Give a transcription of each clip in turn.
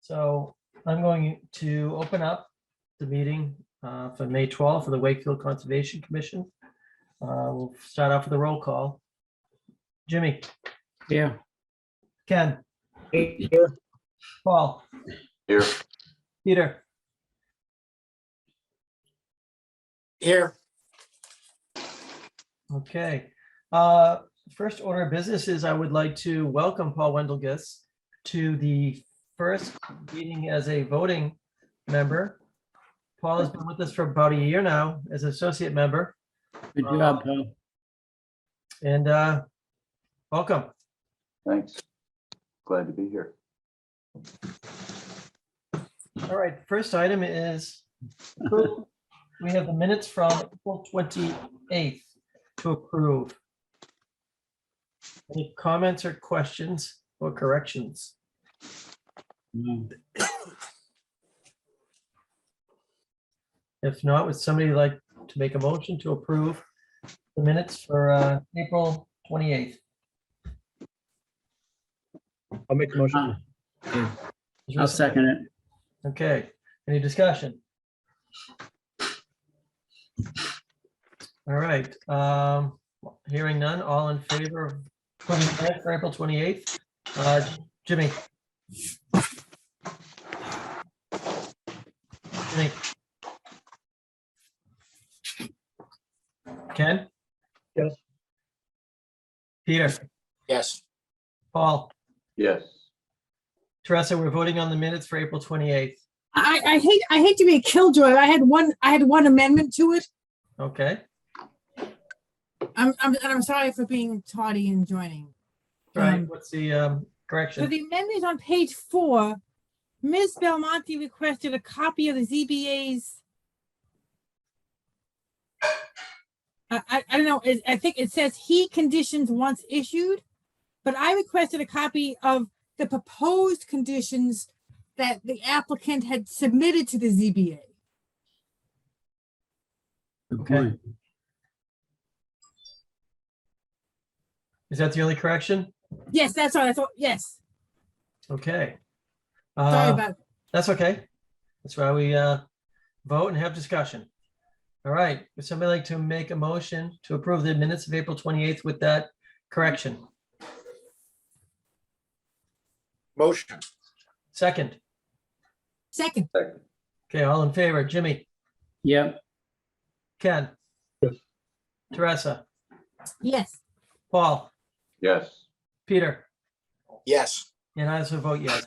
So I'm going to open up the meeting for May 12th for the Wakefield Conservation Commission. We'll start off with a roll call. Jimmy, Here. Ken, Here. Paul, Here. Peter, Here. okay. First order of business is I would like to welcome Paul Wendelgis to the first meeting as a voting member. Paul has been with us for about a year now as an associate member. Good job, Paul. And welcome. Thanks. Glad to be here. All right, first item is we have the minutes from April 28th to approve. Any comments or questions or corrections? No. If not, would somebody like to make a motion to approve the minutes for April 28th? I'll make the motion. Okay. Is there a I'll second it. Okay, any discussion? All right, hearing none, all in favor of approving the minutes for April 28th? Jimmy? Jimmy? Ken? Yes. Peter? Yes. Paul? Yes. Teresa, we're voting on the minutes for April 28th. I hate to be a killjoy. I had one amendment to it. Okay, I'm sorry for being tardy in joining. all right, what's the So correction? the amendment on page 4, Ms. Belmonte requested a copy of the ZBA's. I don't know. I think it says he conditions once issued, but I requested a copy of the proposed conditions that the applicant had submitted to the ZBA. Good Okay. point. Is that the only correction? Yes, that's all. That's all. Yes. Okay. Sorry about. That's okay. That's why we vote and have discussion. All right, would somebody like to make a motion to approve the minutes of April 28th with that correction? Motion. Second. Second. Second. Okay, all in favor, Jimmy, Yep. Ken? Yes. Teresa, Yes. Paul, Yes. Peter, Yes. and I also vote yes.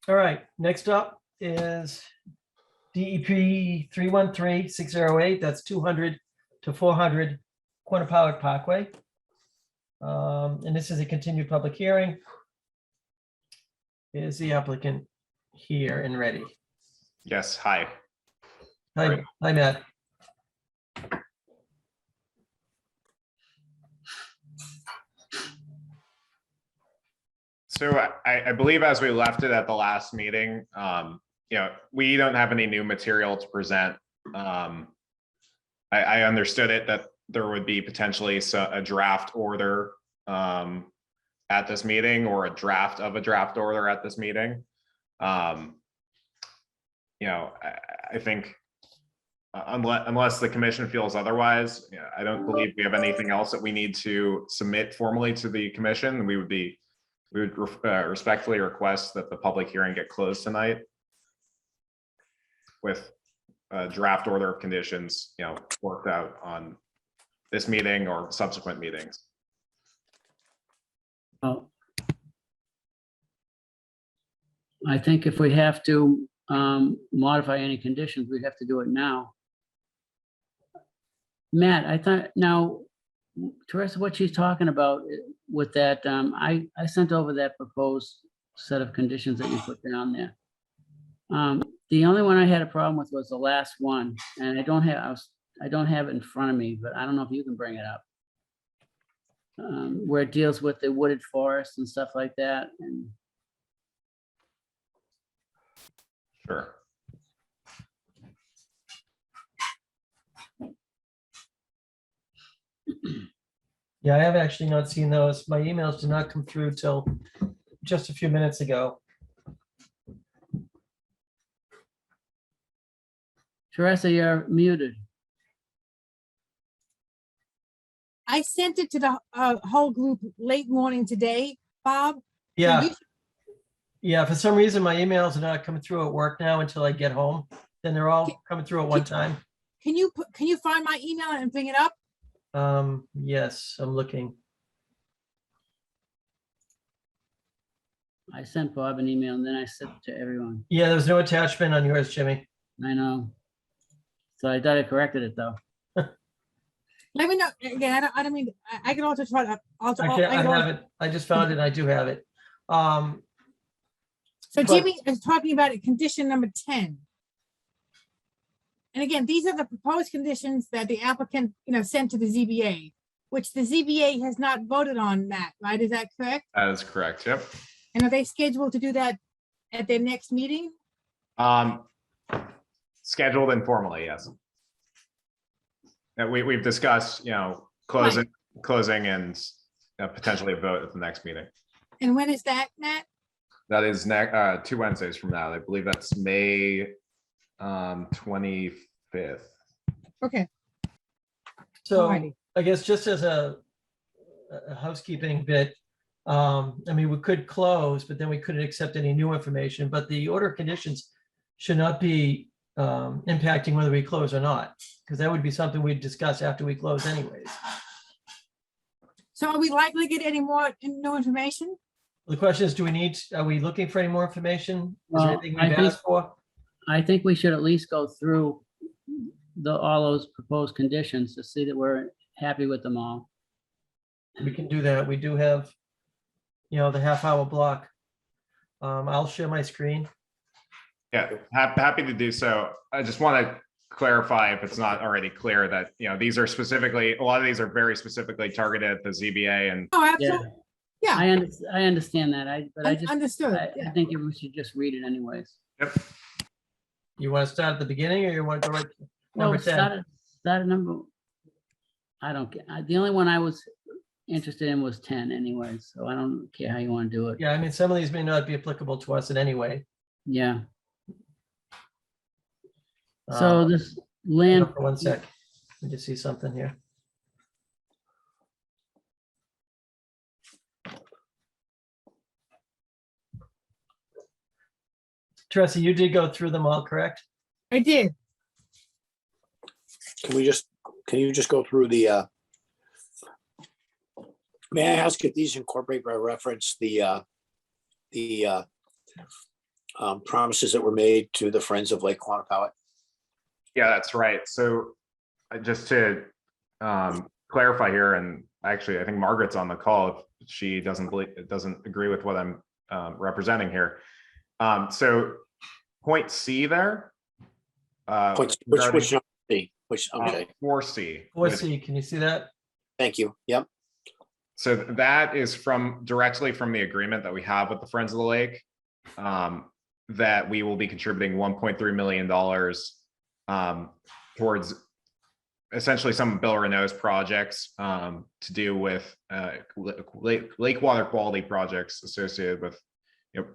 All right, next up is DEP 313608, that's 200 to 400 Quannapowick Parkway. And this is a continued public hearing. Is the applicant here and ready? Yes, hi. Hi, Right. hi, Matt. So I believe as we left it at the last meeting, we don't have any new material to present. I understood it that there would be potentially a draft order at this meeting, or a draft of a draft order at this meeting. I think unless the commission feels otherwise, I don't believe we have anything else that we need to submit formally to the commission. We would respectfully request that the public hearing get closed tonight with a draft order of conditions, worked out on this meeting or subsequent meetings. Well, I think if we have to modify any conditions, we have to do it now. Matt, I thought, now, Teresa, what she's talking about with that, I sent over that proposed set of conditions that you put down there. The only one I had a problem with was the last one, and I don't have it in front of me, but I don't know if you can bring it up. Where it deals with the wooded forest and stuff like that. And Sure. Yeah, I have actually not seen those. My emails did not come through till just a few minutes ago. Teresa, you're muted. I sent it to the whole group late morning today, Bob. Yeah, you- yeah, for some reason, my emails are not coming through at work now until I get home. Then they're all coming through at one time. Can you find my email and bring it up? Yes, I'm looking. I sent Bob an email and then I sent it to everyone. Yeah, there's no attachment on yours, Jimmy. I know. So I thought I corrected it though. Let me know again. I don't mean I can also try to also. I have it. I just found it. I do have it. So but- Jimmy is talking about it, condition number 10. And again, these are the proposed conditions that the applicant, sent to the ZBA, which the ZBA has not voted on that, right? Is that correct? That is correct, yep. And are they scheduled to do that at their next meeting? Scheduled informally, yes. And we've discussed, closing and potentially a vote at the next meeting. And when is that, Matt? That is next, 2 Wednesdays from now. I believe that's May 25th. Okay. So Alrighty. I guess just as a housekeeping bit, I mean, we could close, but then we couldn't accept any new information, but the order of conditions should not be impacting whether we close or not, because that would be something we'd discuss after we close anyways. So are we likely to get any more new information? The question is, are we looking for any more information? Is there Well, anything I we've think- asked for? I think we should at least go through all those proposed conditions to see that we're happy with them all. We can do that. We do have, the half-hour block. I'll share my screen. Yeah, happy to do so. I just want to clarify, if it's not already clear, that, these are a lot of these are very specifically targeted at the ZBA, and Oh, Yeah, absolutely. Yeah, I understand that. But I just, understood. I Yeah. think we should just read it anyways. yep. You want to start at the beginning or you want to go right to Well, number 10? start at number, I don't care. The only one I was interested in was 10 anyway, so I don't care how you want to do it. Yeah, I mean, some of these may not be applicable to us in any way. Yeah. So this Hang land, on for 1 sec. Let me just see something here. Teresa, you did go through them all, correct? I did. Can you just go through the, may I ask if these incorporate by reference the promises that were made to the Friends of Lake Quannapowitt? Yeah, that's right. So just to clarify here, and actually, I think Margaret's on the call if she doesn't agree with what I'm representing here. So point C there. Which regarding, number C? Okay, 4C. 4C, can you see that? thank you. Yep. So that is directly from the agreement that we have with the Friends of the Lake, that we will be contributing $1.3 million towards essentially some of Bill Renault's projects to do with lake water quality projects associated with,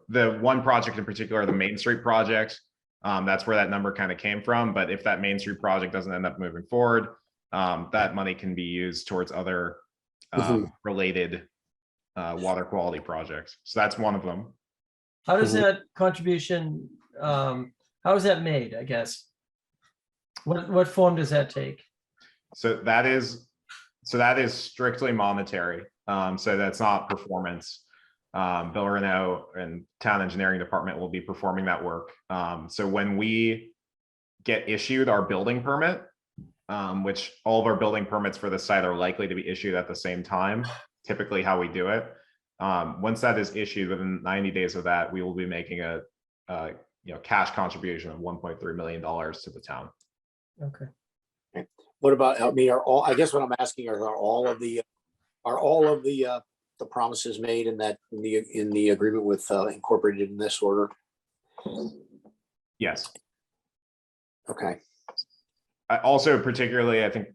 the one project in particular, the Main Street project. That's where that number kind of came from. But if that Main Street project doesn't end up moving forward, that money can be used towards other related water quality projects. So that's one of them. How does that contribution, how is that made, I guess? What form does that take? So that is strictly monetary. So that's not performance. Bill Renault and town engineering department will be performing that work. So when we get issued our building permit, which all of our building permits for the site are likely to be issued at the same time, typically how we do it. Once that is issued, within 90 days of that, we will be making a cash contribution of $1.3 million to the town. Okay. What about, I guess what I'm asking are all of the promises made in the agreement with incorporated in this order? Yes. Okay. Also, particularly, I think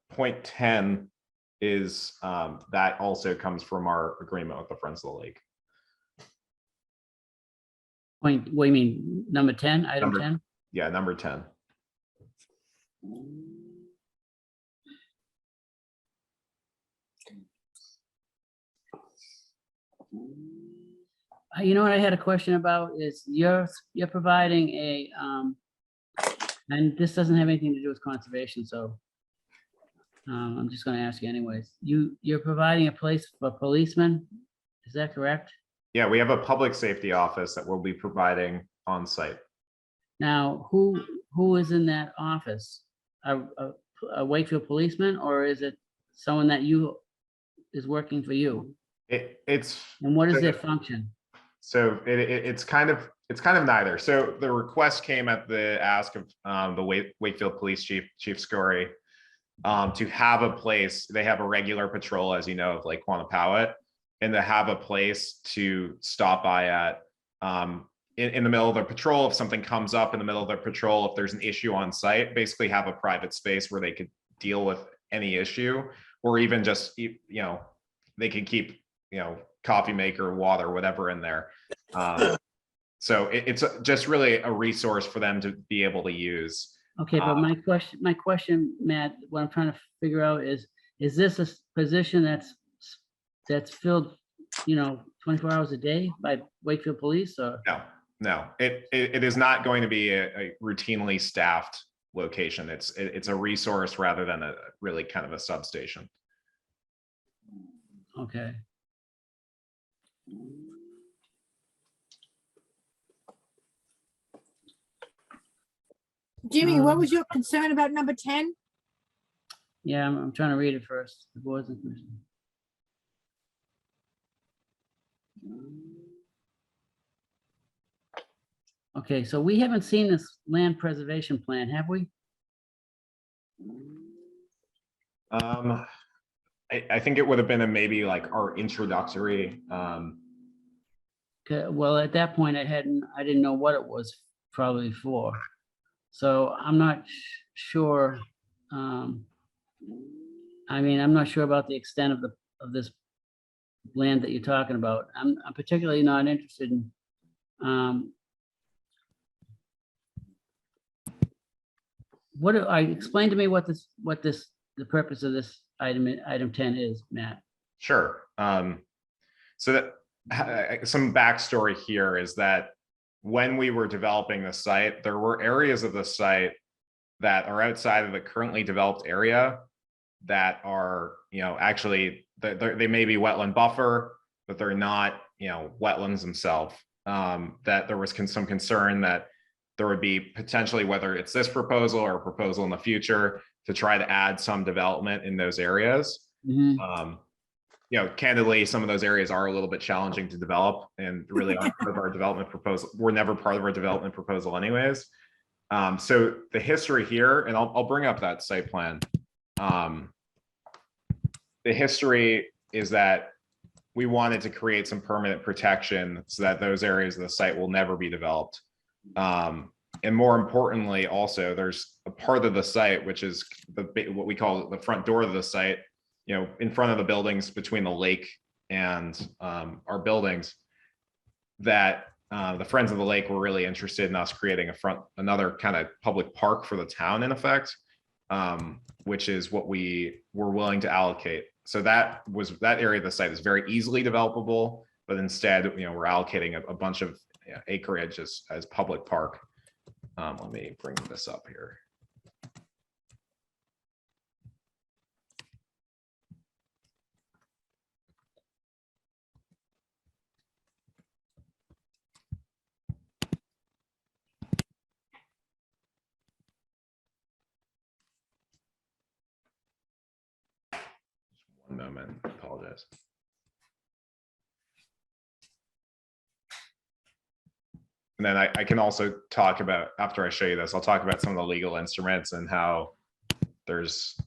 point 10 is that also comes from our agreement with the Friends of the Lake. Point, what do you mean, number 10, item Number- 10? Yeah, number 10. You know what I had a question about is you're providing a, and this doesn't have anything to do with conservation, so I'm just gonna ask you anyways. You're providing a place for policemen, is that correct? Yeah, we have a public safety office that we'll be providing on site. Now, who is in that office? A Wakefield policeman, or is it someone that is working for you? It's And what is so- their function? So it's kind of neither. So the request came at the ask of the Wakefield Police Chief Scory, to have a place. They have a regular patrol, as you know, of Lake Quantapowhat, and to have a place to stop by at in the middle of the patrol. If something comes up in the middle of the patrol, if there's an issue on site, basically have a private space where they could deal with any issue, or even just, they could keep, coffee maker, water, whatever in there. So it's just really a resource for them to be able to use. Okay, but my question, Matt, what I'm trying to figure out is this a position that's filled, 24 hours a day by Wakefield Police, or? No, it is not going to be a routinely staffed location. It's a resource rather than a really kind of a substation. Okay. Jimmy, what was your concern about number 10? Yeah, I'm trying to read it first. The boards and commissions. Okay, so we haven't seen this land preservation plan, have we? I think it would have been maybe like our introductory. Okay, well, at that point, I didn't know what it was probably for. So I'm not sure. I'm not sure about the extent of this land that you're talking about. I'm particularly not interested in. Explain to me what the purpose of this item 10 is, Matt. Sure. So that some backstory here is that when we were developing the site, there were areas of the site that are outside of the currently developed area that are, actually they may be wetland buffer, but they're not, wetlands themselves. That there was some concern that there would be potentially, whether it's this proposal or a proposal in the future, to try to add some development in those areas. Mhm. Candidly, some of those areas are a little bit challenging to develop and really aren't part of our development proposal. We're never part of our development proposal anyways. So the history here, and I'll bring up that site plan. The history is that we wanted to create some permanent protection so that those areas of the site will never be developed. And more importantly, also, there's a part of the site, which is what we call the front door of the site, in front of the buildings between the lake and our buildings, that the Friends of the Lake were really interested in us creating another kind of public park for the town, in effect, which is what we were willing to allocate. So that area of the site is very easily developable, but instead, we're allocating a bunch of acreage as public park. Let me bring this up here. One moment, apologize. And then I can also talk about, after I show you this, I'll talk about some of the legal instruments and how there's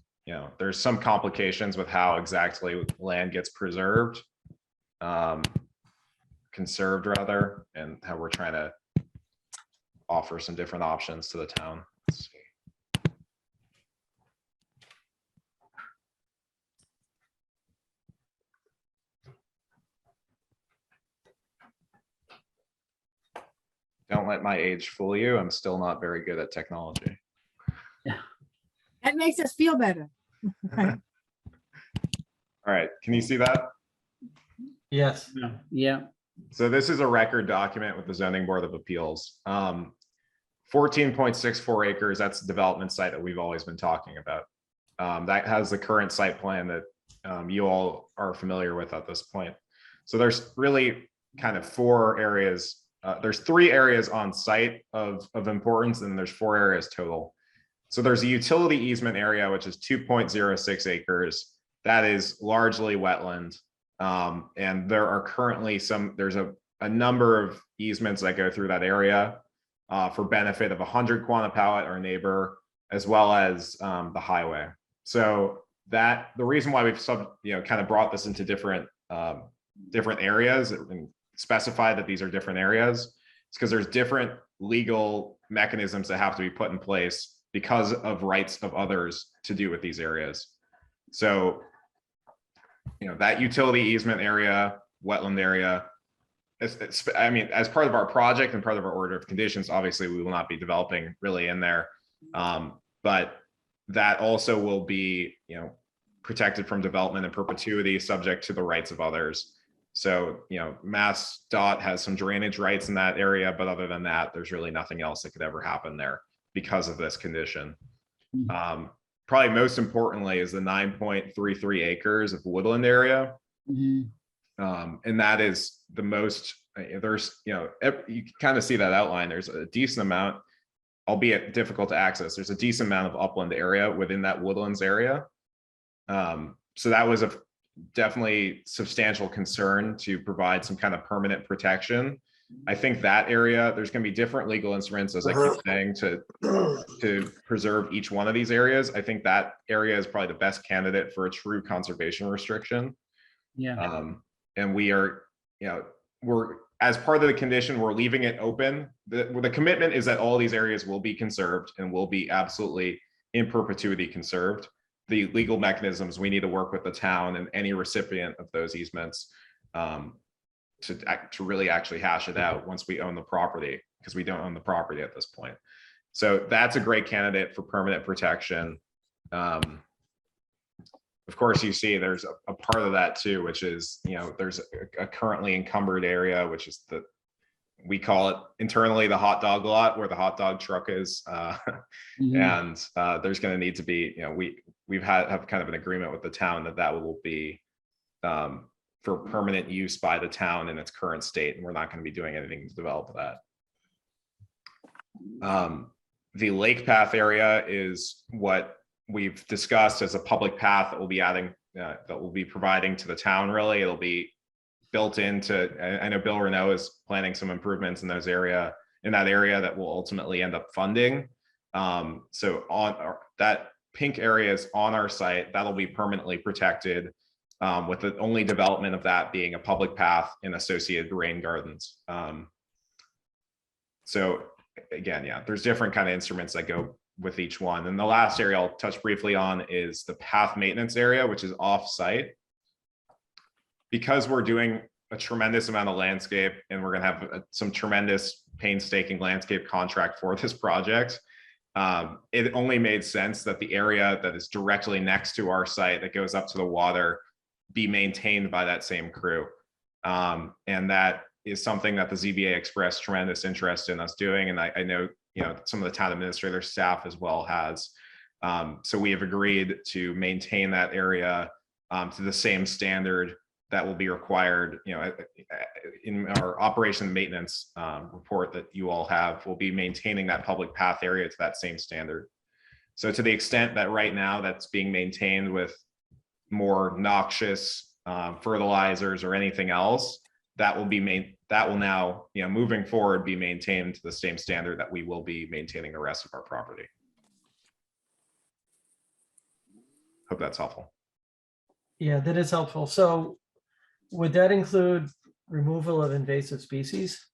some complications with how exactly land gets preserved, conserved rather, and how we're trying to offer some different options to the town. Let's see. let my age fool you. I'm still not very good at technology. That makes us feel better. All right, can you see that? Yes. Yeah, So this is a record document with the Zoning Board of Appeals. 14.64 acres, that's the development site that we've always been talking about. That has the current site plan that you all are familiar with at this point. So there's really kind of four areas. There's 3 areas on site of importance, and there's 4 areas total. So there's a utility easement area, which is 2.06 acres. That is largely wetland. And there are currently there's a number of easements that go through that area for benefit of 100 Quantapowhat, our neighbor, as well as the highway. So the reason why we've kind of brought this into different areas and specified that these are different areas is because there's different legal mechanisms that have to be put in place because of rights of others to do with these areas. So, that utility easement area, wetland area, I mean, as part of our project and part of our order of conditions, obviously we will not be developing really in there. But that also will be, protected from development in perpetuity, subject to the rights of others. So, Mass DOT has some drainage rights in that area, but other than that, there's really nothing else that could ever happen there because of this condition. Probably most importantly is the 9.33 acres of woodland area. mhm, And that is the most, there's, you can kind of see that outline. There's a decent amount, albeit difficult to access. There's a decent amount of upland area within that woodlands area. So that was a definitely substantial concern to provide some kind of permanent protection. I think that area, there's going to be different legal instruments, as I keep saying, to preserve each one of these areas. I think that area is probably the best candidate for a true conservation restriction. yeah, And we are, we're, as part of the condition, we're leaving it open. The commitment is that all these areas will be conserved and will be absolutely in perpetuity conserved. The legal mechanisms, we need to work with the town and any recipient of those easements to really actually hash it out once we own the property, because we don't own the property at this point. So that's a great candidate for permanent protection. Of course, you see there's a part of that too, which is, there's a currently encumbered area, which is we call it internally the hot dog lot, where the hot dog truck is. mhm, And there's going to need to be, we've have kind of an agreement with the town that will be for permanent use by the town in its current state, and we're not going to be doing anything to develop that. The lake path area is what we've discussed as a public path that we'll be adding, that we'll be providing to the town. Really, it'll be built into. I know Bill Renault is planning some improvements in that area that will ultimately end up funding. So on that pink area is on our site, that'll be permanently protected, with the only development of that being a public path and associated rain gardens. So again, there's different kind of instruments that go with each one. And the last area I'll touch briefly on is the path maintenance area, which is off site. Because we're doing a tremendous amount of landscape and we're going to have some tremendous painstaking landscape contract for this project, it only made sense that the area that is directly next to our site that goes up to the water be maintained by that same crew. And that is something that the ZBA expressed tremendous interest in us doing. And I know, some of the town administrator staff as well has. So we have agreed to maintain that area to the same standard that will be required, in our operation and maintenance report that you all have. We'll be maintaining that public path area to that same standard. So to the extent that right now that's being maintained with more noxious fertilizers or anything else, that will now, moving forward, be maintained to the same standard that we will be maintaining the rest of our property. Hope that's helpful. Yeah, that is helpful. So would that include removal of invasive species?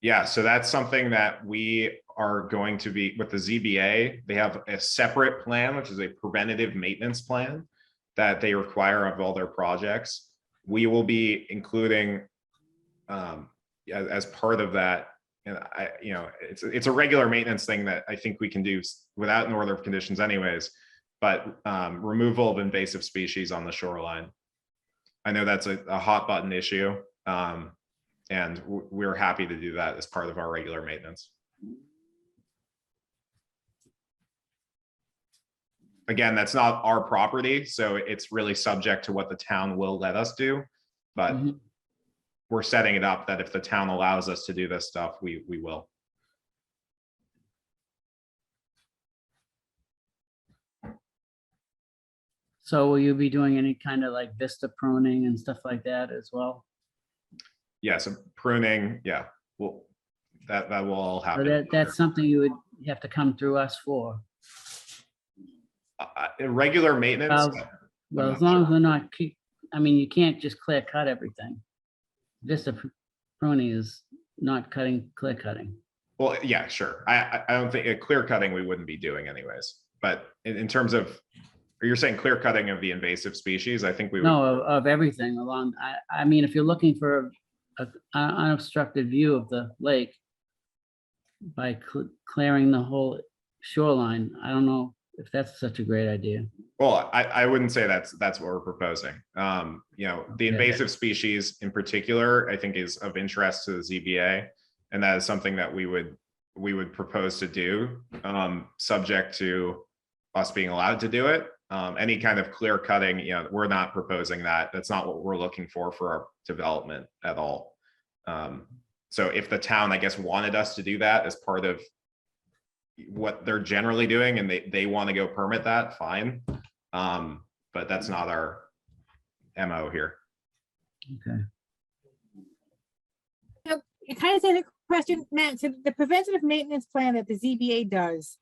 Yeah, so that's something that we are going to be with the ZBA. They have a separate plan, which is a preventative maintenance plan that they require of all their projects. We will be including, as part of that and it's a regular maintenance thing that I think we can do without an order of conditions anyways, but removal of invasive species on the shoreline. I know that's a hot button issue, and we're happy to do that as part of our regular maintenance. Again, that's not our property, so it's really subject to what the town will let us do, but Mhm. we're setting it up that if the town allows us to do this stuff, we will. So will you be doing any kind of like Vista pruning and stuff like that as well? Yeah, so pruning, yeah, well, that will all Or happen. that's something you would have to come through us for? Regular maintenance, Well, not as long as sure. we're not, I mean, you can't just clear cut everything. Vista pruning is not clear cutting. well, yeah, sure. I don't think clear cutting we wouldn't be doing anyways, but in terms of, you're saying clear cutting of the invasive species, I think we would. No, of everything along, I mean, if you're looking for an unobstructed view of the lake by clearing the whole shoreline, I don't know if that's such a great idea. Well, I wouldn't say that's what we're proposing. The Okay. invasive species in particular, I think is of interest to the ZBA. And that is something that we would propose to do, subject to us being allowed to do it. Any kind of clear cutting, we're not proposing that. That's not what we're looking for our development at all. So if the town, I guess, wanted us to do that as part of what they're generally doing and they want to go permit that, fine. But that's not our MO here. Okay. It kind of said a question, Matt, so the preventative maintenance plan that the ZBA does,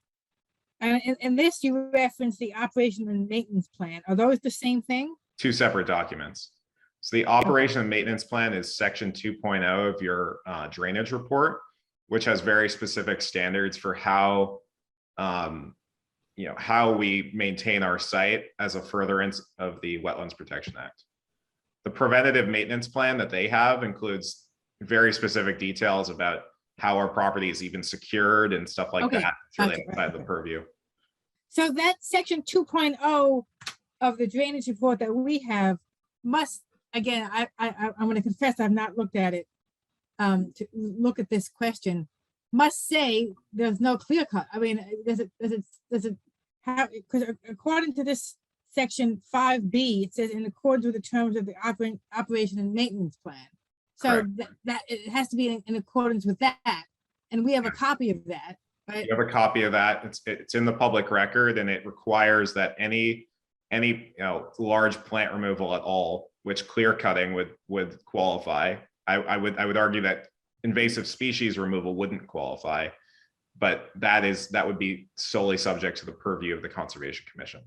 and in this you reference the operation and maintenance plan. Are those the same thing? Two separate documents. So the operation and maintenance plan is section 2.0 of your drainage report, which has very specific standards for how how we maintain our site as a furtherance of the Wetlands Protection Act. The preventative maintenance plan that they have includes very specific details about how our property is even secured and stuff like Okay, that. It's really gotcha. outside the purview. So that section 2.0 of the drainage report that we have must, again, I'm going to confess I've not looked at it to look at this question, must say there's no clear cut. I mean, does it have, because according to this section 5B, it says in accordance with the terms of the operation and maintenance plan. So that it has to be in accordance with that. And we have a copy of that, right? You have a copy of that. It's in the public record, and it requires that any large plant removal at all, which clear cutting would qualify. I would argue that invasive species removal wouldn't qualify, but that would be solely subject to the purview of the Conservation Commission.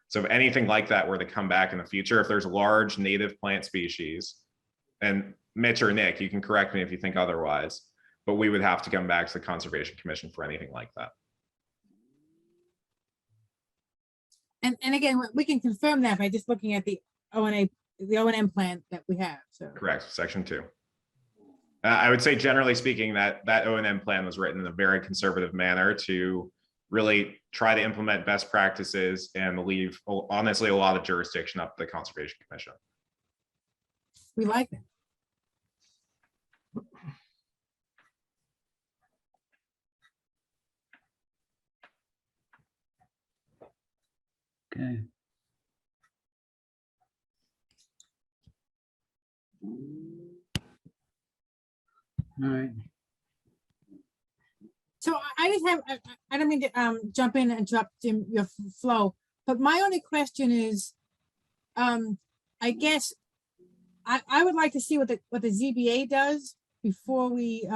So if anything like that were to come back in the future, if there's large native plant species, and Mitch or Nick, you can correct me if you think otherwise, but we would have to come back to the Conservation Commission for anything like that. And again, we can confirm that by just looking at the O&M plan that we have. So Correct, section 2. I would say, generally speaking, that O&M plan was written in a very conservative manner to really try to implement best practices and leave, honestly, a lot of jurisdiction up to the Conservation Commission. we like that. Okay. All right. So I just have, I don't mean to jump in and interrupt your flow, but my only question is, I guess I would like to see what the ZBA does before we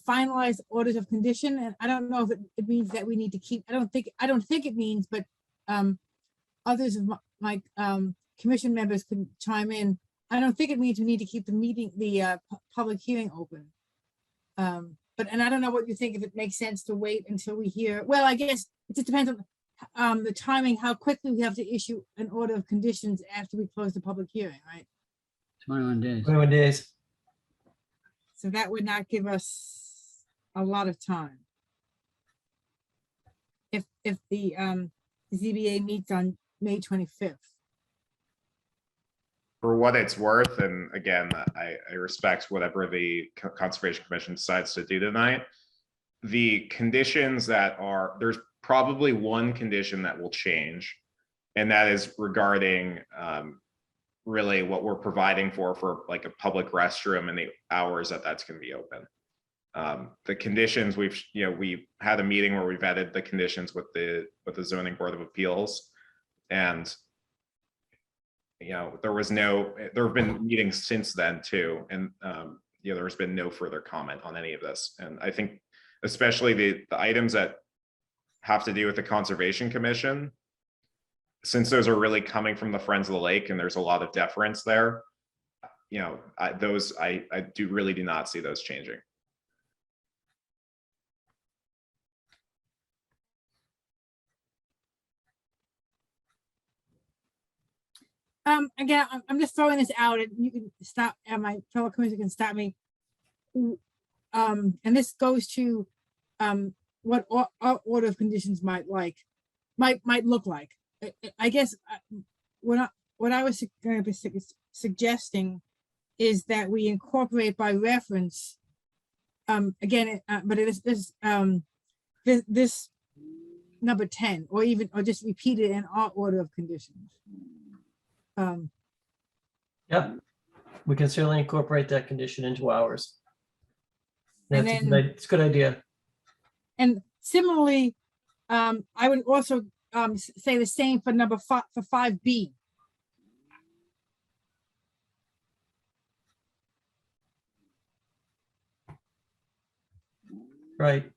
finalize orders of condition. And I don't know if it means that we need to keep, I don't think it means, but others of my commission members can chime in. I don't think it means we need to keep the public hearing open. And I don't know what you think, if it makes sense to wait until we hear, well, I guess it just depends on the timing, how quickly we have to issue an order of conditions after we close the public hearing, right? 21 days. 21 days. So that would not give us a lot of time. If the ZBA meets on May 25th. For what it's worth, and again, I respect whatever the Conservation Commission decides to do tonight. The conditions that are, there's probably one condition that will change, and that is regarding really what we're providing for like a public restroom and the hours that that's going to be open. The conditions we had a meeting where we vetted the conditions with the Zoning Board of Appeals, and there have been meetings since then too, and there's been no further comment on any of this. And I think especially the items that have to do with the Conservation Commission, since those are really coming from the Friends of the Lake and there's a lot of deference there, I really do not see those changing. Again, I'm just throwing this out, and you can stop, and my fellow commissioner can stop me. And this goes to what our order of conditions might look like. I guess what I was going to be suggesting is that we incorporate by reference. Again, but it is this number 10, or just repeat it in our order of conditions. Yep, we can certainly incorporate that condition into ours. And It's a good idea. And similarly, I would also say the same for number 5, for 5B. Right.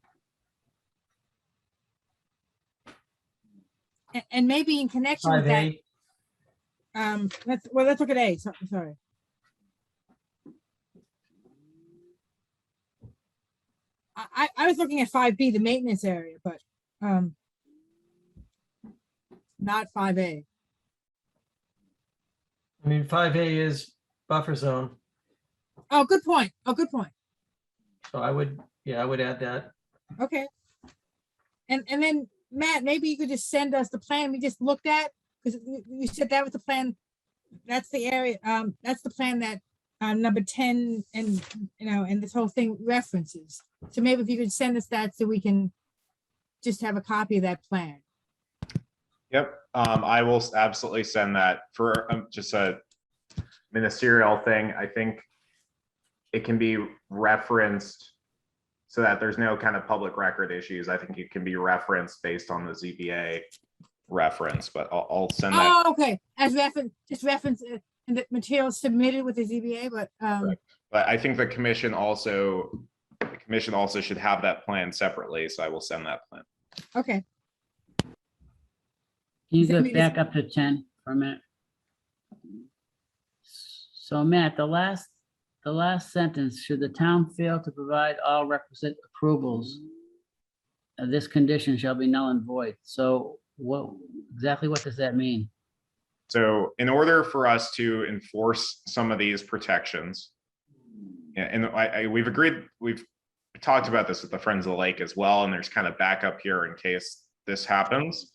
And maybe in connection with that, 5A. let's look at A. Sorry. I was looking at 5B, the maintenance area, but not 5A. I mean, 5A is buffer zone. Oh, good point. So I would add that. Okay. And then Matt, maybe you could just send us the plan we just looked at, because you said that was the plan. That's the area. That's the plan that number 10 and and this whole thing references. So maybe if you could send us that so we can just have a copy of that plan. Yep, I will absolutely send that. For just a ministerial thing, I think it can be referenced so that there's no kind of public record issues. I think it can be referenced based on the ZBA reference, but I'll send that. Oh, okay. As reference, just reference in the material submitted with the ZBA, but But I think the commission also should have that plan separately, so I will send that plan. okay. Can you Does that go mean back up to 10 for a minute? So Matt, the last sentence, should the town fail to provide all requisite approvals, this condition shall be null and void. So exactly what does that mean? So in order for us to enforce some of these protections, and we've talked about this with the Friends of the Lake as well, and there's kind of backup here in case this happens.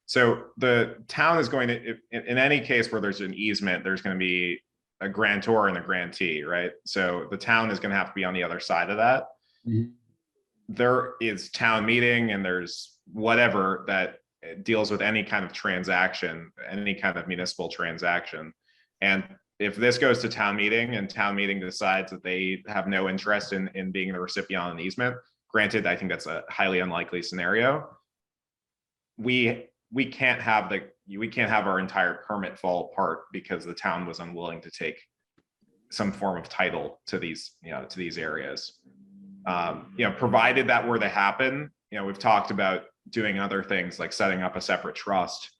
So the town is going to, in any case where there's an easement, there's going to be a grantor and a grantee, right? So the town is going to have to be on the other side of that. Mhm. There is town meeting and there's whatever that deals with any kind of transaction, any kind of municipal transaction. And if this goes to town meeting and town meeting decides that they have no interest in being the recipient on an easement, granted, I think that's a highly unlikely scenario. We can't have our entire permit fall apart because the town was unwilling to take some form of title to these, to these areas. Provided that were to happen, we've talked about doing other things like setting up a separate trust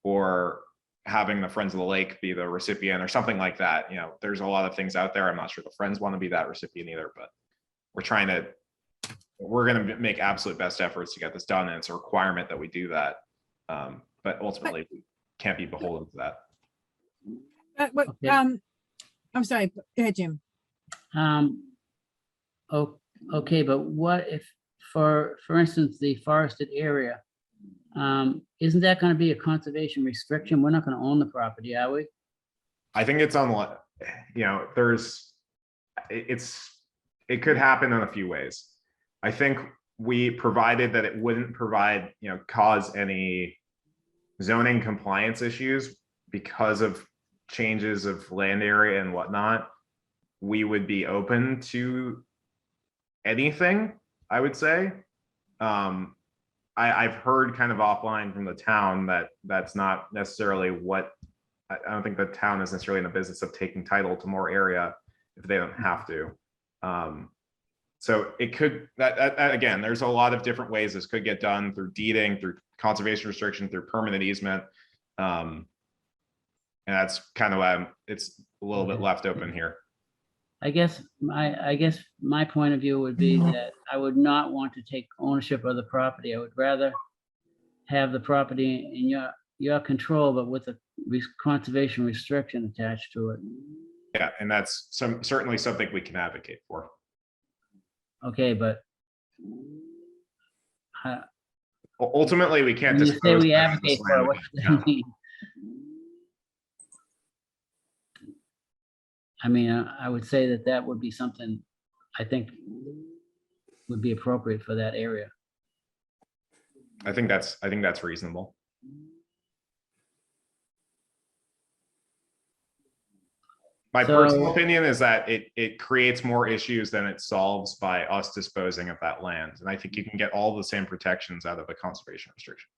or having the Friends of the Lake be the recipient or something like that. There's a lot of things out there. I'm not sure the Friends want to be that recipient either, but we're going to make absolute best efforts to get this done. And it's a requirement that we do that. But ultimately we can't be beholden to that. But Okay. I'm sorry. Go ahead, Jim. Oh, okay, but what if, for instance, the forested area, isn't that gonna be a conservation restriction? We're not gonna own the property, are we? I think it's it could happen in a few ways. I think we provided that it wouldn't cause any zoning compliance issues because of changes of land area and whatnot. We would be open to anything, I would say. I've heard kind of offline from the town that that's not necessarily what, I don't think the town is necessarily in the business of taking title to more area if they don't have to. So it could, that again, there's a lot of different ways this could get done, through deeding, through conservation restriction, through permanent easement. And that's kind of why it's a little bit left open here. I guess my point of view would be that I would not want to take ownership of the property. I would rather have the property in your control, but with a conservation restriction attached to it. Yeah, and that's certainly something we can advocate for. Okay, but Ultimately, we can't when you say dispose we of advocate this for it, land what without does the town. that mean? I mean, I would say that would be something I think would be appropriate for that area. I think that's reasonable. My personal So- opinion is that it creates more issues than it solves by us disposing of that land. And I think you can get all the same protections out of a conservation restriction.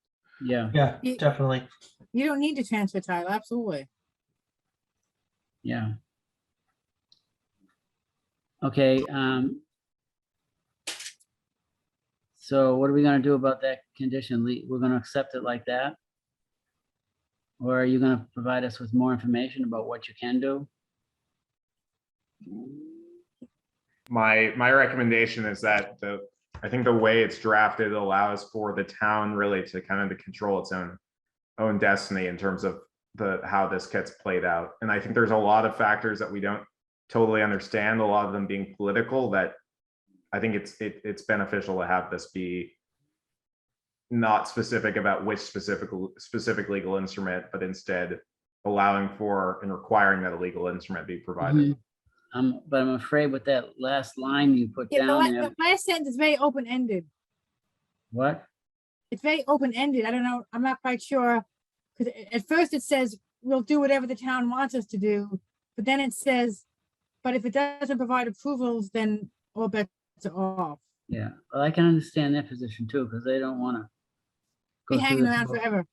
Yeah, Yeah, Ye- definitely. You don't need to transfer title, absolutely. yeah. Okay, so what are we gonna do about that condition? We're gonna accept it like that? Or are you gonna provide us with more information about what you can do? My recommendation is that I think the way it's drafted allows for the town really to kind of control its own destiny in terms of how this gets played out. And I think there's a lot of factors that we don't totally understand, a lot of them being political, that I think it's beneficial to have this be not specific about which specific legal instrument, but instead allowing for and requiring that a legal instrument be provided. But I'm afraid with that last line you put Yeah, down there, the last sentence is very open-ended. what? It's very open-ended. I don't know, I'm not quite sure. Because at first it says, we'll do whatever the town wants us to do. But then it says, but if it doesn't provide approvals, then all bets are off. Yeah, well, I can understand their position too, because they don't want to Be go hanging through around forever.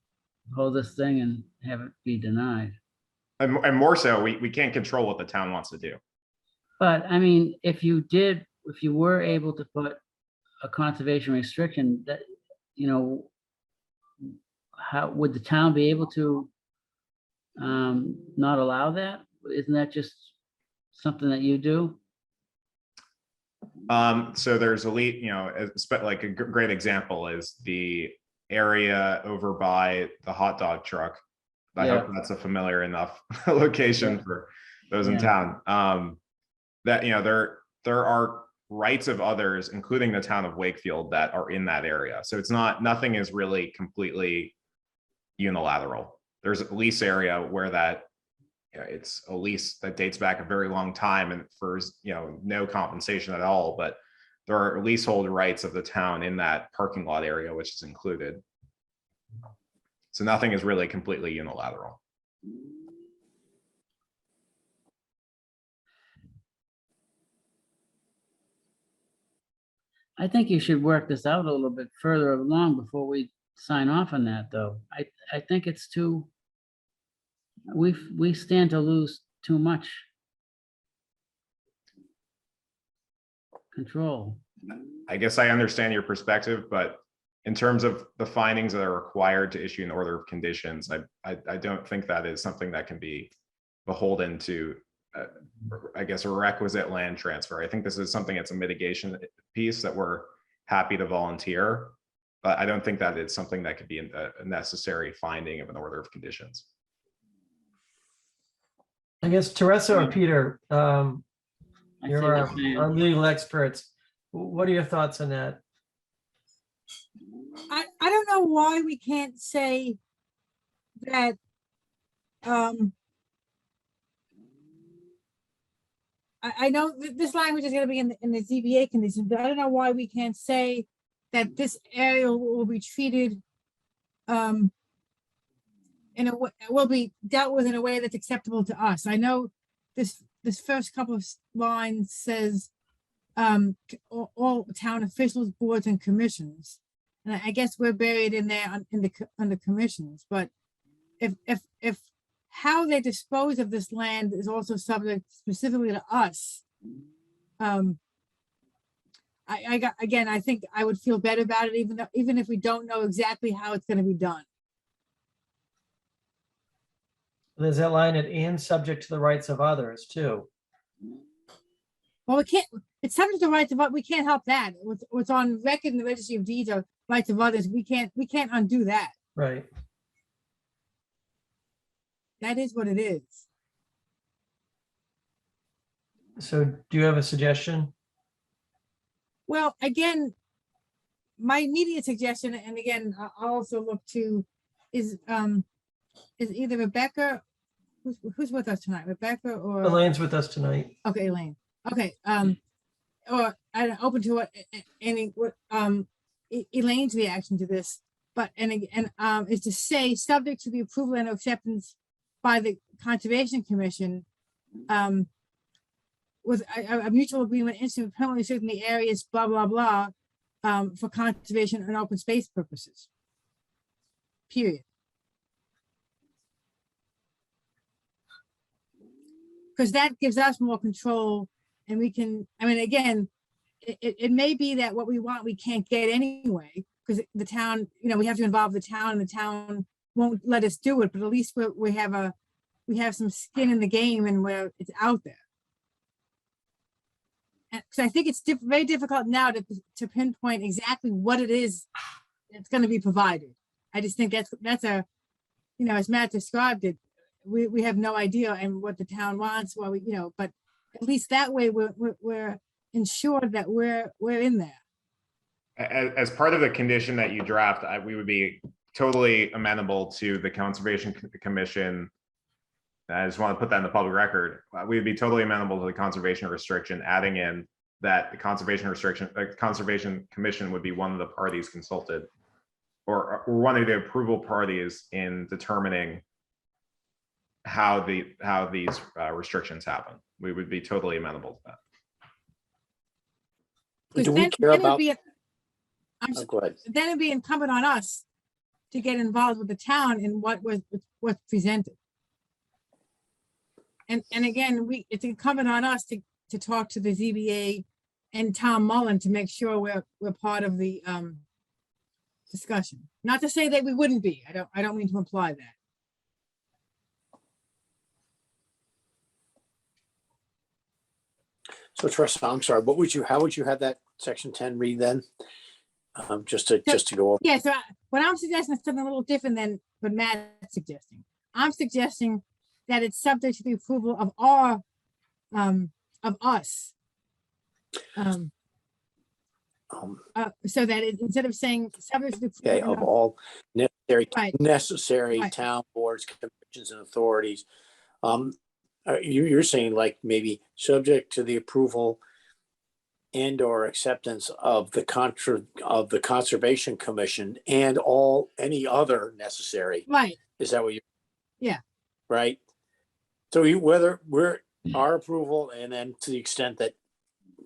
hold this thing and have it be denied. And more so, we can't control what the town wants to do. But I mean, if you were able to put a conservation restriction, that, how would the town be able to not allow that? Isn't that just something that you do? So there's like a great example is the area over by the hot dog truck. I hope that's a familiar enough location for those in Yeah. town. That there are rights of others, including the town of Wakefield, that are in that area. So it's nothing is really completely unilateral. There's a lease area where that it's a lease that dates back a very long time and for no compensation at all, but there are leasehold rights of the town in that parking lot area, which is included. So nothing is really completely unilateral. I think you should work this out a little bit further along before we sign off on that, though. I think it's too, we stand to lose too much control. I guess I understand your perspective, but in terms of the findings that are required to issue an order of conditions, I don't think that is something that can be beholden to, I guess, a requisite land transfer. I think this is something that's a mitigation piece that we're happy to volunteer, but I don't think that it's something that could be a necessary finding of an order of conditions. I guess Teresa or Peter, I I see You're what our, you're saying. our legal experts. What are your thoughts on that? I don't know why we can't say that, I know this language is gonna be in the ZBA condition, but I don't know why we can't say that this area will be treated, in a way, will be dealt with in a way that's acceptable to us. I know this first couple of lines says, all town officials, boards and commissions. And I guess we're buried in there under commissions, but if how they dispose of this land is also subject specifically to us, I think I would feel better about it, even if we don't know exactly how it's gonna be done. There's that line at and subject to the rights of others too. Well, we can't, it's subject to rights of, we can't help that. What's on record in the registry of deeds or rights of others, we can't undo that. Right. That is what it is. So do you have a suggestion? Well, again, my immediate suggestion, and again, I'll also look to, is either Rebecca, who's with us tonight, Rebecca or? Elaine's with us tonight. Okay, Elaine. Okay, or I'm open to what any what Elaine's reaction to this, but is to say subject to the approval and acceptance by the Conservation Commission, with a mutual agreement instrument permanently certain the areas, blah blah blah, for conservation and open space purposes. Period. Because that gives us more control, and we can, I mean, again, it may be that what we want, we can't get anyway, because the town, we have to involve the town, and the town won't let us do it, but at least we have some skin in the game, and it's out there. Because I think it's very difficult now to pinpoint exactly what it is that's going to be provided. I just think that's a, as Matt described it, we have no idea and what the town wants, but at least that way we're ensured that we're in there. As part of the condition that you draft, we would be totally amenable to the Conservation Commission. I just want to put that in the public record. We would be totally amenable to the conservation restriction, adding in that the conservation commission would be one of the parties consulted, or one of the approval parties in determining how these restrictions happen. We would be totally amenable to that. Do we care about? Oh, go ahead. Then it'd be incumbent on us to get involved with the town in what's presented. And again, it's incumbent on us to talk to the ZBA and Tom Mullen to make sure we're part of the discussion. Not to say that we wouldn't be. I don't mean to imply that. So Teresa, I'm sorry, how would you have that section 10 read then? Just to go over. Yeah, so what I'm suggesting is something a little different than what Matt's suggesting. I'm suggesting that it's subject to the approval of us. So that instead of saying subject to the Okay, approval of all necessary Right. town boards, commissions, and authorities. You're saying like maybe subject to the approval and or acceptance of the Conservation Commission and any other necessary. Right. Is that what you? Yeah. Right. So whether we're our approval and then to the extent that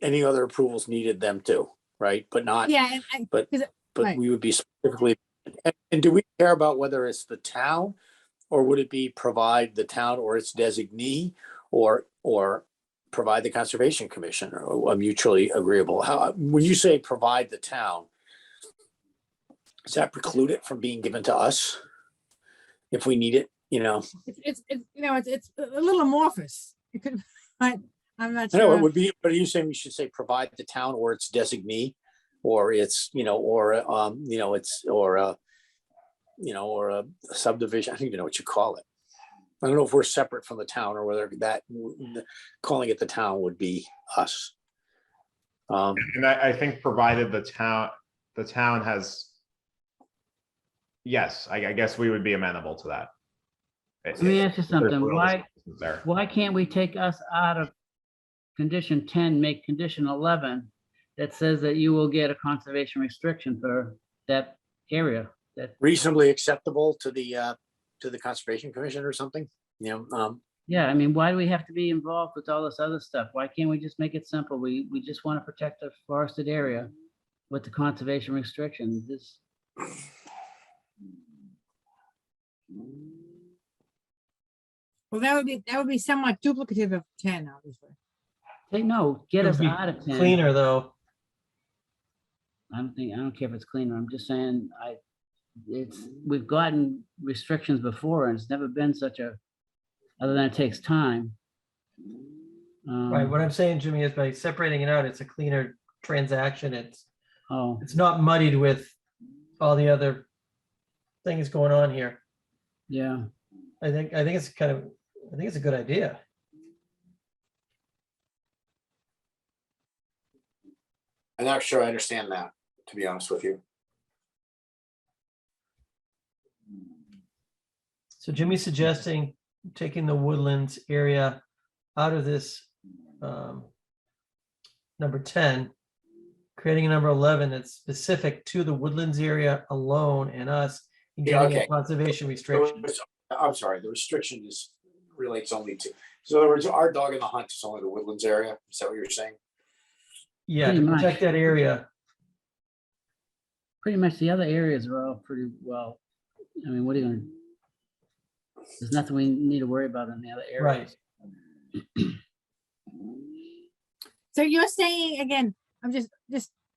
any other approvals needed them too, right? But not. Yeah. But right. we would be specifically. And do we care about whether it's the town, or would it be provide the town or its designee, or provide the Conservation Commission, or mutually agreeable? When you say provide the town, does that preclude it from being given to us if we need it? It's a little amorphous. It could, I'm not I sure. know it would be, but are you saying we should say provide the town or its designee, or it's or a subdivision? I don't even know what you call it. I don't know if we're separate from the town or whether that, calling it the town would be us. And I think provided the town has, yes, I guess we would be amenable to that. Let me ask you If there's something. real Why, there. why can't we take us out of condition 10, make condition 11 that says that you will get a conservation restriction for that area? That, Reasonably acceptable to the Conservation Commission or something, you know, yeah, I mean, why do we have to be involved with all this other stuff? Why can't we just make it simple? We just want to protect the forested area with the conservation restriction. This. Well, that would be somewhat duplicative of 10, obviously. Hey, no, get It would us be out of 10. cleaner, though. I don't care if it's cleaner. I'm just saying, we've gotten restrictions before and it's never been such a, other than it takes time. Right, what I'm saying, Jimmy, is by separating it out, it's a cleaner transaction. It's Oh, not muddied with all the other things going on here. yeah. I think it's I think it's a good idea. I'm not sure I understand that, to be honest with you. So Jimmy's suggesting taking the woodlands area out of this number 10, creating a number 11 that's specific to the woodlands area alone and us, and Yeah, getting a okay. conservation restriction. I'm sorry, the restriction relates only to, so in other words, our dog in the hunt is only the woodlands area. Is that what you're saying? Yeah, Pretty to much. protect that area. Pretty much the other areas are all pretty well. I mean, what are you gonna? There's nothing we need to worry about in the other areas. Right. So you're saying, again, I'm just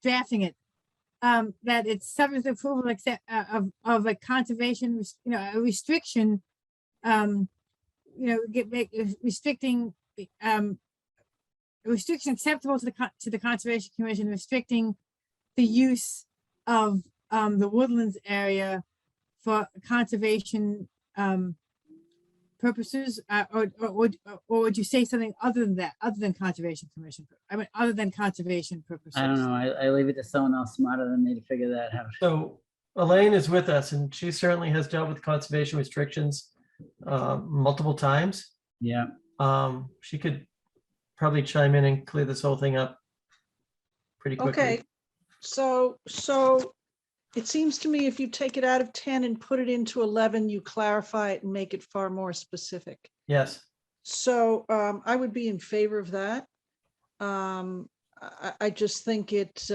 drafting it, that it's subject to approval except of a conservation, a restriction, restricting, restriction acceptable to the Conservation Commission, restricting the use of the woodlands area for conservation purposes, or would you say something other than that, other than Conservation Commission? I mean, other than conservation purposes. I don't know. I leave it to someone else smarter than me to figure that out. So Elaine is with us and she certainly has dealt with conservation restrictions multiple times. Yeah. She could probably chime in and clear this whole thing up pretty quickly. Okay, so it seems to me if you take it out of 10 and put it into 11, you clarify it and make it far more specific. Yes. So I would be in favor of that. I just think it,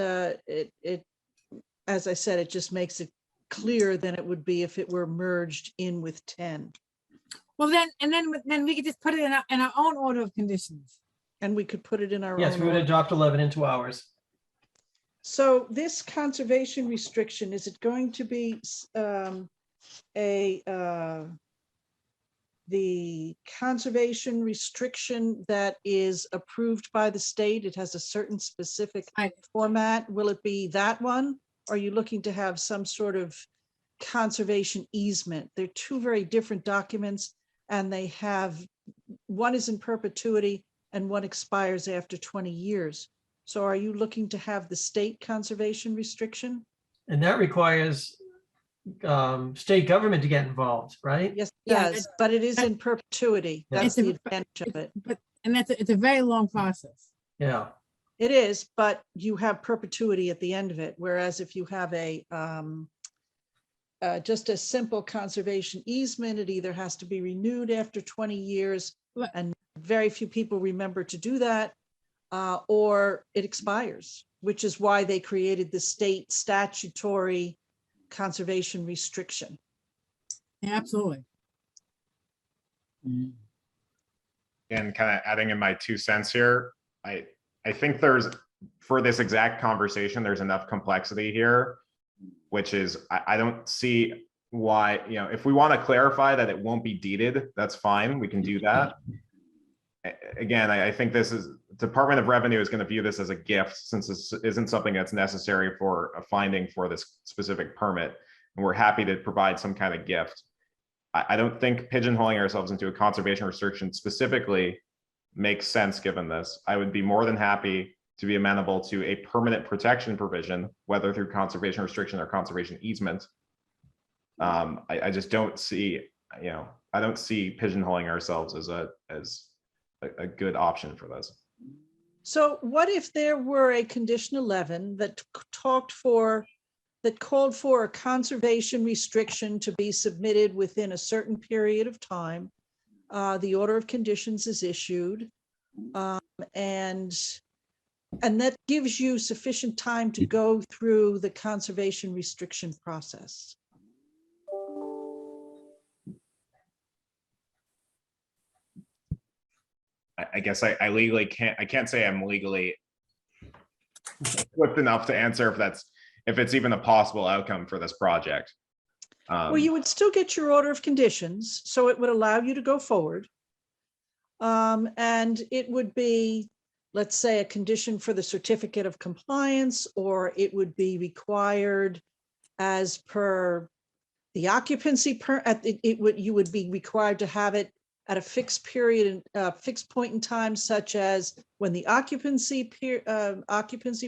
as I said, it just makes it clearer than it would be if it were merged in with 10. Well, then we could just put it in our own order of conditions. And we could put it in our Yes, own we would order. adopt 11 into ours. So this conservation restriction, is it going to be the conservation restriction that is approved by the state? It has a certain specific Right. format. Will it be that one? Or are you looking to have some sort of conservation easement? They're two very different documents, and they have, one is in perpetuity and one expires after 20 years. So are you looking to have the state conservation restriction? And that requires state government to get involved, right? Yes, it Yeah, does, but it is in perpetuity. Yeah. That's It's the a- advantage of it. But it's a very long process. Yeah. It is, but you have perpetuity at the end of it. Whereas if you have a just a simple conservation easement, it either has to be renewed after 20 years, Right. and very few people remember to do that, or it expires, which is why they created the state statutory conservation restriction. Yeah, absolutely. Mhm. And kind of adding in my 2 cents here, I think there's, for this exact conversation, there's enough complexity here, which is, I don't see why, if we want to clarify that it won't be deeded, that's fine, we can do that. Again, I think this is, Department of Revenue is going to view this as a gift, since this isn't something that's necessary for a finding for this specific permit. And we're happy to provide some kind of gift. I don't think pigeonholing ourselves into a conservation restriction specifically makes sense given this. I would be more than happy to be amenable to a permanent protection provision, whether through conservation restriction or conservation easement. I just don't see, I don't see pigeonholing ourselves as a good option for this. So what if there were a condition 11 that called for a conservation restriction to be submitted within a certain period of time? The order of conditions is issued, and that gives you sufficient time to go through the conservation restriction process. I guess I legally can't say I'm legally equipped enough to answer if it's even a possible outcome for this project. Well, you would still get your order of conditions, so it would allow you to go forward. And it would be, let's say, a condition for the certificate of compliance, or it would be required as per the occupancy you would be required to have it at a fixed period, fixed point in time, such as when the occupancy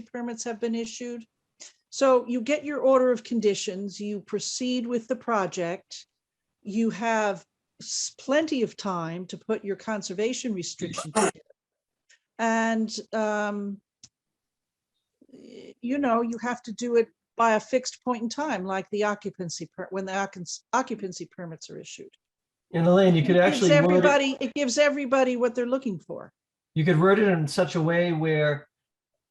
permits have been issued. So you get your order of conditions, you proceed with the project, you have plenty of time to put your conservation restriction together. And, you have to do it by a fixed point in time, like the when the occupancy permits are issued. And Elaine, you could actually It gives everybody what they're looking for. You could word it in such a way where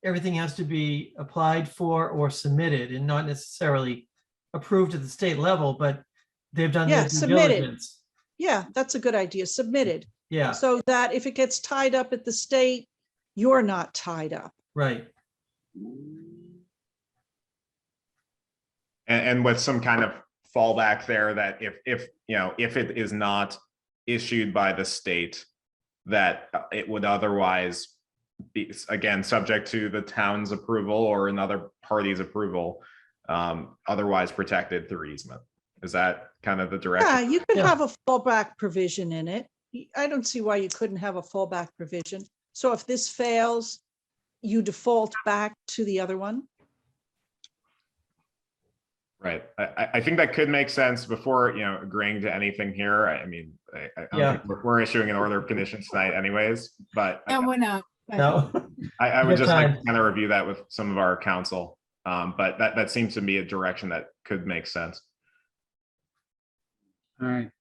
everything has to be applied for or submitted and not necessarily approved at the state level, but they've done their due submitted. diligence. Yeah, that's a good idea. Submitted. Yeah, So that if it gets tied up at the state, you're not tied up. right. And with some kind of fallback there that if it is not issued by the state, that it would otherwise be, again, subject to the town's approval or another party's approval, otherwise protected through easement. Is that kind of the direction? Yeah, you could Yeah. have a fallback provision in it. I don't see why you couldn't have a fallback provision. So if this fails, you default back to the other one. Right. I think that could make sense before, agreeing to anything here. I mean, I don't Yeah. think we're issuing an order of conditions tonight anyways, but And we're not. No, I would Good just like time. to kind of review that with some of our council. But that seems to be a direction that could make sense. All right.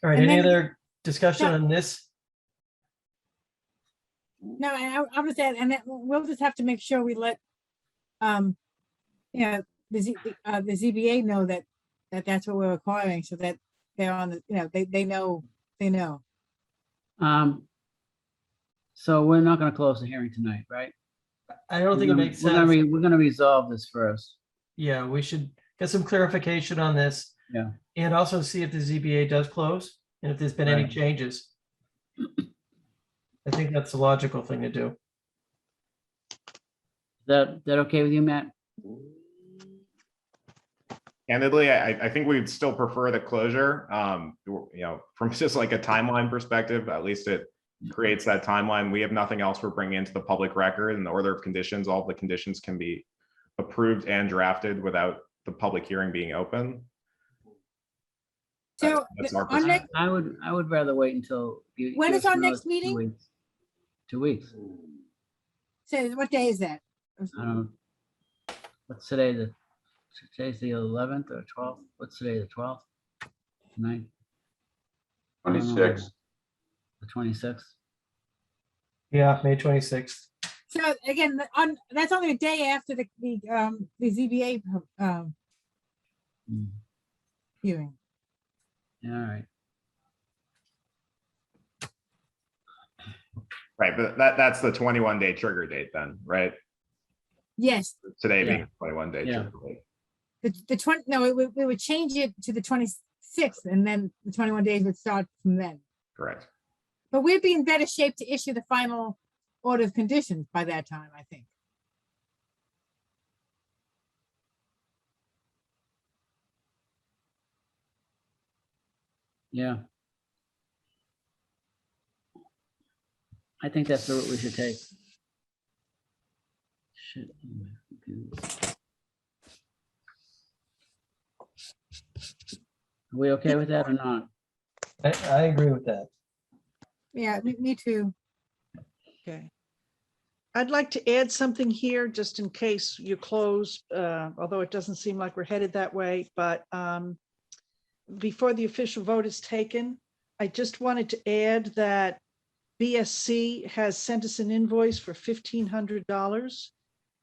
all right, And any then- other discussion No. on this? No, I was saying, and then we'll just have to make sure we let, the ZBA know that that's what we're requiring, so that they're on the, they know. So we're not gonna close the hearing tonight, right? I don't think it makes We're gonna sense. we're gonna resolve this first. Yeah, we should get some clarification on this. Yeah. And also see if the ZBA does close and if there's been any Right. changes. I think that's the logical thing to do. That okay with you, Matt? Candidly, I think we'd still prefer the closure. From just like a timeline perspective, at least it creates that timeline. We have nothing else we're bringing into the public record, and the order of conditions, all the conditions can be approved and drafted without the public hearing being open. So That's our our perspective. next, I would rather wait until. When give is us our another next meeting? 2 weeks. 2 weeks. so what day is that? I don't know. What's today? Today's the 11th or 12th? What's today, the 12th? Tonight, 26. the 26th? Yeah, May 26th. So again, that's only a day after the ZBA Hmm. hearing. Yeah, all right. Right, but that's the 21-day trigger date then, right? Yes, Today being Yeah. 21-day Yeah. trigger date. the 20, no, we would change it to the 26th, and then the 21 days would start from then. Correct. But we'd be in better shape to issue the final order of conditions by that time, I think. I think we'd still prefer the closure. Well, we'll just have to make sure we let, the ZBA know that that's what we're requiring, so that they're on the, they know. Right. Yeah. I think that's the route we should take. Shit. Oh my goodness. Are we okay with that or not? I agree with that. Yeah, me too. Okay. I'd like to add something here, just in case you close, although it doesn't seem like we're headed that way, but before the official vote is taken, I just wanted to add that BSC has sent us an invoice for $1,500.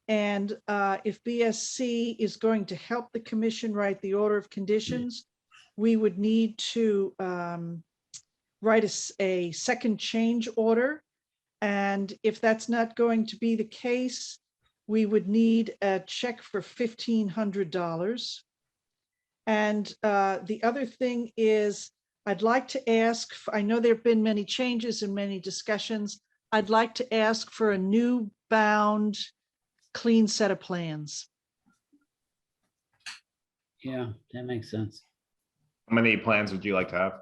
And if BSC is going to help the commission write the order of conditions, we would need to write a second change order. And if that's not going to be the case, we would need a check for $1,500. And the other thing is, I'd like to ask, I know there have been many changes and many discussions. I'd like to ask for a new bound, clean set of plans. Yeah, that makes sense. How many plans would you like to have?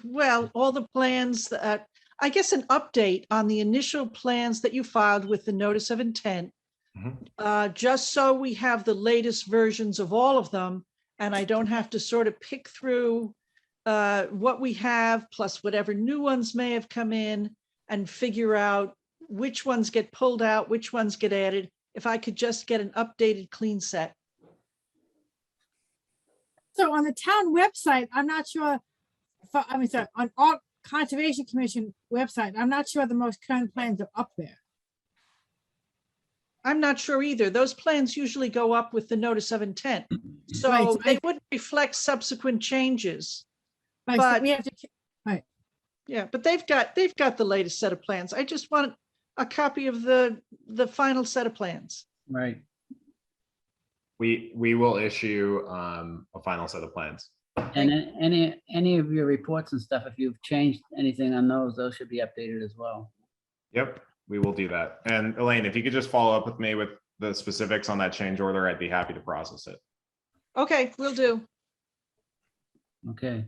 Well, all the plans that, I guess an update on the initial plans that you filed with the notice of intent. Just so we have the latest versions of all of them, and I don't have to sort of pick through what we have, plus whatever new ones may have come in, and figure out which ones get pulled out, which ones get added. If I could just get an updated clean set. So on the town website, I'm not sure, I mean, sorry, on all Conservation Commission website, I'm not sure the most current plans are up there. I'm not sure either. Those plans usually go up with the notice of intent. Right, So so they would reflect subsequent changes. Right, so But- we have to, Yeah, but they've got the latest set of plans. I just want a copy of the final set of plans. Right. We will issue a final set of plans. And any of your reports and stuff, if you've changed anything on those should be updated as well. Yep, we will do that. And Elaine, if you could just follow up with me with the specifics on that change order, I'd be happy to process it. Okay, will do. Okay.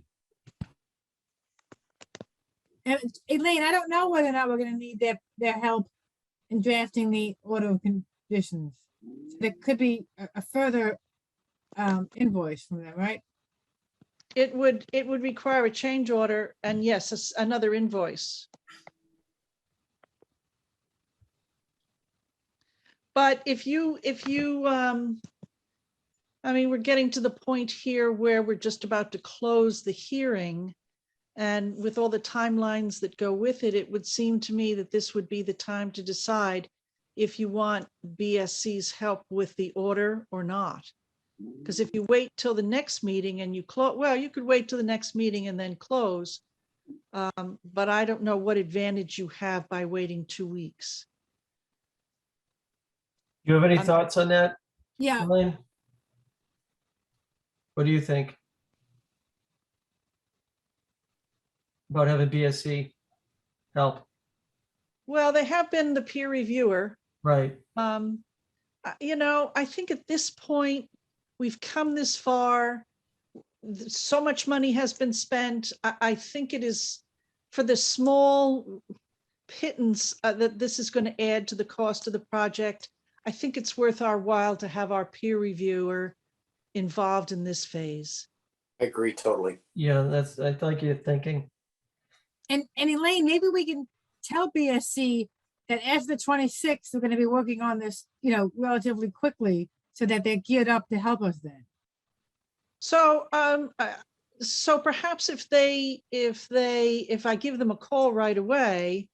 and Elaine, I don't know whether or not we're gonna need their help in drafting the order of conditions. There could be a further invoice from them, right? It would require a change order and yes, another invoice. But if you, I mean, we're getting to the point here where we're just about to close the hearing. And with all the timelines that go with it, it would seem to me that this would be the time to decide if you want BSC's help with the order or not. Because if you wait till the next meeting and you close, well, you could wait till the next meeting and then close. But I don't know what advantage you have by waiting 2 weeks. Do you have any thoughts on that, Yeah, Elaine? What do you think about having BSC help? Well, they have been the peer reviewer. Right. I think at this point, we've come this far. So much money has been spent. I think it is for the small pittance that this is going to add to the cost of the project. I think it's worth our while to have our peer reviewer involved in this phase. I agree totally. Yeah, I like your thinking. and Elaine, maybe we can tell BSC that after the 26th, we're gonna be working on this, relatively quickly so that they're geared up to help us then. So, so perhaps if I give them a call right away,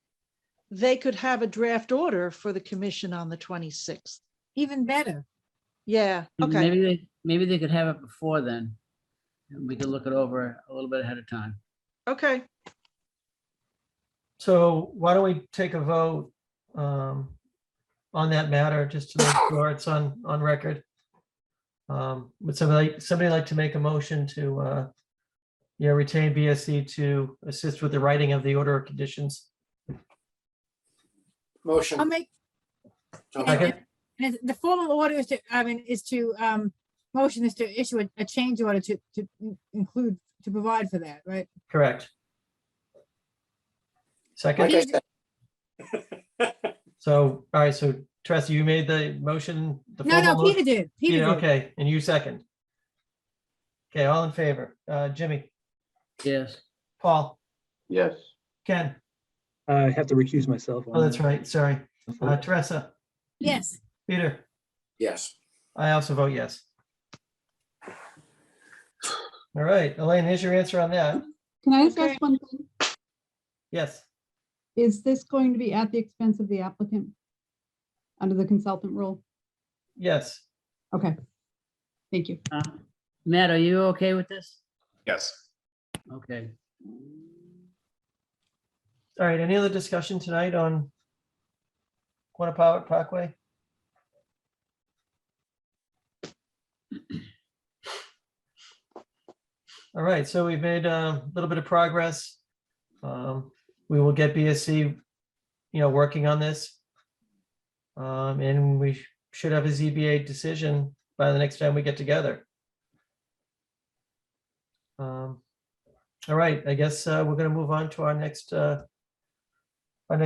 they could have a draft order for the commission on the 26th. Even better. Yeah, okay, Maybe they could have it before then. And we could look it over a little bit ahead of time. okay. So why don't we take a vote on that matter, just to make sure it's on record? Would somebody like to make a motion to retain BSC to assist with the writing of the order of conditions? Motion. I'll make, Second? and the formal order is to motion is to issue a change order to include, to provide for that, right? Correct. Like Second, I said, so, all right, so Teresa, you made the motion, the No, formal no, Peter motion? did. Peter Peter, did. okay, and you second. Okay, all in favor. Jimmy, Yes. Paul, Yes. Ken. I have to recuse myself. Oh, that's right, sorry. Teresa, Yes. Peter, yes. I also vote yes. All right, Elaine, here's your answer on that. Can I just Okay. ask one thing? Yes, Is this going to be at the expense of the applicant? Under the consultant rule? yes. Okay. Thank you. Matt, are you okay with this? Yes. Okay. All right, any other discussion tonight on Quannapowick Parkway? All right, so we've made a little bit of progress. We will get BSC, working on this. And we should have a ZBA decision by the next time we get together. All right, I guess we're gonna move on to our next item on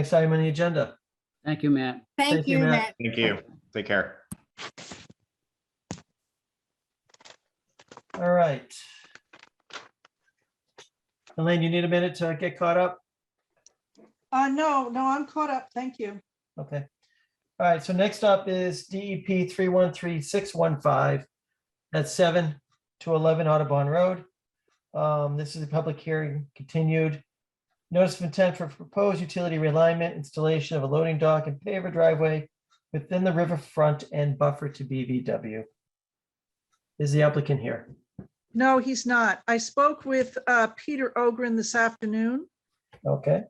the agenda. Thank you, Matt. Thank you, Matt. Thank you. Take care. All right. Elaine, you need a minute to get caught up? No, I'm caught up. Thank you. Okay. All right, so next up is DEP 313615 at 7 to 11 Audubon Road. This is a public hearing continued. Notice of intent for proposed utility realignment, installation of a loading dock and paver driveway within the riverfront and buffer to BVW. Is the applicant here? No, he's not. I spoke with Peter Ogren this afternoon, Okay,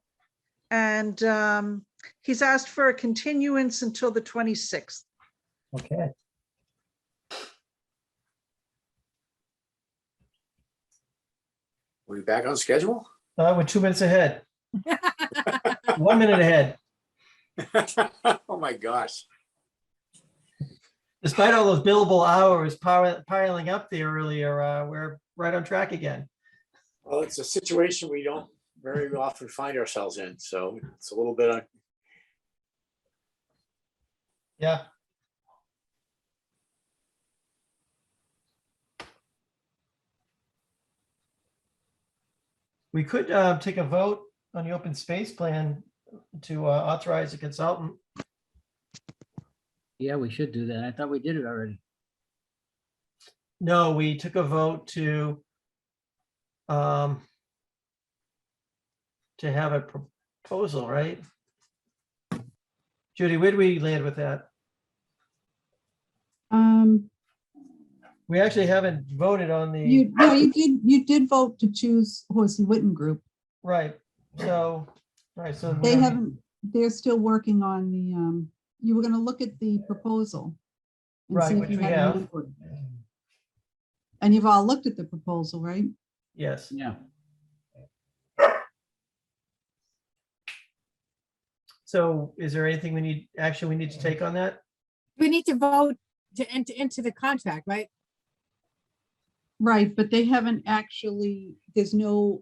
and he's asked for a continuance until the 26th. okay. We back on schedule? We're 2 minutes ahead. 1 minute ahead. Oh, my gosh. Despite all those billable hours piling up there earlier, we're right on track again. Well, it's a situation we don't very often find ourselves in, so it's a little bit of, Yeah. We could take a vote on the open space plan to authorize a consultant. Yeah, we should do that. I thought we did it already. No, we took a vote to have a proposal, right? Judy, where do we land with that? We actually haven't voted on the, You did vote to choose Horsey Witten Group. right, so, all right, so. we They don't need- haven't, they're still working on the, you were gonna look at the proposal. and Right, see if which you we had any have. input. And you've all looked at the proposal, right? Yes, Yeah. so is there anything we need to take on that? We need to vote to enter into the contract, right? Right, but they haven't actually, there's no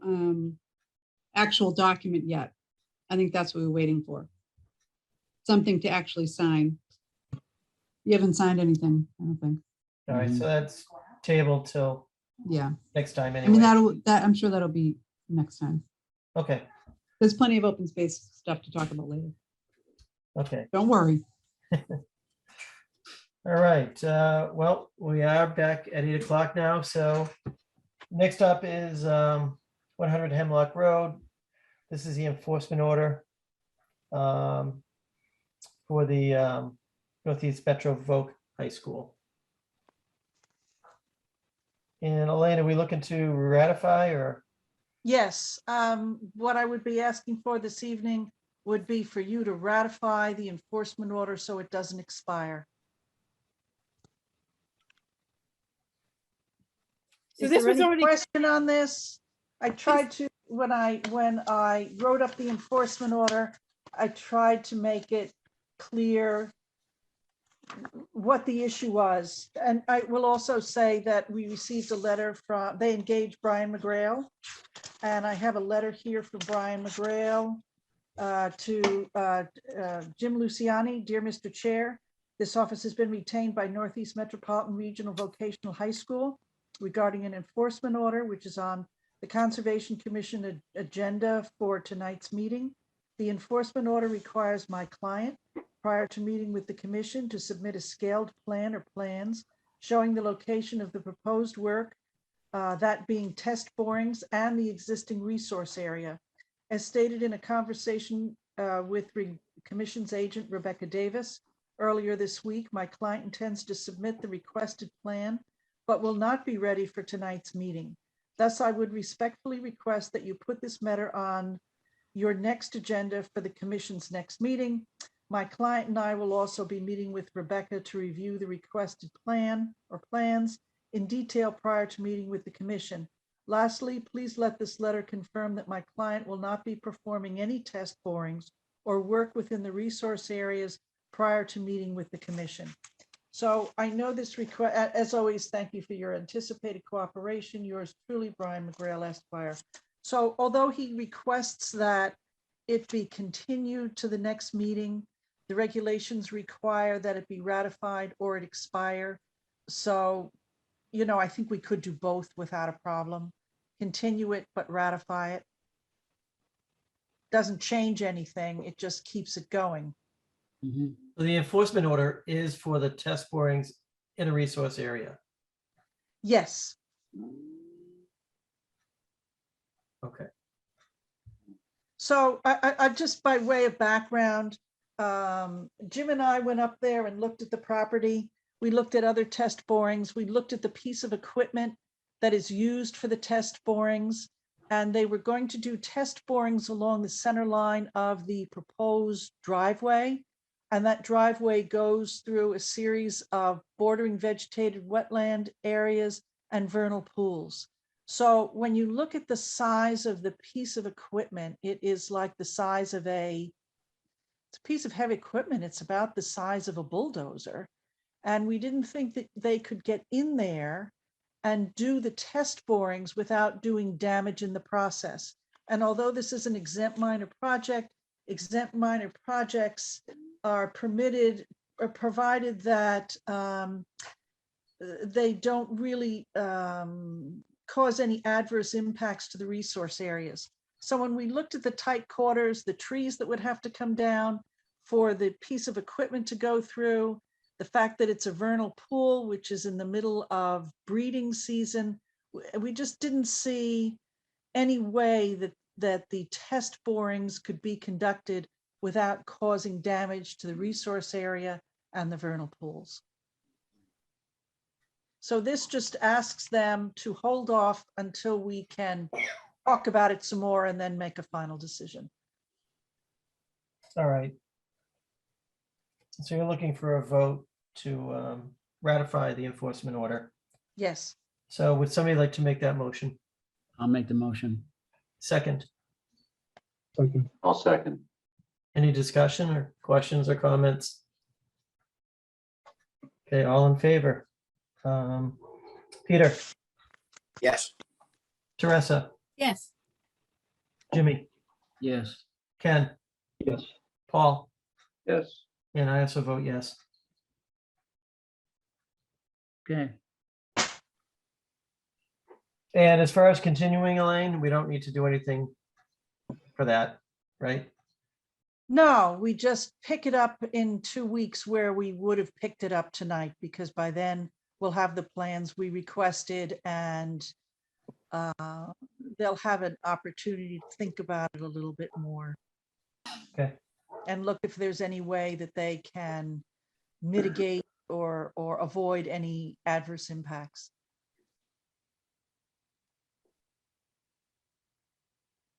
actual document yet. I think that's what we're waiting for. Something to actually sign. You haven't signed anything, I don't think. All right, so that's tabled till Yeah, next time I mean, anyway. I'm sure that'll be next time. Okay, There's plenty of open space stuff to talk about later. okay. Don't worry. All right, well, we are back at 8 o'clock now, so next up is 100 Hemlock Road. This is the enforcement order for the Northeast Metro Voc High School. And Elaine, are we looking to ratify or? Yes, what I would be asking for this evening would be for you to ratify the enforcement order so it doesn't expire. So Is this there was any already, question on this? I tried to, when I wrote up the enforcement order, I tried to make it clear what the issue was. And I will also say that we received a letter from, they engaged Brian McGrail. And I have a letter here from Brian McGrail to Jim Luciani. Dear Mr. Chair, this office has been retained by Northeast Metropolitan Regional Vocational High School regarding an enforcement order, which is on the Conservation Commission agenda for tonight's meeting. The enforcement order requires my client, prior to meeting with the commission, to submit a scaled plan or plans showing the location of the proposed work, that being test borings and the existing resource area. As stated in a conversation with Commission's agent, Rebecca Davis, earlier this week, my client intends to submit the requested plan, but will not be ready for tonight's meeting. Thus, I would respectfully request that you put this matter on your next agenda for the commission's next meeting. My client and I will also be meeting with Rebecca to review the requested plan or plans in detail prior to meeting with the commission. Lastly, please let this letter confirm that my client will not be performing any test borings or work within the resource areas prior to meeting with the commission. So I know this request, as always, thank you for your anticipated cooperation. Yours truly, Brian McGrail, Esquire. So although he requests that it be continued to the next meeting, the regulations require that it be ratified or it expire. So, you know, I think we could do both without a problem. Continue it, but ratify it. Doesn't change anything. It just keeps it going. Mhm. So the enforcement order is for the test borings in a resource area. Yes. Okay. So I just by way of background, Jim and I went up there and looked at the property. We looked at other test borings. We looked at the piece of equipment that is used for the test borings. And they were going to do test borings along the center line of the proposed driveway. And that driveway goes through a series of bordering vegetated wetland areas and vernal pools. So when you look at the size of the piece of equipment, it is like the size of it's a piece of heavy equipment. It's about the size of a bulldozer. And we didn't think that they could get in there and do the test borings without doing damage in the process. And although this is an exempt minor project, exempt minor projects are permitted or provided that they don't really cause any adverse impacts to the resource areas. So when we looked at the tight quarters, the trees that would have to come down for the piece of equipment to go through, the fact that it's a vernal pool, which is in the middle of breeding season, we just didn't see any way that the test borings could be conducted without causing damage to the resource area and the vernal pools. So this just asks them to hold off until we can talk about it some more and then make a final decision. All right. So you're looking for a vote to ratify the enforcement order. Yes. So would somebody like to make that motion? I'll make the motion. Second, Second. I'll second. any discussion or questions or comments? Okay, all in favor? Peter, Yes. Teresa, Yes. Jimmy, Yes. Ken, Yes. Paul, Yes. and I also vote yes. Okay. And as far as continuing, Elaine, we don't need to do anything for that, right? No, we just pick it up in 2 weeks where we would have picked it up tonight, because by then we'll have the plans we requested and they'll have an opportunity to think about it a little bit more. Okay. And look if there's any way that they can mitigate or avoid any adverse impacts.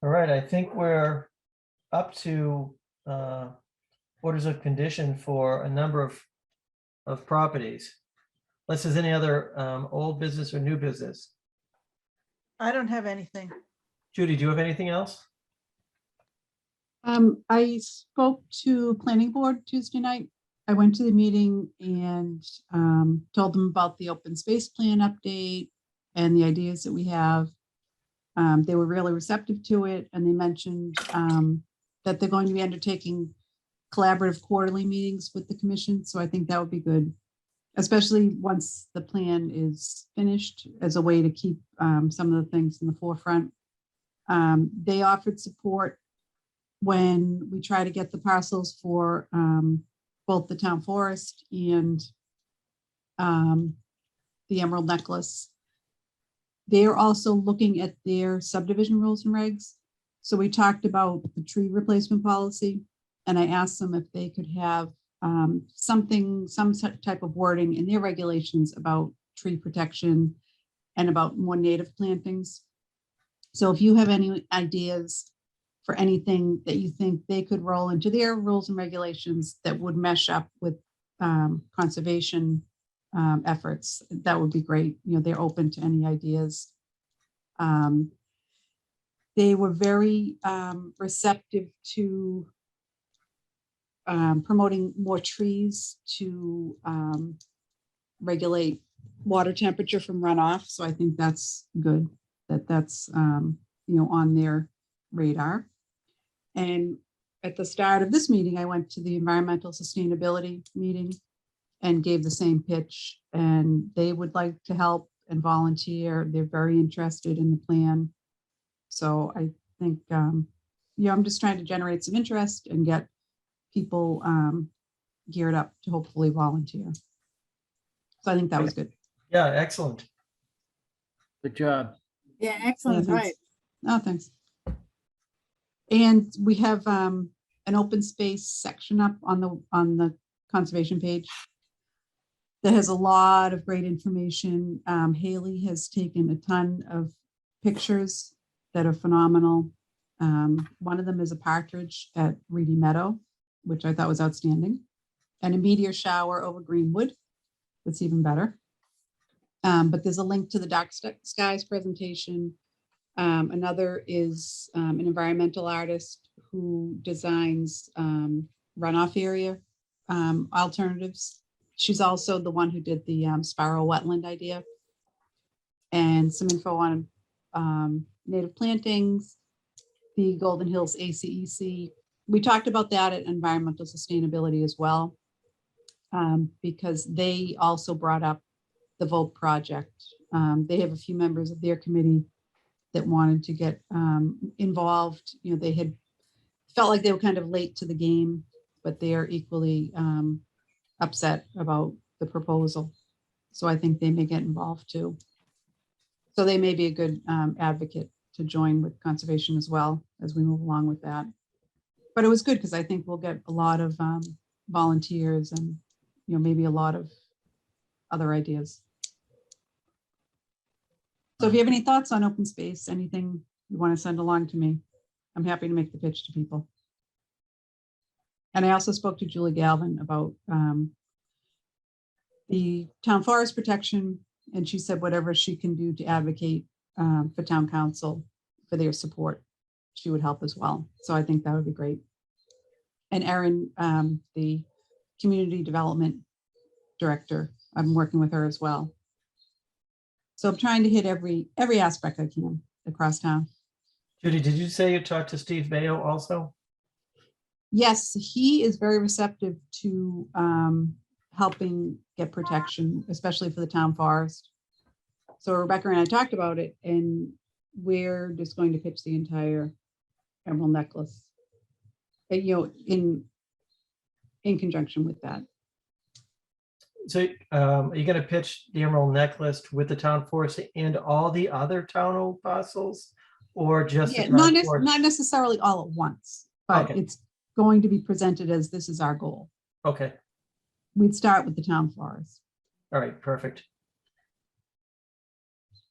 All right, I think we're up to orders of condition for a number of properties. Unless there's any other old business or new business. I don't have anything. Judy, do you have anything else? I spoke to planning board Tuesday night I went to the meeting and told them about the open space plan update and the ideas that we have. They were really receptive to it, and they mentioned that they're going to be undertaking collaborative quarterly meetings with the commission. So I think that would be good, especially once the plan is finished, as a way to keep some of the things in the forefront. They offered support when we try to get the parcels for both the town forest and the Emerald Necklace. They are also looking at their subdivision rules and regs. So we talked about the tree replacement policy, and I asked them if they could have some type of wording in their regulations about tree protection and about more native plantings. So if you have any ideas for anything that you think they could roll into their rules and regulations that would mesh up with conservation efforts, that would be great. You know, they're open to any ideas. They were very receptive to promoting more trees to regulate water temperature from runoff. So I think that's good that that's on their radar. And at the start of this meeting, I went to the environmental sustainability meeting and gave the same pitch, and they would like to help and volunteer. They're very interested in the plan. So I think, I'm just trying to generate some interest and get people geared up to hopefully volunteer. So I think that was good. Yeah, excellent. Good job. Yeah, excellent, Yeah, right. thanks. Oh, thanks. And we have an open space section up on the conservation page that has a lot of great information. Haley has taken a ton of pictures that are phenomenal. One of them is a partridge at Reedy Meadow, which I thought was outstanding, and a meteor shower over Greenwood. That's even better. But there's a link to the Dark Skies presentation. Another is an environmental artist who designs runoff area alternatives. She's also the one who did the spiral wetland idea, and some info on native plantings, the Golden Hills ACEC. We talked about that at environmental sustainability as well, because they also brought up the Vote project. They have a few members of their committee that wanted to get involved. You know, they had felt like they were kind of late to the game, but they are equally upset about the proposal. So I think they may get involved too. So they may be a good advocate to join with conservation as well as we move along with that. But it was good because I think we'll get a lot of volunteers and maybe a lot of other ideas. So if you have any thoughts on open space, anything you want to send along to me, I'm happy to make the pitch to people. And I also spoke to Julie Galvin about the town forest protection, and she said whatever she can do to advocate for town council for their support, she would help as well. So I think that would be great. And Erin, the community development director, I'm working with her as well. So I'm trying to hit every aspect I can across town. Judy, did you say you talked to Steve Mayo also? Yes, he is very receptive to helping get protection, especially for the town forest. So Rebecca and I talked about it, and we're just going to pitch the entire Emerald Necklace, in conjunction with that. So are you going to pitch the Emerald Necklace with the town forest and all the other town parcels, or just the Yeah, town forest? not necessarily all at once, but Okay. it's going to be presented as this is our goal. Okay, We'd start with the town forest. all right, perfect.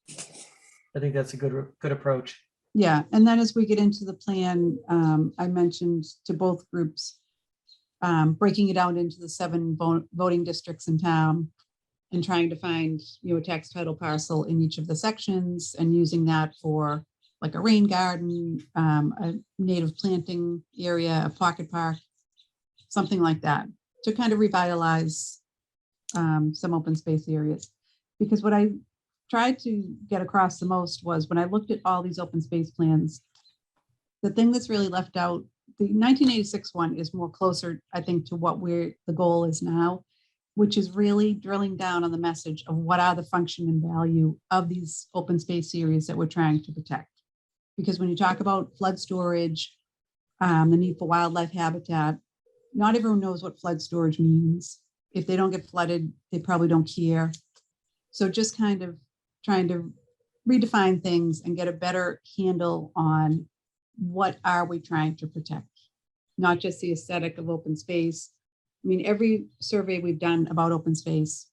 I think that's a good approach. Yeah, and then as we get into the plan, I mentioned to both groups, breaking it out into the 7 voting districts in town and trying to find, a tax title parcel in each of the sections and using that for like a rain garden, a native planting area, a pocket park, something like that. to kind of revitalize some open space areas. Because what I tried to get across the most was when I looked at all these open space plans, the thing that's really left out, the 1986 one is more closer, I think, to what the goal is now, which is really drilling down on the message of what are the function and value of these open space areas that we're trying to protect. Because when you talk about flood storage, the need for wildlife habitat, not everyone knows what flood storage means. If they don't get flooded, they probably don't care. So just kind of trying to redefine things and get a better handle on what are we trying to protect, not just the aesthetic of open space. I mean, every survey we've done about open space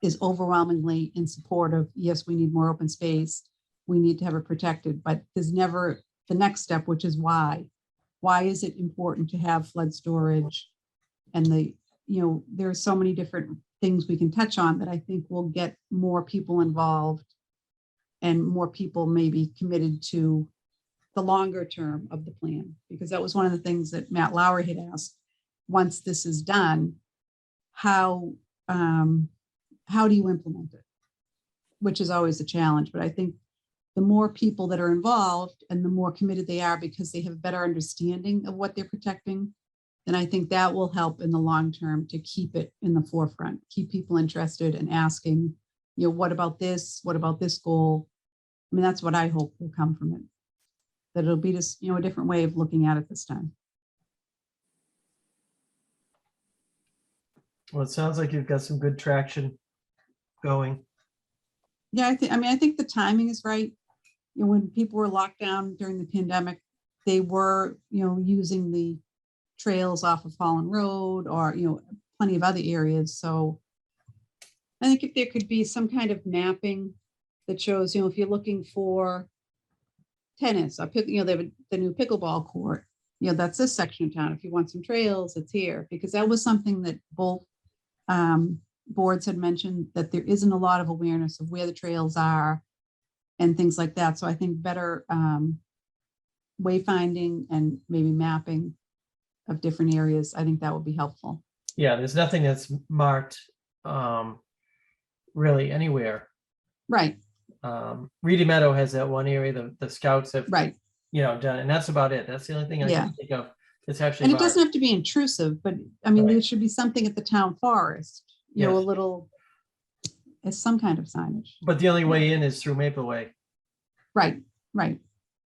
is overwhelmingly in support of, yes, we need more open space. We need to have it protected, but there's never the next step, which is why. Why is it important to have flood storage? And there are so many different things we can touch on that I think will get more people involved and more people maybe committed to the longer term of the plan, because that was one of the things that Matt Lowry had asked. Once this is done, how do you implement it? Which is always a challenge, but I think the more people that are involved and the more committed they are because they have a better understanding of what they're protecting, then I think that will help in the long term to keep it in the forefront, keep people interested and asking, what about this? What about this goal? I mean, that's what I hope will come from it. That it'll be just, a different way of looking at it this time. Well, it sounds like you've got some good traction going. Yeah, I think the timing is right. When people were locked down during the pandemic, they were, using the trails off of Fallen Road or, plenty of other areas. So I think if there could be some kind of mapping that shows, if you're looking for tennis, or they have the new pickleball court, that's this section of town. If you want some trails, it's here, because that was something that both boards had mentioned, that there isn't a lot of awareness of where the trails are and things like that. So I think better wayfinding and maybe mapping of different areas, I think that would be helpful. Yeah, there's nothing that's marked really anywhere. Right. Reedy Meadow has that one area the scouts have Right. Done, and that's about it. That's the only thing I Yeah. can think of. It's actually And it marked. doesn't have to be intrusive, but I mean, Right. there should be something at the town forest, a Yes. little, as some kind of signage. But the only way in is through Maple Way. Right, right.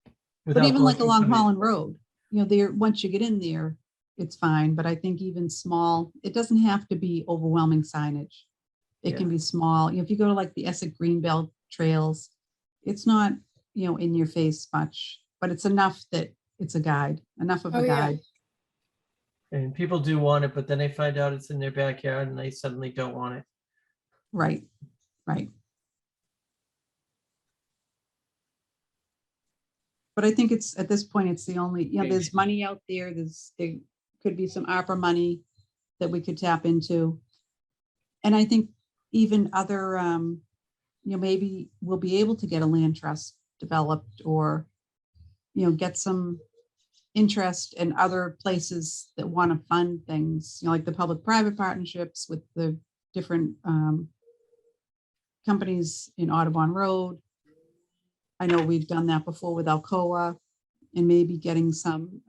But without even going like through along somebody's- Holland Road, there, once you get in there, it's fine. But I think even small, it doesn't have to be overwhelming signage. It can be small. If you go to like the Essex Greenbelt trails, it's not, in your face much, but it's enough that it's a guide, enough of a Oh, yeah. guide. And people do want it, but then they find out it's in their backyard and they suddenly don't want it. Right, right. But I think it's, at this point, it's the only, there's money out there. There could be some ARPA money that we could tap into. And I think even other, maybe we'll be able to get a land trust developed or, get some interest in other places that want to fund things, like the public-private partnerships with the different companies in Audubon Road. I know we've done that before with Alcoa, and maybe getting some,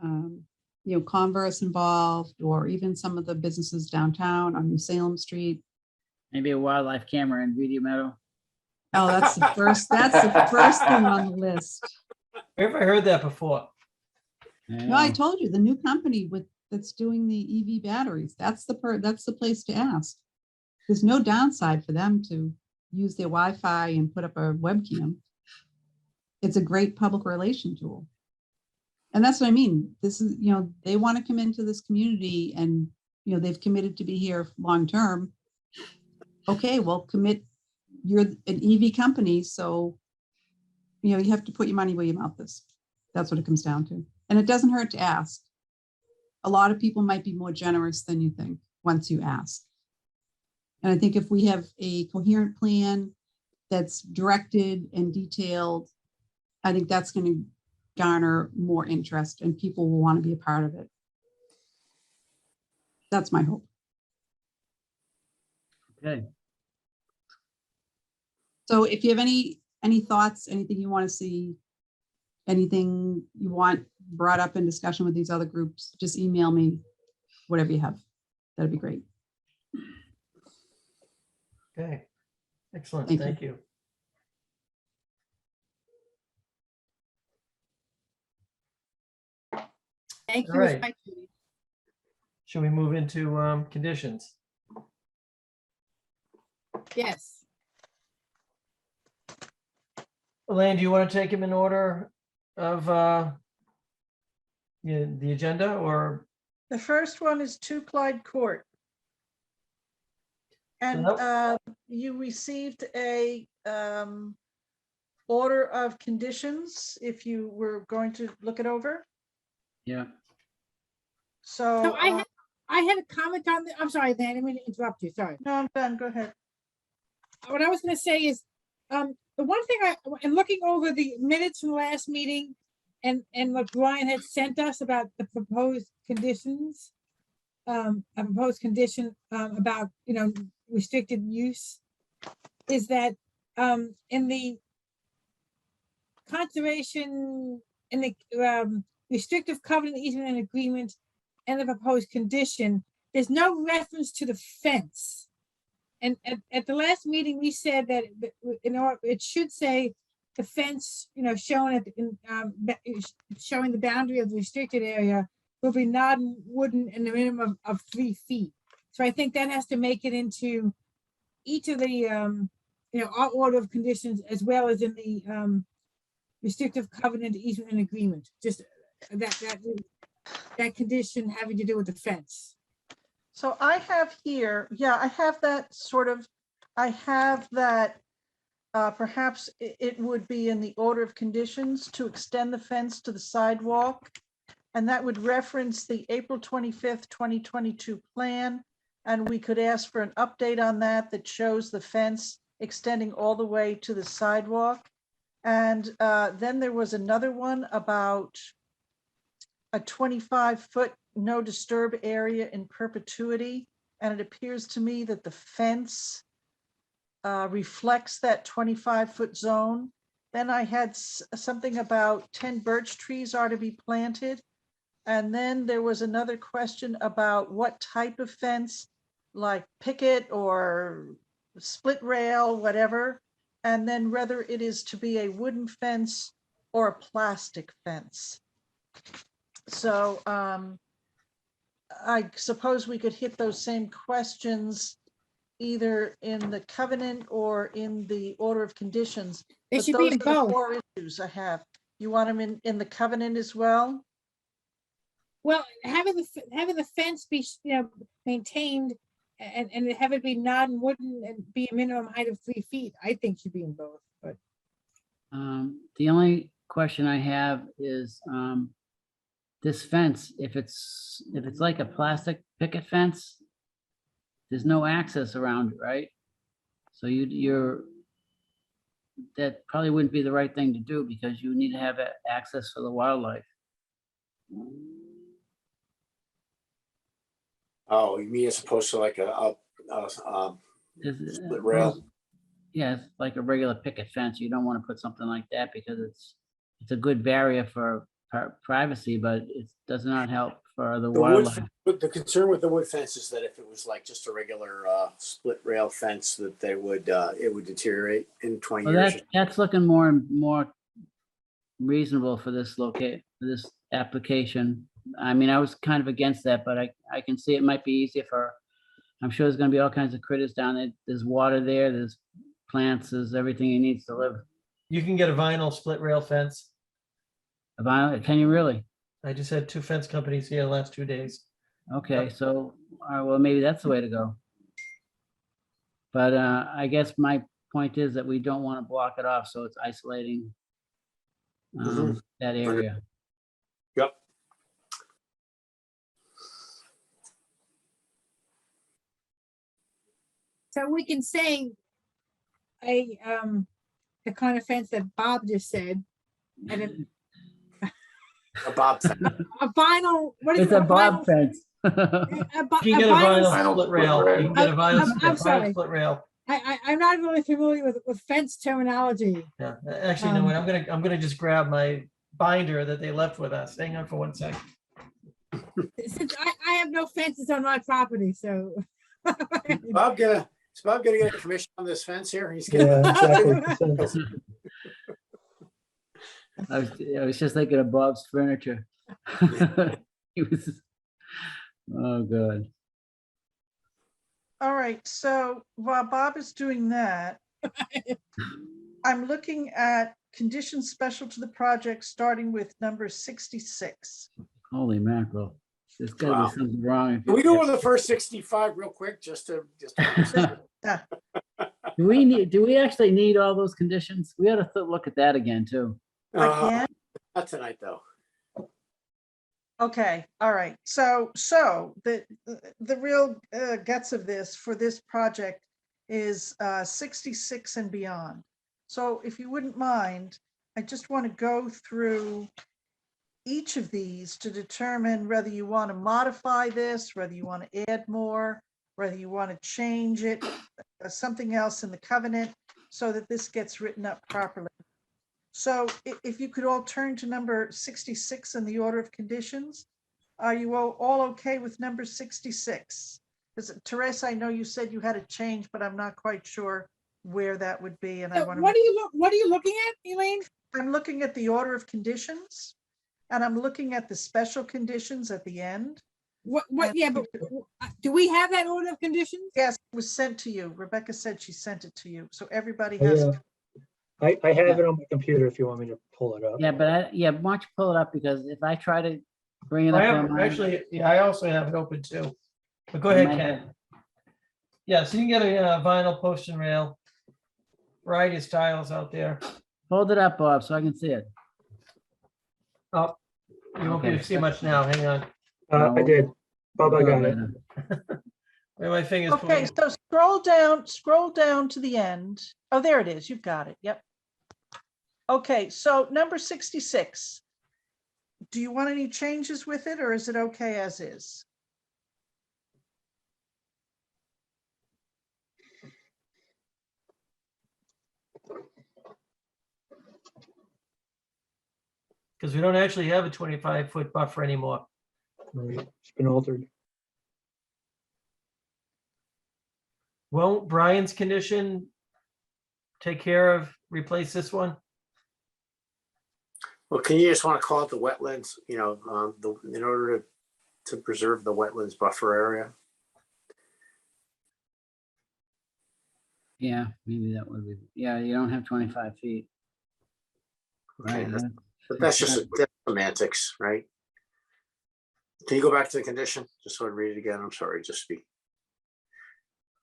Converse involved, or even some of the businesses downtown on New Salem Street. Maybe a wildlife camera in Reedy Meadow. Oh, that's the first thing on the list. Where have I heard that before? No, I told you, the new company that's doing the EV batteries, that's the place to ask. There's no downside for them to use their Wi-Fi and put up a webcam. It's a great public relation tool. And that's what I mean. This is, they want to come into this community and, they've committed to be here long-term. Okay, well, you're an EV company, so, you have to put your money where your mouth is. That's what it comes down to. And it doesn't hurt to ask. A lot of people might be more generous than you think once you ask. And I think if we have a coherent plan that's directed and detailed, I think that's going to garner more interest and people will want to be a part of it. That's my hope. Okay. So if you have any thoughts, anything you want to see, anything you want brought up in discussion with these other groups, just email me, whatever you have. That'd be great. Okay, excellent, Thank you. thank you. Thank All you. right. respectfully. Should we move into conditions? Yes. Elaine, do you want to take them in order of the agenda, or? The first one is 2 Clyde Court. And Nope. you received a order of conditions if you were going to look it over. Yeah. So, So I had a comment on the, I'm sorry, Dan, I didn't mean to interrupt you, sorry. no, I'm done. Go ahead. What I was gonna say is, the one thing in looking over the minutes from the last meeting and what Brian had sent us about the proposed conditions, a proposed condition, about, restricted use, is that, in the conservation, in the, restrictive covenant easement and agreement and the proposed condition, there's no reference to the fence. And at the last meeting, we said that, it should say the fence, shown showing the boundary of the restricted area will be non-wooden and a minimum of 3 feet. So I think that has to make it into each of the, our order of conditions, as well as in the restrictive covenant easement and agreement, just that condition having to do with the fence. So I have here, yeah, I have that perhaps it would be in the order of conditions to extend the fence to the sidewalk. And that would reference the April 25th, 2022 plan. And we could ask for an update on that shows the fence extending all the way to the sidewalk. And then there was another one about a 25-foot no disturb area in perpetuity. And it appears to me that the fence reflects that 25-foot zone. Then I had something about 10 birch trees are to be planted. And then there was another question about what type of fence, like picket or split rail, whatever. And then whether it is to be a wooden fence or a plastic fence. So I suppose we could hit those same questions either in the covenant or in the order of conditions. They But should be those in are the both. 4 issues I have. You want them in the covenant as well? Well, having the fence be, maintained and have it be non-wooden and be a minimum height of 3 feet, I think should be in both, but. The only question I have is, this fence, if it's like a plastic picket fence, there's no access around it, right? So that probably wouldn't be the right thing to do, because you need to have access for the wildlife. Oh, you mean as opposed to like a Is- split rail? Yeah, it's like a regular picket fence. You don't want to put something like that because it's a good barrier for privacy, but it does not help for the The wood, wildlife. but the concern with the wood fence is that if it was like just a regular split rail fence, that it would deteriorate in 20 Well, years. that's looking more and more reasonable for this application. I mean, I was kind of against that, but I can see it might be easier I'm sure there's gonna be all kinds of critters down there. There's water there, there's plants, there's everything he needs to live. You can get a vinyl split rail fence. Can you really? I just had 2 fence companies here the last 2 days. Okay, so, all right, well, maybe that's the way to go. But I guess my point is that we don't want to block it off, so it's isolating that area. Yep. So we can say the kind of fence that Bob just said, and A bob fence. a vinyl, what is It's it? a bob fence. You can get a vinyl- vinyl Vinyl split split rail. rail. You can get a I'm vinyl sorry. split rail. I'm not really familiar with fence terminology. Yeah, actually, no, I'm gonna just grab my binder that they left with us. Hang on for 1 second. Since I have no fences on my property, so. Is Bob gonna get a commission on this fence here? He's Yeah, getting. exactly. I was just thinking of Bob's furniture. He was, oh, God. All right, so while Bob is doing that, I'm looking at conditions special to the project, starting with number 66. Holy mackerel. There's gotta Wow. be something wrong. if Can we you- go over the first 65 real quick, just to Yeah, Do we actually need all those conditions? We ought to look at that again, too. again, not tonight, though. okay, all right. So the real guts of this for this project is 66 and beyond. So if you wouldn't mind, I just want to go through each of these to determine whether you want to modify this, whether you want to add more, whether you want to change it, something else in the covenant, so that this gets written up properly. So if you could all turn to number 66 in the order of conditions, are you all okay with number 66? Because Teresa, I know you said you had a change, but I'm not quite sure where that would be, and I So want to. what are you looking at, Elaine? I'm looking at the order of conditions, and I'm looking at the special conditions at the end. What, yeah, but do we have that order of conditions? Yes, it was sent to you. Rebecca said she sent it to you, so everybody Oh, has. yeah. I have it on my computer if you want me to pull it up. Yeah, but why don't you pull it up, because if I try to bring it I up have, on mine. actually, yeah, I also have it open too. But go You ahead, might Ken. Yeah, so you can get a vinyl post and rail. Variety of styles out there. Hold it up, Bob, so I can see it. Oh, you won't be able to see much now. Hang on. I did. Bob, I got it. Where my fingers. Okay, pointing. so scroll down to the end. Oh, there it is. You've got it. Yep. Okay, so number 66. Do you want any changes with it, or is it okay as is? Because we don't actually have a 25-foot buffer anymore. Right, it's been altered. Won't Brian's condition take care of, replace this one? Well, can you just want to call it the wetlands, in order to preserve the wetlands buffer area? Yeah, maybe that would be, yeah, you don't have 25 feet. Right. Okay, But that's just that's semantics, right? Can you go back to the condition? Just so I read it again. I'm sorry, just speak.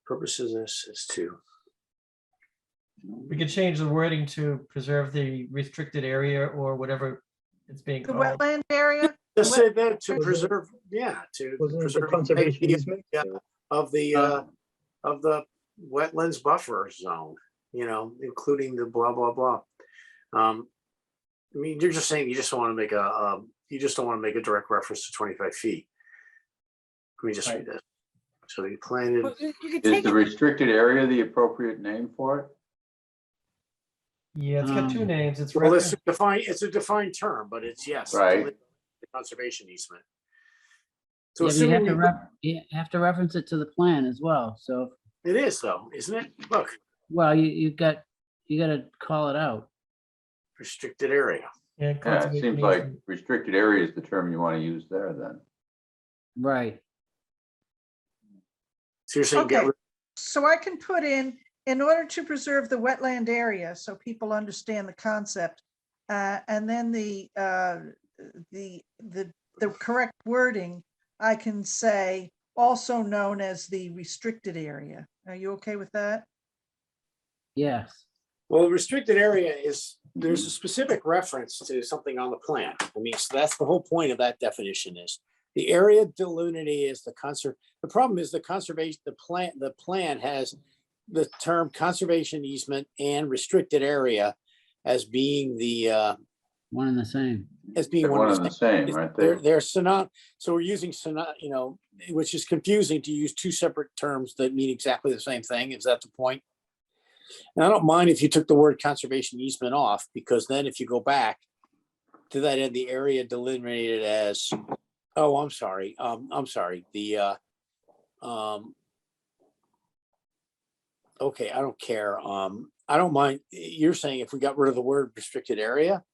Purpose of this is to. We could change the wording to preserve the restricted area or whatever it's being The called. wetland area? Just say that to Was it- preserve, yeah, to Wasn't it the preserve conservation safety easement? of the wetlands buffer zone, including the blah, blah, blah. I mean, you're just saying you just don't want to make a direct reference to 25 feet. Let me just read this. So you planted, Well, you could Is take the it- restricted area the appropriate name for it? Yeah, it's got two names. It's well, record- it's a defined term, but it's yes. Right. the Conservation easement. So Yeah, but you have assuming to you have to reference it to the plan as well. So, it is though, isn't it? Look, well, you got to call it out. restricted area. Yeah, Yeah, it conservation seems like easement. restricted area is the term you want to use there then. Right. So you're saying Okay, so I can put in order to preserve the wetland area, so people understand the concept, and then the correct wording, I can say also known as the restricted area. Are you okay with that? Yes. well, restricted area there's a specific reference to something on the plan. I mean, so that's the whole point of that definition is the area delimited is the problem is the conservation, the plan has the term conservation easement and restricted area as being the One and the same. as being They're one one of and the the same. same, aren't They're, they? they're synony, so we're using which is confusing to use two separate terms that mean exactly the same thing. Is that the point? And I don't mind if you took the word conservation easement off, because then if you go back to that end, the area delineated as, oh, I'm sorry, okay, I don't care. I don't mind. You're saying if we got rid of the word restricted area?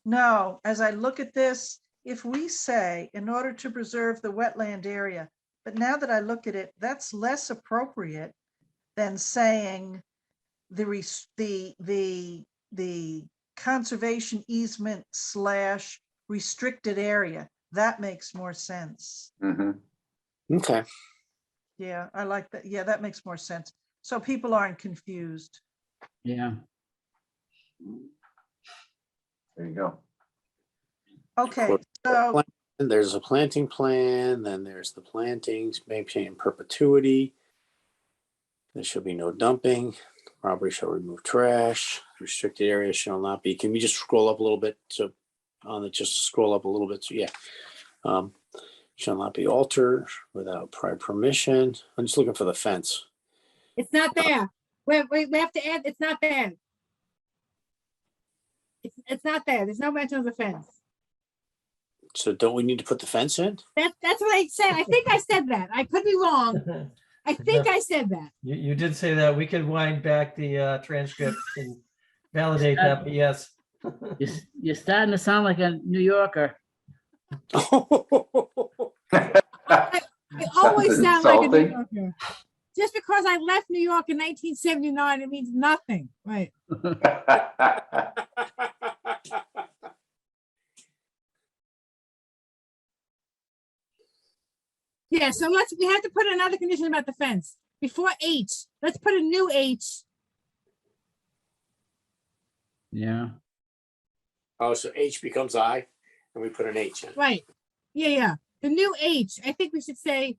No, as I look at this, if we say in order to preserve the wetland area, but now that I look at it, that's less appropriate than saying the conservation easement / restricted area. That makes more sense. Mhm. Okay. Yeah, I like that. Yeah, that makes more sense. So people aren't confused. Yeah. There you go. Okay, so And there's a planting plan, then there's the plantings, maintain in perpetuity. There shall be no dumping. Property shall remove trash. Restricted area shall not be. Can we just scroll up a little bit? So just scroll up a little bit. So yeah. Shall not be altered without prior permission. I'm just looking for the fence. It's not there. We have to add, it's not there. It's not there. There's no mention of the fence. So don't we need to put the fence in? That's what I said. I think I said that. I could be wrong. I think I said that. You did say that. We could wind back the transcript and validate that, but yes. You're starting to sound like a New Yorker. I always Sounds sound like a New insulting. Yorker. Just because I left New York in 1979, it means nothing. Right. Yeah, so we have to put another condition about the fence. Before H, let's put a new H. Yeah. Oh, so H becomes I, and we put an H in. Right. Yeah. The new H, I think we should say,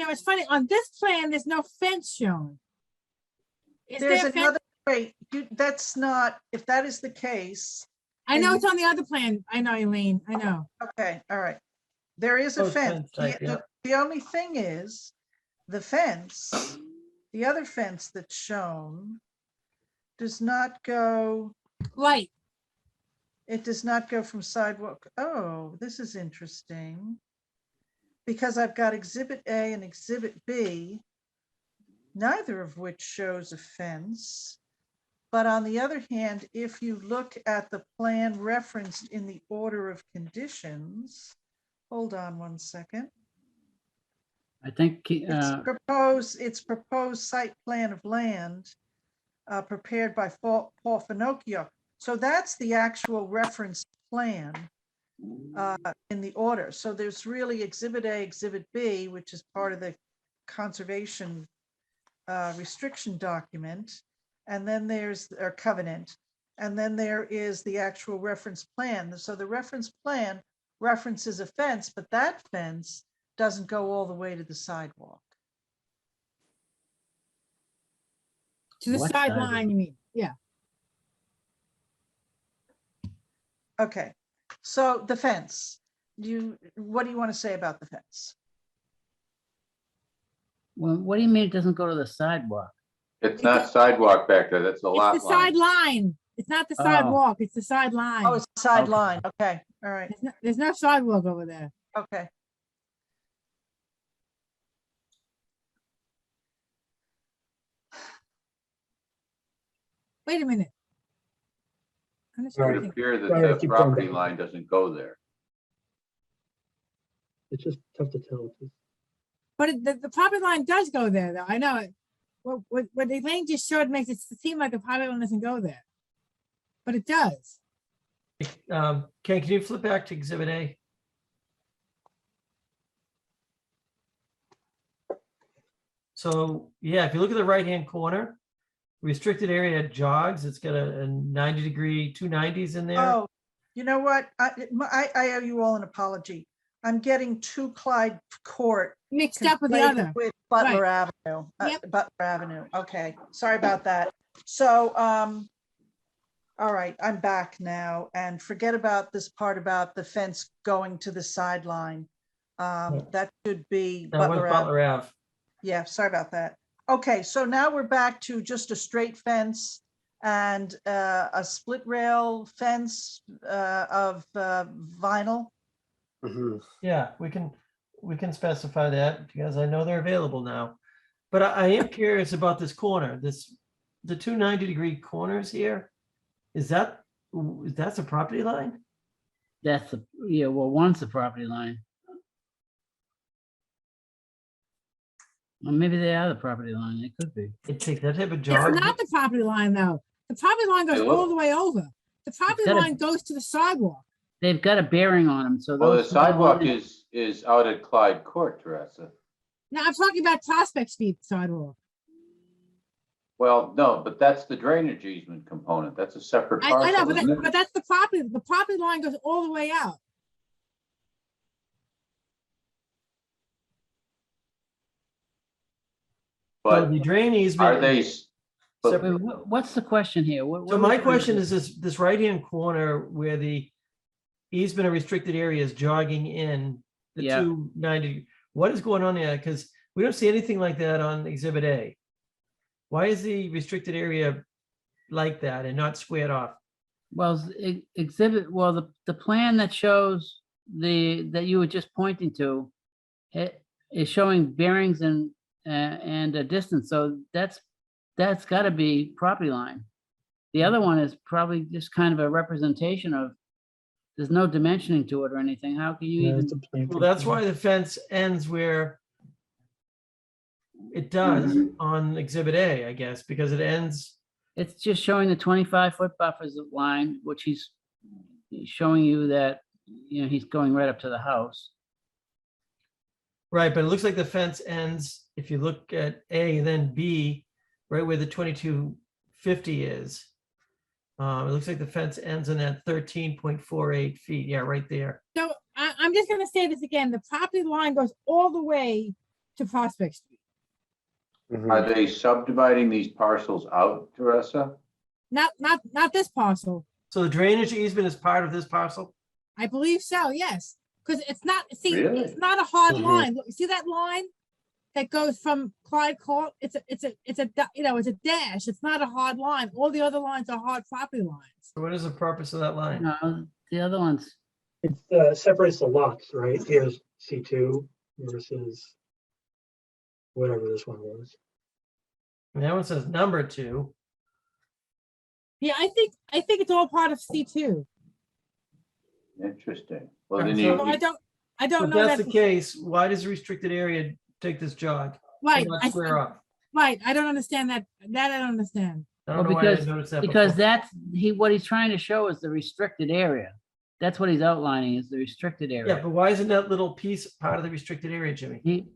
it's funny, on this plan, there's no fence shown. Is there's there a fence? another, wait, that's not, if that is the case, I know it's on the other plan. I know, Elaine, I know. okay, all right. There is a Oh, fence. type, yeah. The only thing is, the fence, the other fence that's shown does not go, Right. it does not go from sidewalk. Oh, this is interesting. Because I've got Exhibit A and Exhibit B, neither of which shows a fence. But on the other hand, if you look at the plan referenced in the order of conditions, hold on one second. I think, It's proposed site plan of land prepared by Paul Finocchio. So that's the actual reference plan in the order. So there's really Exhibit A, Exhibit B, which is part of the conservation restriction document. And then there's our covenant. And then there is the actual reference plan. So the reference plan references a fence, but that fence doesn't go all the way to the sidewalk. To the What sideline, sidewalk? you mean? Yeah. Okay, so the fence, what do you want to say about the fence? well, what do you mean it doesn't go to the sidewalk? It's not sidewalk back there, that's a lot It's the line. sideline. It's not the Oh. sidewalk. It's the sideline. Oh, it's a sideline. Okay, all right, There's no sidewalk over there. okay. Wait a minute. I'm just It would thinking. appear that Sorry, I the keep going property back. line doesn't go there. It's just tough to tell. But the property line does go there, though. I know it. What Elaine just showed makes it seem like the property line doesn't go there. But it does. Ken, can you flip back to Exhibit A? So, yeah, if you look at the right-hand corner, restricted area jogs, it's got a 90-degree, 290s in there. Oh, you know what? I owe you all an apology. I'm getting 2 Clyde Court Mixed up with the conflated other. with Butler Avenue. Yep. Butler Avenue. Okay, sorry about that. So, all right, I'm back now, and forget about this part about the fence going to the sideline. That should be That was Butler Avenue. Butler Ave. Yeah, sorry about that. Okay, so now we're back to just a straight fence and a split rail fence of vinyl. Mhm. Yeah, we can specify that because I know they're available now. But I am curious about this corner, the two 90-degree corners here. That's a property line? That's the, yeah, well, one's the property line. Well, maybe they are the property line. They could be. It takes that type of It's jog. not the property line though. The property line goes Hey, all look. the way over. The property gotta- line goes to the sidewalk. They've got a bearing on them, so Well, the those. two are sidewalk on- is out at Clyde Court, Teresa. Now I'm talking about Prospect Street sidewalk. Well, no, but that's the drainage easement component. That's a separate I know, parcel, but, isn't it? but that's the property. The property line goes all the way out. So But the drain easement. are they, but Wait, what's the question here? So my question is this right-hand corner where the easement or restricted area is jogging in the Yeah. 290, what is going on there? Because we don't see anything like that on Exhibit A. Why is the restricted area like that and not squared off? Well, exhibit, well, the plan that shows that you were just pointing to, it is showing bearings and a distance, so that's gotta be property line. The other one is probably just kind of a representation of, there's no dimensioning to it or anything. How can you Yeah, even? it's a planting Well, that's plan. why the fence ends where it does on Exhibit A, I guess, because it ends. It's just showing the 25-foot buffers line, which he's showing you that, you know, he's going right up to the house. Right, but it looks like the fence ends, if you look at A and then B, right where the 2250 is. It looks like the fence ends in that 13.48 feet. Yeah, right there. So I'm just gonna say this again. The property line goes all the way to Prospect Street. are they subdividing these parcels out, Teresa? Not this parcel. So the drainage easement is part of this parcel? I believe so, yes. Because it's not, see, Really? it's not a hard Mhm. line. Look, see that line that goes from Clyde Court? It's a you know, it's a dash. It's not a hard line. All the other lines are hard property lines. So what is the purpose of that line? No, the other ones, It separates the lots, right? Here's C2 versus whatever this one was. And that one says number 2. Yeah, I think it's all part of C2. Interesting. Well, Alright, then so So you, I So don't if know that's that. the case, why does the restricted area take this jog? Right, Not square off? right. I don't understand that. That I don't understand. I well, don't know why I because, didn't notice that because before. that's, what he's trying to show is the restricted area. That's what he's outlining, is the restricted Yeah, area. but why isn't that little piece part of the restricted area, Jimmy?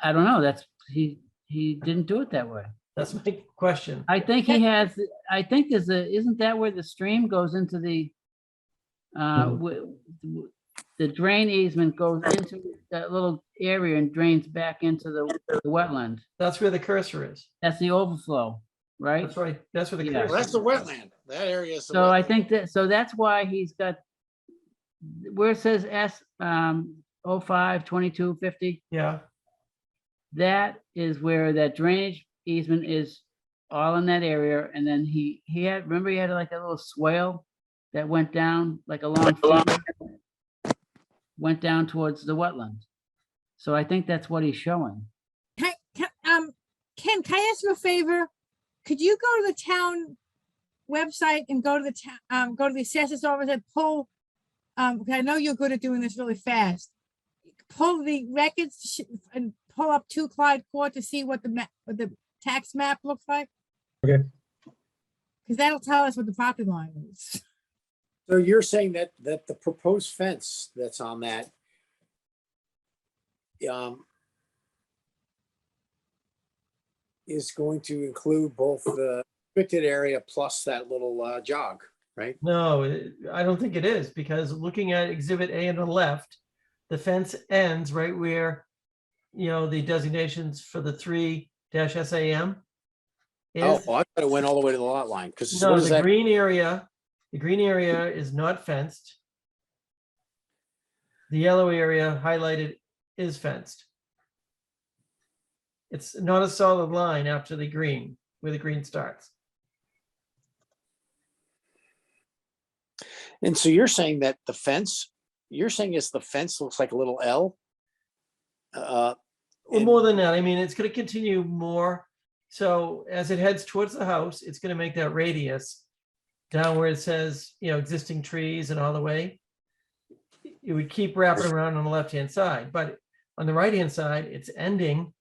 I don't know, he didn't do it that way. That's my question. I think he has, I think isn't that where the stream goes into the, the drain easement goes into that little area and drains back into the wetland. That's where the cursor is. That's the overflow, right? That's right. That's where the Yeah. cursor Well, that's the is. wetland. That area is. the So I wetland. think so that's why he's got, where it says S, 05-2250, Yeah, that is where that drainage easement is all in that area. And then he had, remember he had like a little swale that went down, like a long feeder, went down towards the wetland. So I think that's what he's showing. Ken, can I ask you a favor? Could you go to the town website and go to the town, go to the assessors office and pull, because I know you're good at doing this really fast. Pull the records and pull up 2 Clyde Court to see what what the tax map looks like. Okay. Because that'll tell us what the property line is. So you're saying that the proposed fence that's on that is going to include both the restricted area plus that little jog, right? no, I don't think it is because looking at Exhibit A on the left, the fence ends right where, the designations for the 3-SAM Oh, is. I thought it went all the way to the lot line, because No, what is the that? green area is not fenced. The yellow area highlighted is fenced. It's not a solid line after the green, where the green starts. And so you're saying that the fence, the fence looks like a little L? Well, And- more than that, I mean, it's gonna continue more. So as it heads towards the house, it's gonna make that radius down where it says, existing trees and all the way. It would keep wrapping around on the left-hand side, but on the right-hand side, it's ending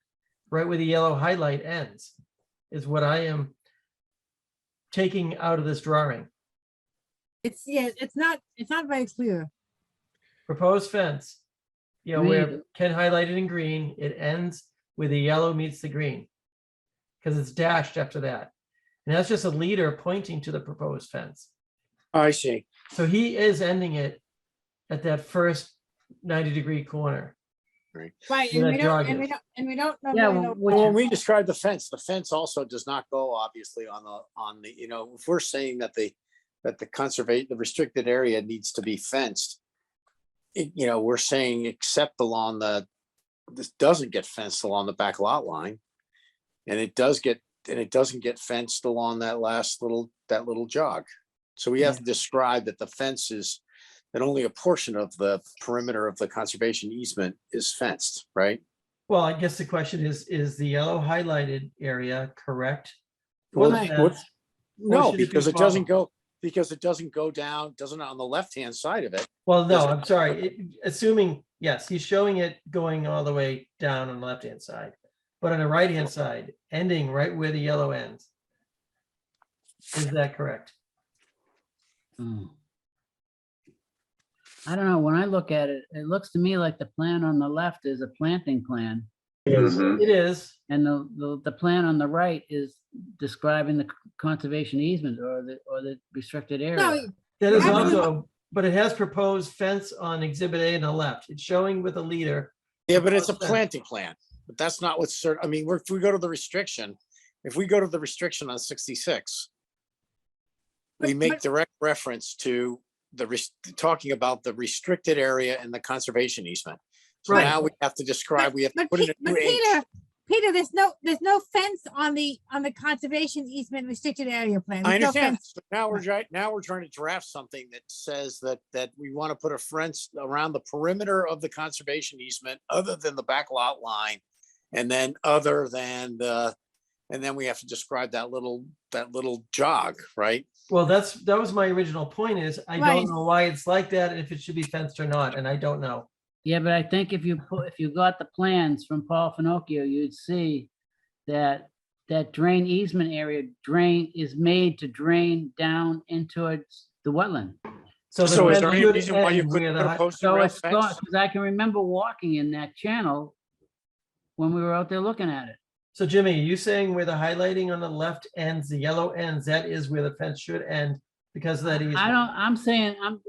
right where the yellow highlight ends, is what I am taking out of this drawing. It's not very clear. Proposed fence, where Green. Ken highlighted in green, it ends where the yellow meets the green. Because it's dashed after that. And that's just a leader pointing to the proposed fence. I see. So he is ending it at that first 90-degree corner. Right, Where and that we don't, jog and we is. don't, and we don't Yeah, really know. well, Well, when we describe the fence also does not go obviously on the, if we're saying that the restricted area needs to be fenced, we're saying except along this doesn't get fenced along the back lot line. And it doesn't get fenced along that little jog. So we have to describe that the fence is, that only a portion of the perimeter of the conservation easement is fenced, right? Well, I guess the question is the yellow highlighted area correct? for the Well, fence? No, should it be because it doesn't followed? go down, doesn't on the left-hand side of it. Well, no, Does it- I'm sorry. Assuming, yes, he's showing it going all the way down on the left-hand side. But on the right-hand side, ending right where the yellow ends. Is that correct? Hmm. I don't know, when I look at it, it looks to me like the plan on the left is a planting plan. Is, It is. And the plan on the right is describing the conservation easement or the restricted No, area. That is That's- also, but it has proposed fence on exhibit A on the left. It's showing with a leader. Yeah, but it's a Proposed fence. planting plan, but that's not what's certain. I mean, if we go to the restriction on 66, we But- make but- direct reference to talking about the restricted area and the conservation easement. So Right. now we have to describe, we have to But put in a new H. Peter, there's no fence on the conservation easement restricted area plan. I There's no understand. fence. So now we're trying to draft something that says that we want to put a fence around the perimeter of the conservation easement, other than the back lot line. And then and then we have to describe that little jog, right? Well, that was my original point is I Right. don't know why it's like that and if it should be fenced or not, and I don't know. Yeah, but I think if you got the plans from Paul Finocchio, you'd see that drain easement area is made to drain down into the wetland. So So the is there fence any should reason why you end couldn't where put the a poster So rail it's fence? because I can remember walking in that channel when we were out there looking at it. So Jimmy, are you saying where the highlighting on the left ends, the yellow ends, that is where the fence should end because of that easement? I'm saying, on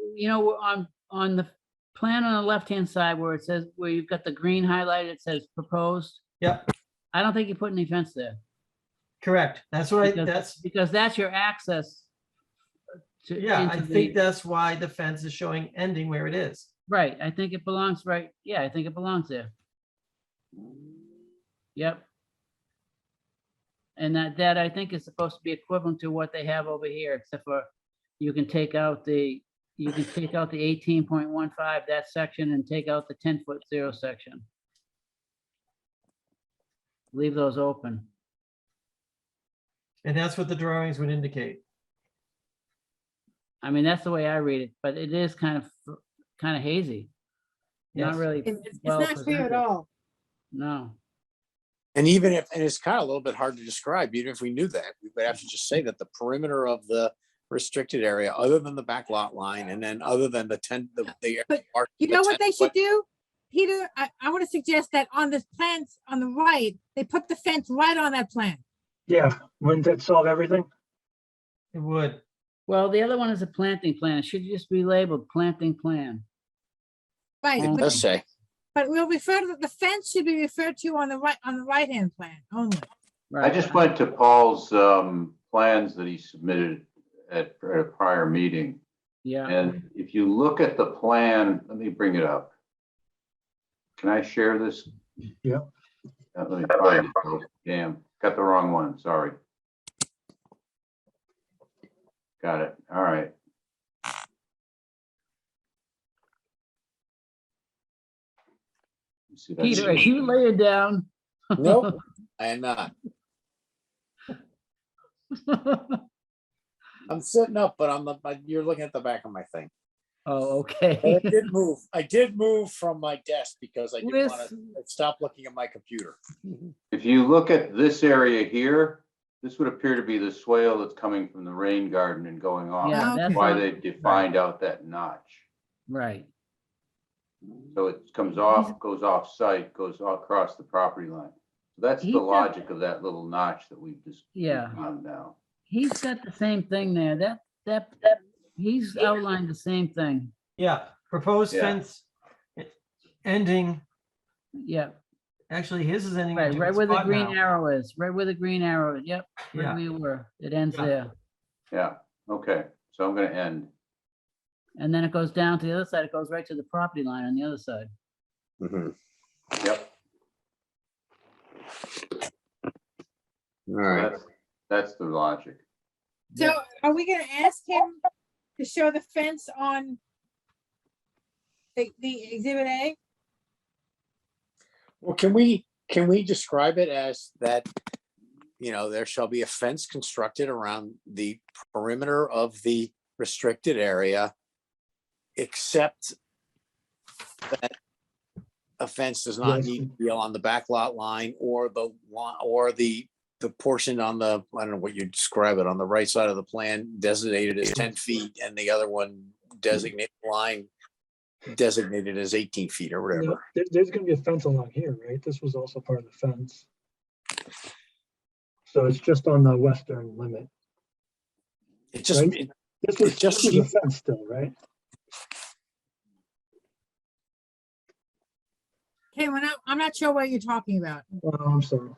the plan on the left-hand side where it says, where you've got the green highlighted, it says proposed. Yep, I don't think you put any fence there. correct. That's what Because- Because that's your access. yeah, I into think the- that's why the fence is showing ending where it is. Right, I think it belongs right, yeah, I think it belongs there. Yep. And that I think is supposed to be equivalent to what they have over here, except for you can take out the 18.15, that section, and take out the 10-foot section. Leave those open. And that's what the drawings would indicate. I mean, that's the way I read it, but it is kind of hazy. Not Yes. really. It's well not clear at presented. all. No. And it's kind of a little bit hard to describe, even if we knew that, we would have to just say that the perimeter of the restricted area, other than the back lot line, and then other than the But you know what they should do? Peter, I want to suggest that on this plan on the right, they put the fence right on that plan. yeah, wouldn't that solve everything? It would. Well, the other one is a planting plan. It should just be labeled planting plan. Right, It Only. does say. but we'll refer to, the fence should be referred to on the right-hand plan only. I Right. just went to Paul's plans that he submitted at a prior meeting. Yeah, And if you look at the plan, let me bring it up. Can I share this? Yeah. Let me find it. Damn, got the wrong one, sorry. Got it, all right. Let's see, that's- Peter, as you lay it down. Nope, I am not. I'm sitting up, but you're looking at the back of my thing. Oh, But okay. I did move from my desk because I didn't want to stop looking at my computer. If you look at this area here, this would appear to be the swale that's coming from the rain garden and going off. Yeah, Okay. that's Why what- they defined out that notch. Right. So it comes off, goes off site, goes across the property line. So that's He the said- logic of that little notch that we've just Yeah. found now. He's got the same thing there. That he's outlined the same thing. Yeah, proposed Yeah. fence ending, Yeah, actually his is ending. right, into a right where the spot green now. arrow is, right where the green arrow, yep, where Yeah. we were. It ends Yeah. there. Yeah, okay, so I'm gonna end. And then it goes down to the other side. It goes right to the property line on the other side. Mhm. Yep. All So right. that's the logic. So are we gonna ask him to show the fence on the exhibit A? Well, can we describe it as that, there shall be a fence constructed around the perimeter of the restricted area, except that a fence does not Yes. need to be on the back lot line or the portion on the, I don't know what you describe it, on the right side of the plan designated as 10 feet and the other one designated as 18 feet or Yeah, whatever. there's gonna be a fence along here, right? This was also part of the fence. So it's just on the western limit. It just, Right. it- This was It just this was a seems- fence still, right? Okay, I'm not sure what you're talking about. Oh, I'm sorry.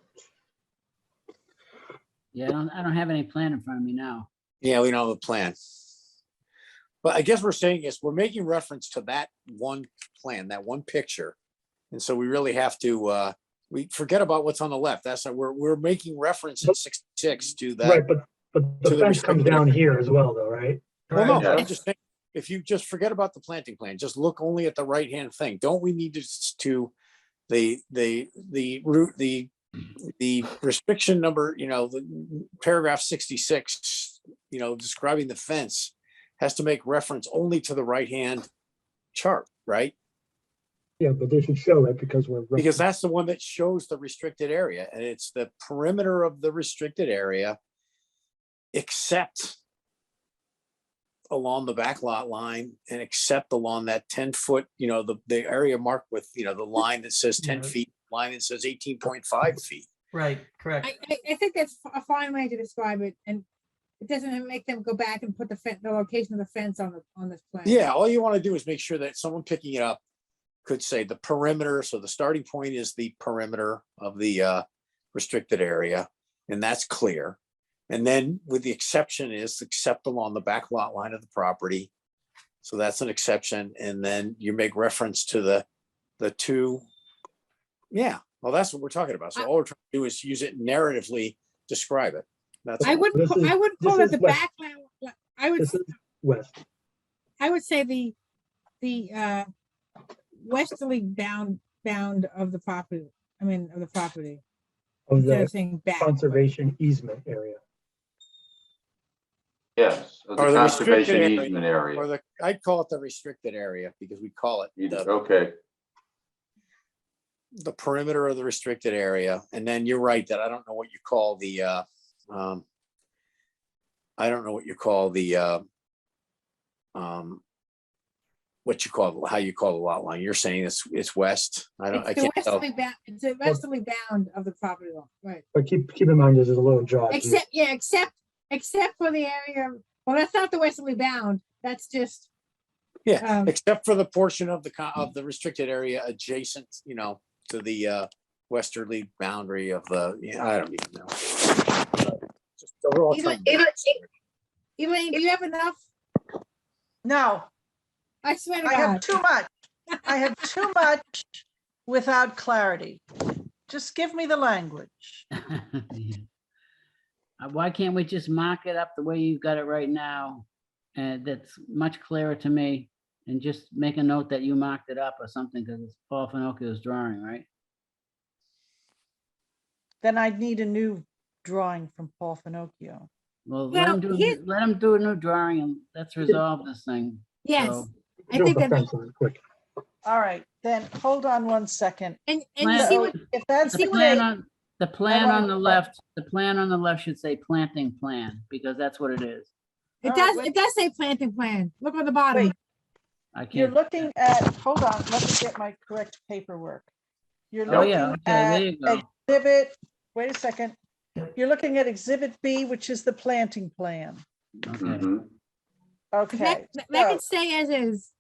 Yeah, I don't have any plan in front of me now. yeah, we don't have a plan. But I guess we're saying is we're making reference to that one plan, that one picture. And so we really have to, we forget about what's on the left. That's why we're making reference in 66 to that. Right, but to the the fence comes restricted down here as well, though, right? Well, no, Correct. Yeah. I'm just saying, if you just forget about the planting plan, just look only at the right-hand thing. Don't we need to the route, the restriction number, the paragraph 66, describing the fence has to make reference only to the right-hand chart, right? Yeah, but they should show it because we're. Because that's the one that shows the restricted area, and it's the perimeter of the restricted area, except along the back lot line and except along that 10-foot, the area marked with, the line that says 10 Yeah. feet, line that says 18.5 feet. Right, correct. I think that's a fine way to describe it, and it doesn't make them go back and put the location of the fence on this plan. Yeah, all you want to do is make sure that someone picking it up could say the perimeter. So the starting point is the perimeter of the restricted area, and that's clear. And then with the exception is except along the back lot line of the property. So that's an exception. And then you make reference to the two. Yeah, well, that's what we're talking about. So all we're trying to do is use it narratively, describe it. That's I all. wouldn't This is- call it this the is west. backland. This is west. I would say the westerly bound of the property. Of Instead the of saying back. conservation easement area. Yes, of the Or the restricted conservation area, easement Or area. I'd call it the restricted area because we call it Okay, the perimeter of the restricted area. And then you're right that I don't know what you call the, I don't know what you call the, how you call the lot line. You're saying it's west. I It's the can't tell. westerly bound. It's the westerly bound of the property line, right? But keep in mind, there's a little jog. here. Except for the area. Well, that's not the westerly bound. That's just Yeah, Um, except for the portion of of the restricted area adjacent, to the westerly boundary of the, I don't even know. Just overall Elaine, term. Elaine, do you have enough? No, I swear to I have God. too much. I have too much without clarity. Just give me the language. Why can't we just mark it up the way you've got it right now? And that's much clearer to me. And just make a note that you marked it up or something, because it's Paul Finocchio's drawing, right? Then I'd need a new drawing from Paul Finocchio. Well, Well, let him do a new drawing and let's resolve this thing. Yes, So, I Throw think the that, fence on it quick. All right, then hold on one second. and you Plan- see what, If that's the the plan case, on, the plan wanna on the go left, the plan on the left should say planting plan, because that's what it is. it All right, does, wait. it does say planting plan. Look on the bottom. Wait. I you're can't. looking at, hold on, let me get my correct paperwork. You're Oh, yeah, looking okay, there at you go. exhibit, wait a second. You're looking at exhibit B, which is the planting plan. Okay. Mhm. Okay. That so could stay as is.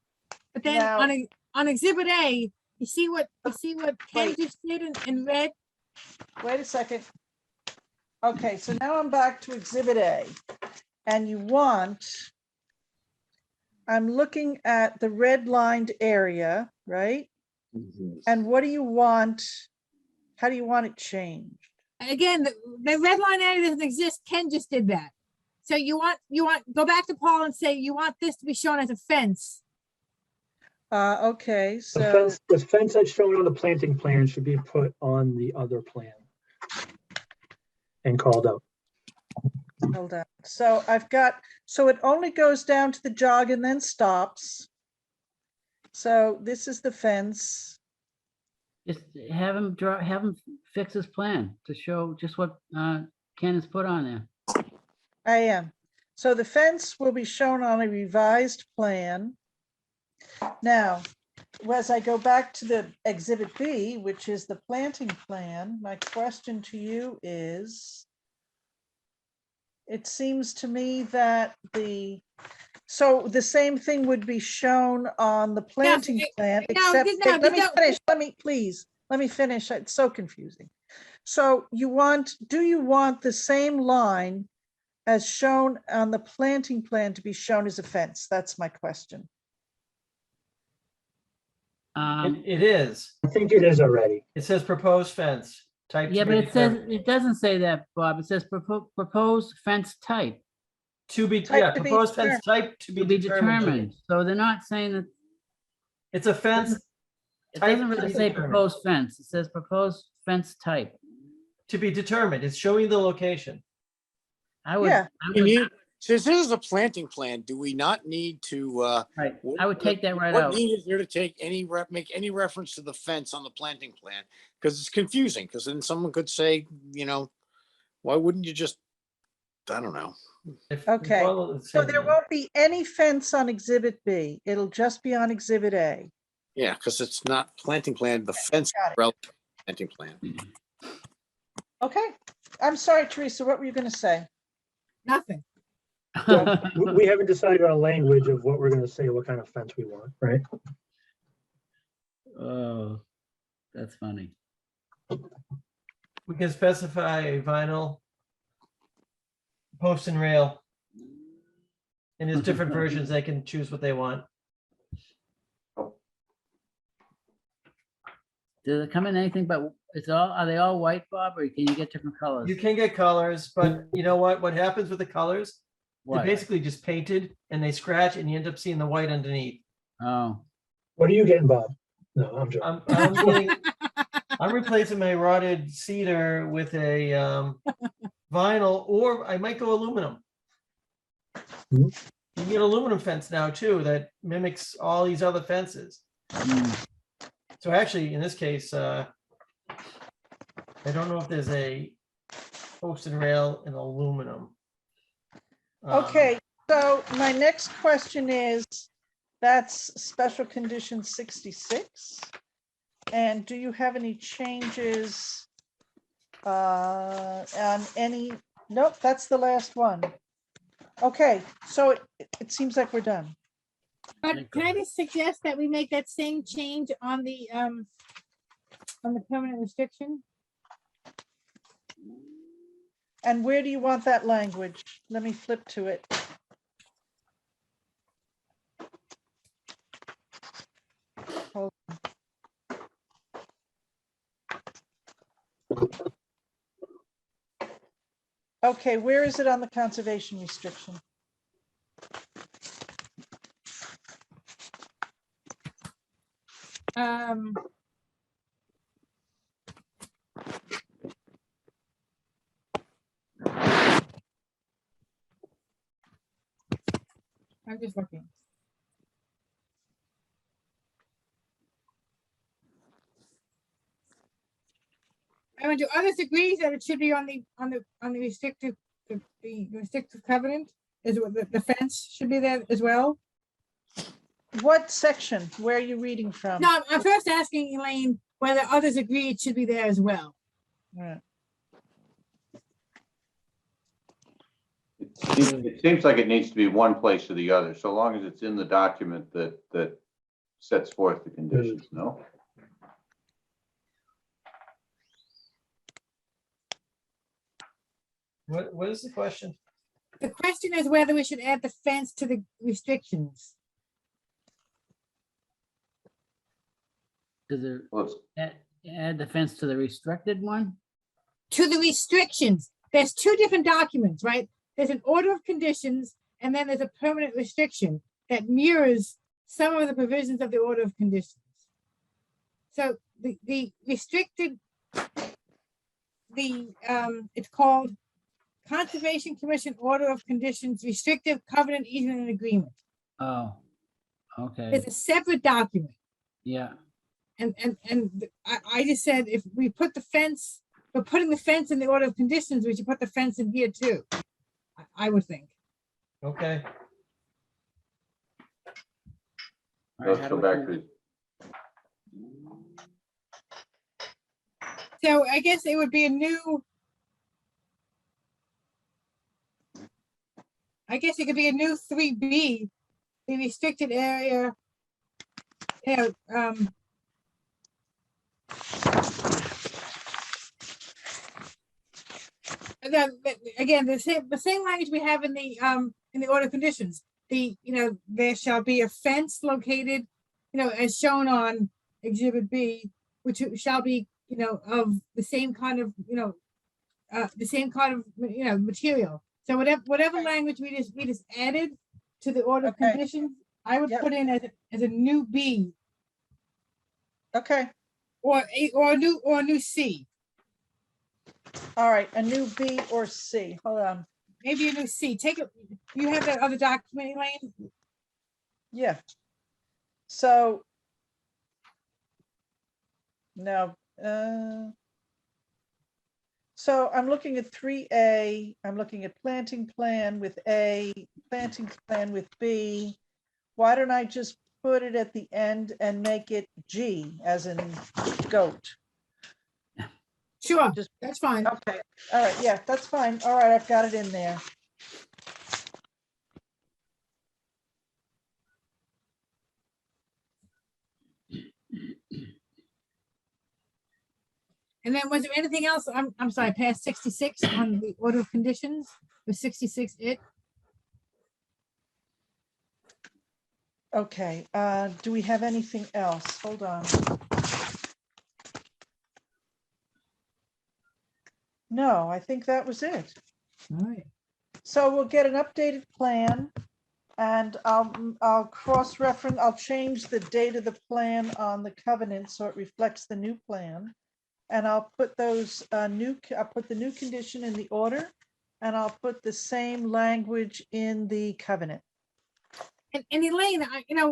But then Now- on exhibit A, you see what Ken Wait. just did in red? Wait a second. Okay, so now I'm back to exhibit A. And you want, I'm looking at the red lined area, right? And what do you want? How do you want it changed? Again, the red line area doesn't exist. Ken just did that. So you want, go back to Paul and say, you want this to be shown as a fence. Okay, The so, fence that's shown on the planting plan should be put on the other plan and called out. hold on. So I've got, so it only goes down to the jog and then stops. So this is the fence. Just have him fix his plan to show just what Ken has put on there. I am. So the fence will be shown on a revised plan. Now, as I go back to the exhibit B, which is the planting plan, my question to you is, it seems to me that so the same thing would be shown on the planting plan, except, no, let me no. finish, let me finish. It's so confusing. So do you want the same line as shown on the planting plan to be shown as a fence? That's my question. It is. I think it is already. It says proposed fence type. Yeah, to but be it says, determined. it doesn't say that, Bob. It says proposed fence type To be, Type yeah, to be proposed fence type to to be be determined. determined. So they're not saying that, It's a fence it Type doesn't to really be say determined. proposed fence. It says proposed fence type. to be determined. It's showing the location. I would, Yeah. Since this is a planting plan, do we not need to, right, I would take that right what out. need is there to take make any reference to the fence on the planting plan? Because it's confusing, because then someone could say, why wouldn't you just, I don't know. If we Okay, follow the So same there line. won't be any fence on exhibit B. It'll just be on exhibit A. Yeah, because it's not planting plan, the fence Got it. relevant to planting plan. Okay, I'm sorry, Teresa, what were you gonna say? Nothing. We haven't decided on a language of what we're gonna say, what kind of fence we want, right? Oh, that's funny. We can specify a vinyl post and rail. And there's different versions. They can choose what they want. Does it come in anything but, are they all white, Bob, or can you get different colors? You can get colors, but you know what? What happens with the colors? They're What? basically just painted and they scratch and you end up seeing the white underneath. Oh, What are you getting, Bob? No, I'm joking. I'm replacing my rotted cedar with a vinyl, or I might go aluminum. Hmm. You can get aluminum fence now too that mimics all these other fences. mm, So actually, in this case, I don't know if there's a post and rail in aluminum. Okay, so my next question is, that's special condition 66. And do you have any changes on any, nope, that's the last one. Okay, so it seems like we're done. But can I just suggest that we make that same change on the permanent restriction? And where do you want that language? Let me flip to it. Hold on. Okay, where is it on the conservation restriction? I'm just looking. I mean, do others agree that it should be on the restrictive, the restrictive covenant? Is what the fence should be there as well? What section? Where are you reading from? No, I'm first asking Elaine whether others agree it should be there as well. Right. It seems like it needs to be one place or the other, so long as it's in the document that sets forth the conditions, no? What is the question? The question is whether we should add the fence to the restrictions. Does it Well, add the fence to the restricted one? To the restrictions, there's two different documents, right? There's an order of conditions, and then there's a permanent restriction that mirrors some of the provisions of the order of conditions. So the restricted, it's called Conservation Commission Order of Conditions, Restrictive Covenant Easement and Agreement. Oh, okay, It's a separate document. yeah. And I just said, if we put the fence, we're putting the fence in the order of conditions, we should put the fence in here too. I would think. Okay, All right, let's how go do back we- to, So I guess it would be a new. I guess it could be a new 3B, the restricted area. Yeah, again, the same language we have in the order of conditions. There shall be a fence located, as shown on Exhibit B, which shall be, of the same kind of, material. So whatever language we just added to the order of Okay. conditions, I would Yep. put in as a new B Okay, or a new C, all right, a new B or C. Hold on. maybe a new C. Take it. You have that other document, Elaine? Yeah. So. Now, so I'm looking at 3A, I'm looking at planting plan with A, planting plan with B. Why don't I just put it at the end and make it G as in goat? Sure, Just- that's fine. Okay, all right, yeah, that's fine. All right, I've got it in there. And then was there anything else? I'm sorry, past 66 on the order of conditions? Was 66 it? Okay, do we have anything else? Hold on. No, I think that was it. All right. So we'll get an updated plan and I'll cross-reference, I'll change the date of the plan on the covenant so it reflects the new plan. And I'll put those I'll put the new condition in the order and I'll put the same language in the covenant. And Elaine,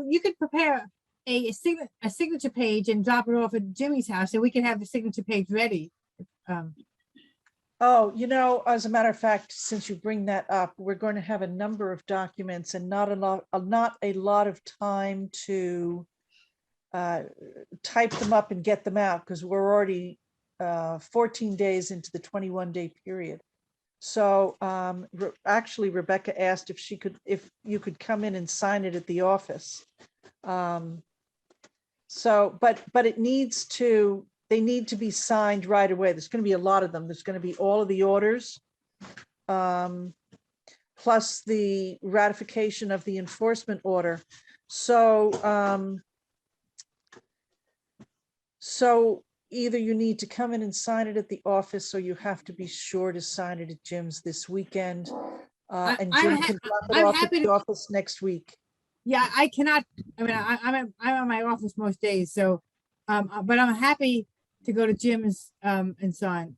you could prepare a signature page and drop it off at Jimmy's house so we can have the signature page ready. Oh, as a matter of fact, since you bring that up, we're going to have a number of documents and not a lot of time to type them up and get them out because we're already 14 days into the 21-day period. So actually Rebecca asked if you could come in and sign it at the office. So, but they need to be signed right away. There's going to be a lot of them. There's going to be all of the orders, plus the ratification of the enforcement order. So, so either you need to come in and sign it at the office, or you have to be sure to sign it at Jim's this weekend. And Jim can drop it I'm off at happy the to- office next week. Yeah, I cannot, I mean, I'm in my office most days, so, but I'm happy to go to Jim's, and sign.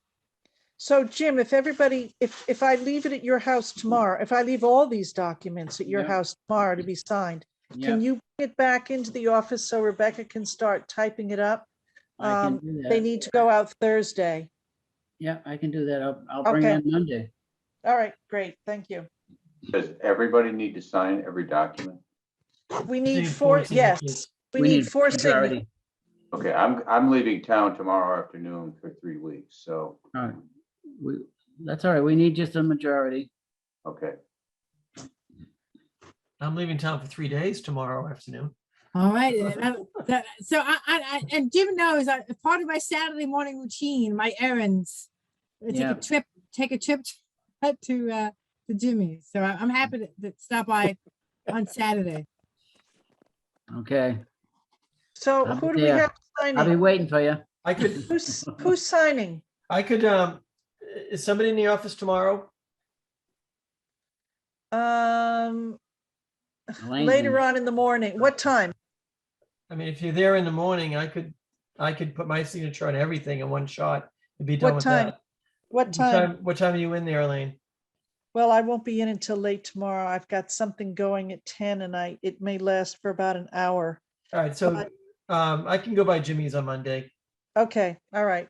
So Jim, if everybody, if I leave it at your house tomorrow, if I leave all these documents at your Yeah. house tomorrow to be signed, Yeah, can you bring it back into the office so Rebecca can start typing it up? I can do They that. need to go out Thursday. Yeah, I can do that. I'll bring Okay. it on Monday. All right, great, thank you. Does everybody need to sign every document? We need need four four, yes, signatures. we need four majority. signatures. Okay, I'm leaving town tomorrow afternoon for 3 weeks, so, All right. That's all right. We need just a majority. okay. I'm leaving town for 3 days tomorrow afternoon. All right, so and Jim knows, part of my Saturday morning routine, my errands. I Yeah. take a trip to Jimmy's, so I'm happy to stop by on Saturday. Okay. So I'll who be do we there. have I'll be signing? waiting for you. I could, Who's signing? is somebody in the office tomorrow? Later Elaine's in. on in the morning, what time? I mean, if you're there in the morning, I could put my signature on everything in one shot and be done What with time? that. What time? What time are you in there, Elaine? Well, I won't be in until late tomorrow. I've got something going at 10 and it may last for about an hour. All right, so But- I can go by Jimmy's on Monday. Okay, all right.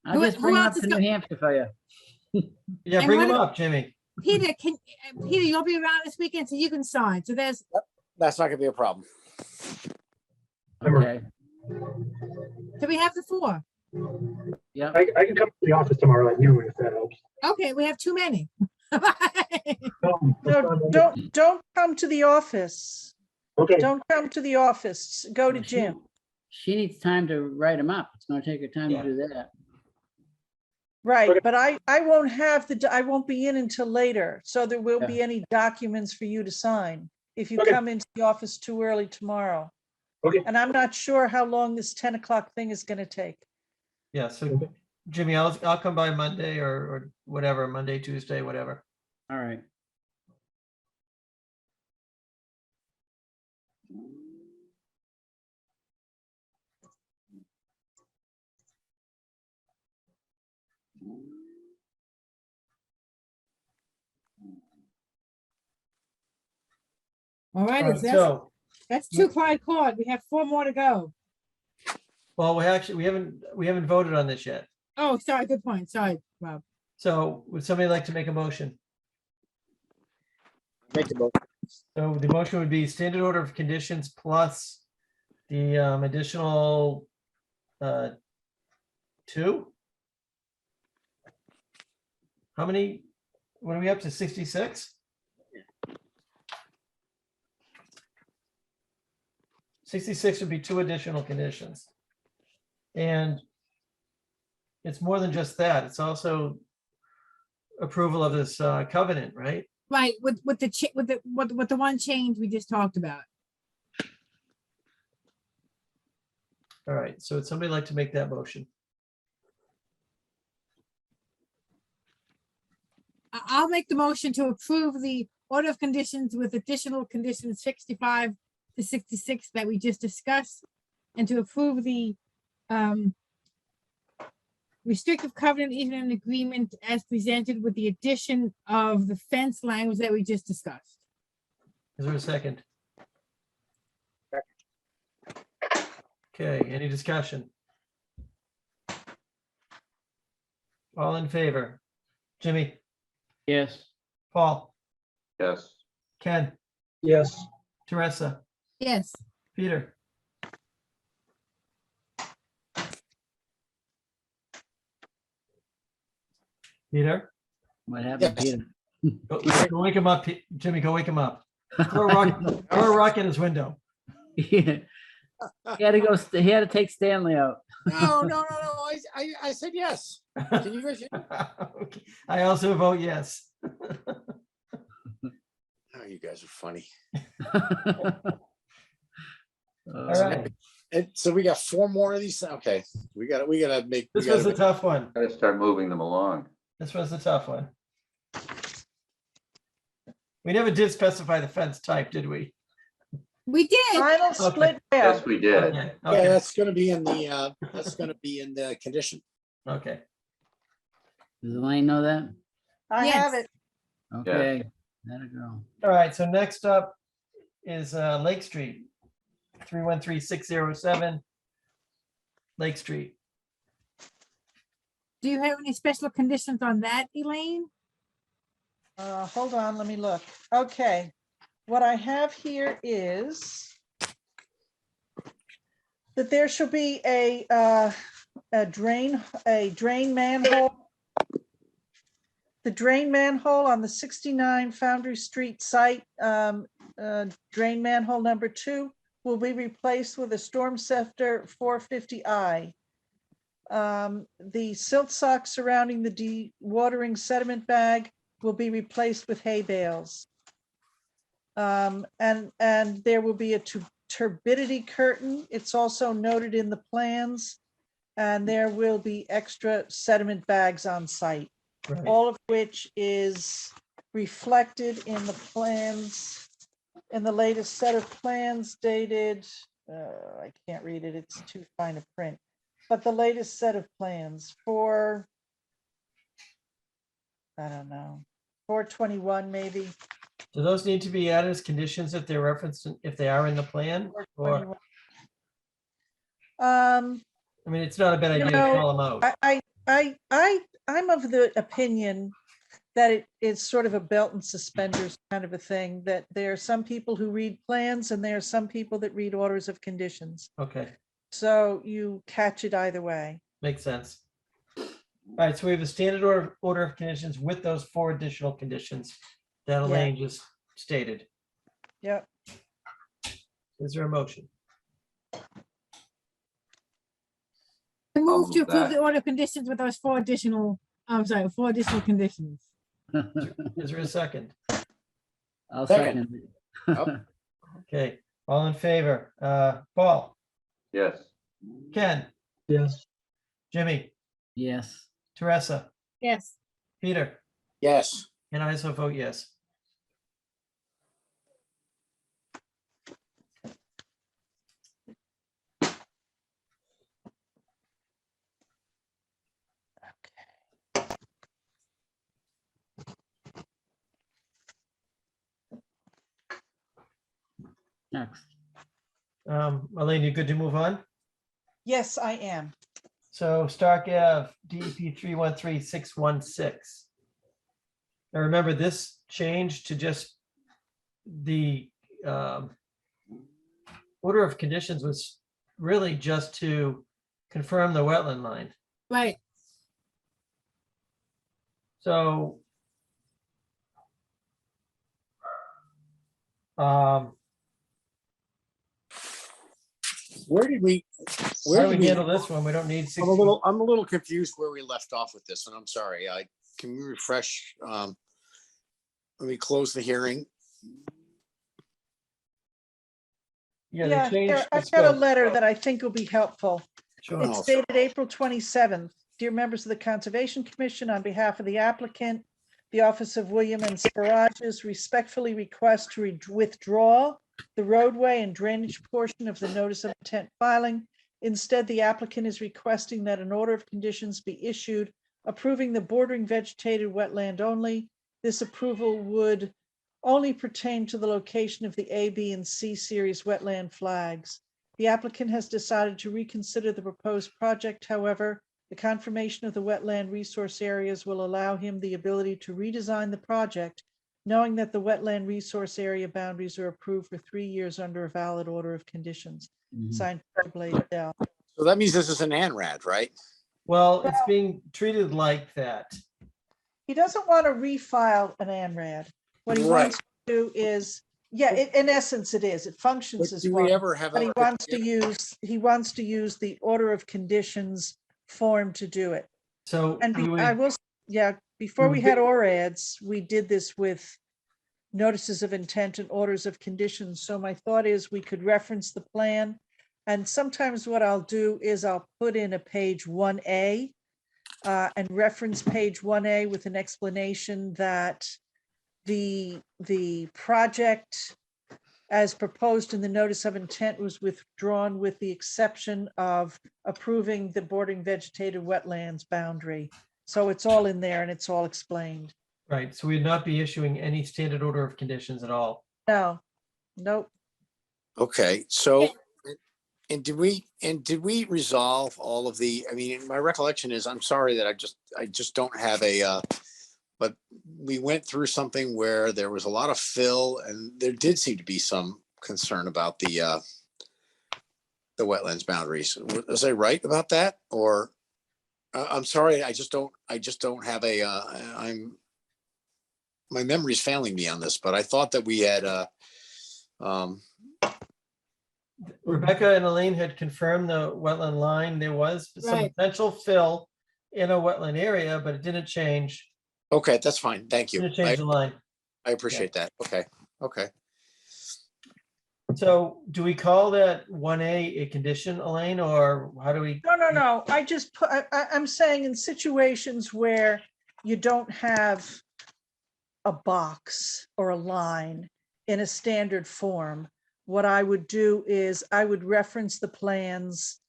I'll Who- just who bring him else up is to go- New Hampshire for you. Yeah, And bring what him if- up, Jimmy. Peter, Peter, you'll be around this weekend, so you can sign. So there's, That's not gonna be a problem. Okay. so we have the four. Yep. I can come to the office tomorrow at noon if that helps. Okay, we have too many. No, don't come to the office. Okay, Don't come to the office. Go to Well, Jim. She needs time to write them up. It's gonna take her time Yeah. to do that. Right, Okay. but I won't I won't be in until later. So there will be any documents for you to sign if you Okay. come into the office too early tomorrow. Okay. And I'm not sure how long this 10 o'clock thing is going to take. Yeah, so Okay. Jimmy, I'll come by Monday or whatever, Monday, Tuesday, whatever. All right. All right, All right, that's so, two Clyde Court. We have four more to go. well, we haven't voted on this yet. Oh, sorry, good point. Sorry, Rob. So would somebody like to make a motion? Make the vote. So the motion would be standard order of conditions plus the additional 2. How many, what are we up to, 66? 66 would be 2 additional conditions. And it's more than just that, it's also approval of this covenant, right? Right, with the one change we just talked about. All right, so would somebody like to make that motion? I'll make the motion to approve the order of conditions with additional conditions 65 to 66 that we just discussed, and to approve the restrictive covenant easement agreement as presented with the addition of the fence language that we just discussed. Is there a second? Okay, any discussion? All in favor? Jimmy, Yes. Paul, Yes, Ken, yes, Teresa, Yes, Peter. Peter? What happened, Yes. Peter? Go wake him up, Jimmy, go wake him up. Throw a rock in his window. Yeah. He had to go, he had to take Stanley out. No. I said yes. Can you guys? Okay. I also vote yes. Oh, you guys are funny. All right. And so we got 4 more of these. Okay, we gotta make. we This was gotta a tough one. Gotta start moving them along. This was a tough one. We never did specify the fence type, did we? We did. Final split rail. Yes, we did. Okay, Yeah, okay, that's gonna be in the, condition. okay. Does Elaine know that? I have Yes. it. Okay, let it go. All right, so next up is Lake Street, 313607 Lake Street. Do you have any special conditions on that, Elaine? Hold on, let me look. Okay, what I have here is that there shall be a drain manhole. The drain manhole on the 69 Foundry Street site, drain manhole number 2 will be replaced with a Storm Scepter 450i. The silt socks surrounding the dewatering sediment bag will be replaced with hay bales. And there will be a turbidity curtain. It's also noted in the plans. And there will be extra sediment bags on site, Right. all of which is reflected in the plans, in the latest set of plans dated, I can't read it, it's too fine a print. But the latest set of plans for, I don't know, 421 maybe. Do those need to be added as conditions if they're referenced, if they are in the plan? Or, 421. I mean, it's not a bad You idea to know, call them out. I'm of the opinion that it is sort of a belt and suspenders kind of a thing, that there are some people who read plans and there are some people that read orders of conditions. Okay, So you catch it either way. makes sense. All right, so we have a standard order of conditions with those 4 additional conditions that Elaine just stated. Yep. Is there a motion? I move to move approve that. the order of conditions with those 4 additional, I'm sorry, 4 additional conditions. Is there a second? I'll Second. second Yep. Okay, all in favor? Paul, Yes. Ken, Yes. Jimmy, Yes. Teresa, Yes. Peter, Yes. and I also vote yes. Next. Elaine, you good to move on? Yes, I am. So Stark Ave, DEP 313616. Now remember, this changed to just the order of conditions was really just to confirm the wetland line. Right. So Where did we? how Where do did we we? handle this one? We don't need 60. I'm a little confused where we left off with this, and I'm sorry. Can we refresh? Let me close the hearing. Yeah, Yeah, they here, changed the I've got a scope. letter that I think will be helpful. Sure. It's dated April 27th. Dear members of the Conservation Commission, on behalf of the applicant, the Office of William and Sparages respectfully request to withdraw the roadway and drainage portion of the notice of intent filing. Instead, the applicant is requesting that an order of conditions be issued approving the bordering vegetated wetland only. This approval would only pertain to the location of the A, B, and C series wetland flags. The applicant has decided to reconsider the proposed project. However, the confirmation of the wetland resource areas will allow him the ability to redesign the project, knowing that the wetland resource area boundaries are approved for 3 years under a valid order of conditions. Mhm. Signed, Peter Blaisdell. So that means this is an ANRAD, right? Well, it's being treated like that. He doesn't want to refile an ANRAD. What he Right. wants to do is, yeah, in essence, it is. It But functions as do we one. ever have But a? he wants to use the order of conditions form to do it. So And we I would, will, yeah, before we would had ORADs, we did this with notices of intent and orders of conditions. So my thought is we could reference the plan. And sometimes what I'll do is I'll put in a page 1A and reference page 1A with an explanation that the project as proposed in the notice of intent was withdrawn with the exception of approving the bordering vegetated wetlands boundary. So it's all in there and it's all explained. right, so we'd not be issuing any standard order of conditions at all. No, nope. Okay, so, and did we resolve all of the, I mean, my recollection is, I'm sorry that I just don't have but we went through something where there was a lot of fill and there did seem to be some concern about the wetlands boundaries. Was I right about that? Or, I'm sorry, I just don't have my memory's failing me on this, but I thought that we had, Rebecca and Elaine had confirmed the wetland line. There was some Right. potential fill in a wetland area, but it didn't change. okay, that's fine. Thank you. Didn't change the line. I appreciate that. Okay, okay. So do we call that 1A a condition, Elaine, or how do we? No. I just put, I'm saying in situations where you don't have a box or a line in a standard form, what I would do is I would reference the plans,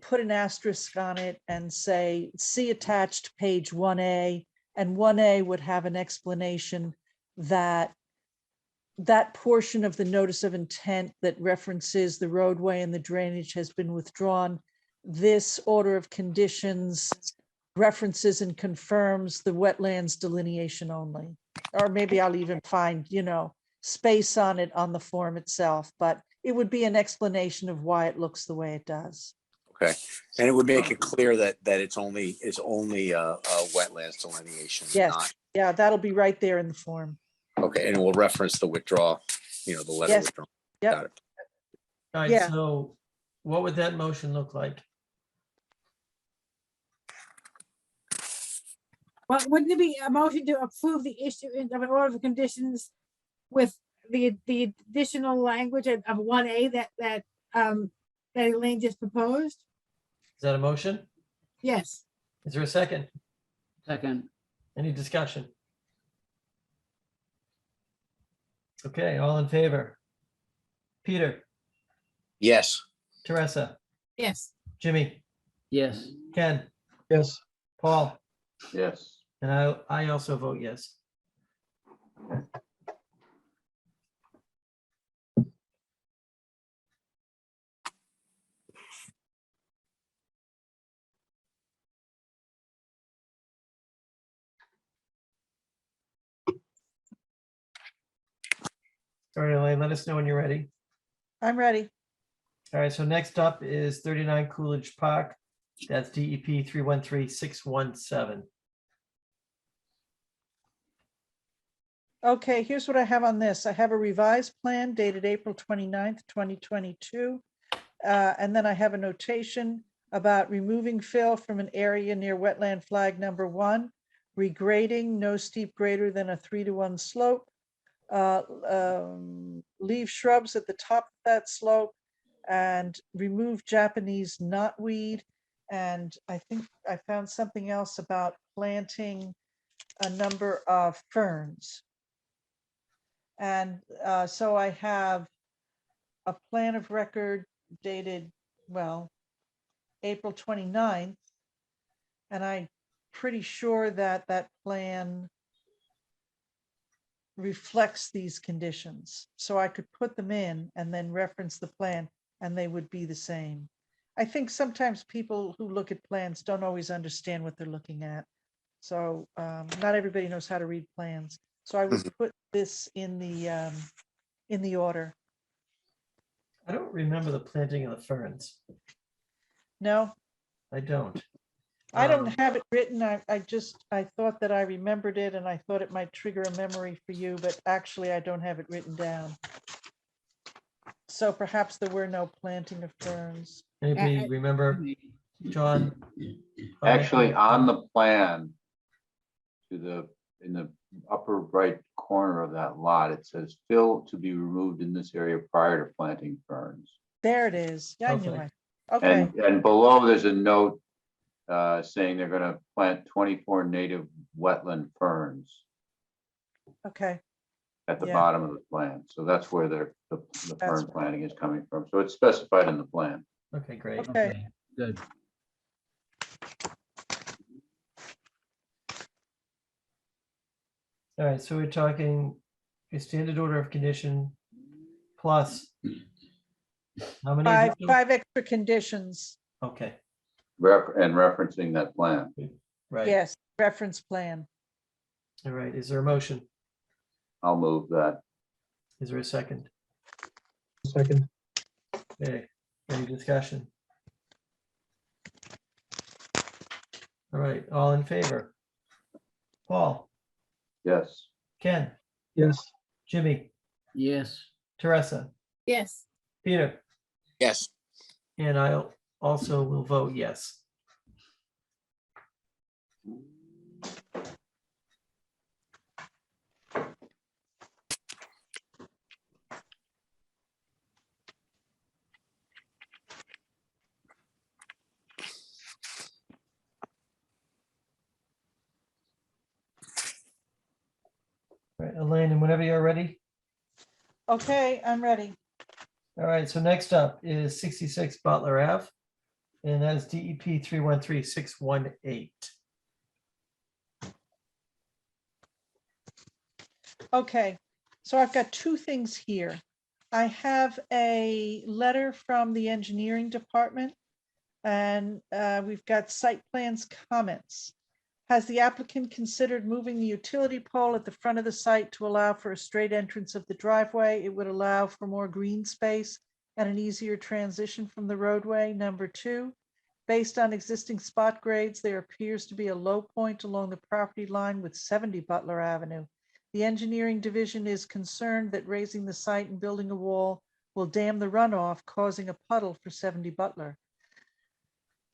put an asterisk on it and say, see attached page 1A, and 1A would have an explanation that that portion of the notice of intent that references the roadway and the drainage has been withdrawn. This order of conditions references and confirms the wetlands delineation only. Or maybe I'll even find, space on it on the form itself, but it would be an explanation of why it looks the way it does. Okay, and it would make it clear that it's only wetlands delineation. Yes. Not, Yeah, that'll be right there in the form. okay, and it will reference the withdrawal, the letter Yes. withdrawal. Yep. Got it. All right, Yeah. so what would that motion look like? Well, wouldn't it be a motion to approve the issue of an order of conditions with the additional language of 1A that Elaine just proposed? Is that a motion? Yes. Is there a second? Second, Any discussion? Okay, all in favor? Peter, Yes. Teresa, Yes. Jimmy, yes. Ken, Yes, Paul, Yes. and I also vote yes. All right, Elaine, let us know when you're ready. I'm ready. All right, so next up is 39 Coolidge Park. That's DEP 313617. Okay, here's what I have on this. I have a revised plan dated April 29th, 2022. And then I have a notation about removing fill from an area near wetland flag number 1, regrading, no steep greater than a 3-to-1 slope, leave shrubs at the top of that slope, and remove Japanese knotweed. And I think I found something else about planting a number of ferns. And so I have a plan of record dated, well, April 29th. And I'm pretty sure that that plan reflects these conditions. So I could put them in and then reference the plan and they would be the same. I think sometimes people who look at plans don't always understand what they're looking at. So not everybody knows how to read plans. So I would put this in the order. I don't remember the planting of the ferns. No, I don't. I don't Um, have it written. I thought that I remembered it and I thought it might trigger a memory for you, but actually I don't have it written down. So perhaps there were no planting of ferns. Anybody remember, John? Actually, on the plan in the upper right corner of that lot, it says fill to be removed in this area prior to planting ferns. There it is. Yeah, I knew Okay. it. Okay, And below, there's a note saying they're gonna plant 24 native wetland ferns okay, at the Yeah. bottom of the plan. So that's where the That's fern right. planting is coming from. So it's specified in the plan. Okay, great. okay. Okay, good. All right, so we're talking a standard order of condition plus how many? additional- Five extra conditions. Okay, And referencing that plan. right. Yes, reference plan. All right, is there a motion? I'll move that. Is there a second? Second, Okay, any discussion? All right, all in favor? Paul, Yes. Ken, yes, Jimmy, Yes, Teresa, Yes. Peter, Yes. and I also will vote yes. All right, Elaine, and whenever you're ready. Okay, I'm ready. All right, so next up is 66 Butler Ave, and that is DEP 313618. Okay, so I've got two things here. I have a letter from the engineering department and we've got site plans comments. Has the applicant considered moving the utility pole at the front of the site to allow for a straight entrance of the driveway? It would allow for more green space and an easier transition from the roadway. Number two, based on existing spot grades, there appears to be a low point along the property line with 70 Butler Avenue. The engineering division is concerned that raising the site and building a wall will dam the runoff, causing a puddle for 70 Butler.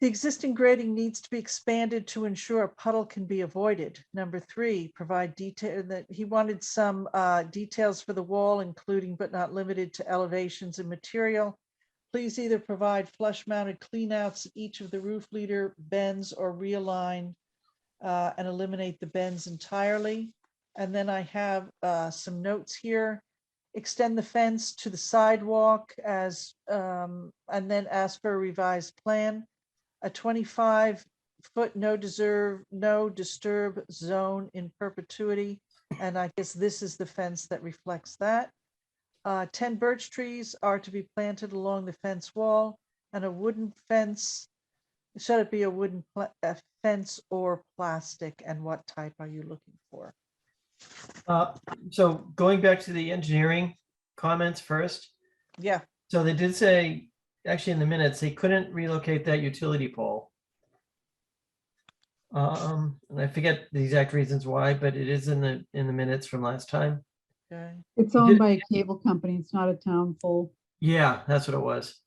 The existing grading needs to be expanded to ensure a puddle can be avoided. Number three, provide detail that he wanted some details for the wall, including but not limited to elevations and material. Please either provide flush mounted cleanouts at each of the roof leader bends or realign and eliminate the bends entirely. And then I have some notes here. Extend the fence to the sidewalk as, and then ask for a revised plan. A 25-foot no disturb zone in perpetuity. And I guess this is the fence that reflects that. 10 birch trees are to be planted along the fence wall, and a wooden fence. Should it be a wooden fence or plastic, and what type are you looking for? So going back to the engineering comments first. Yeah, So they did say, actually in the minutes, they couldn't relocate that utility pole. And I forget the exact reasons why, but it is in the minutes from last time. okay. It's You owned did- by a cable company. It's not a town pole. Yeah, that's what it was.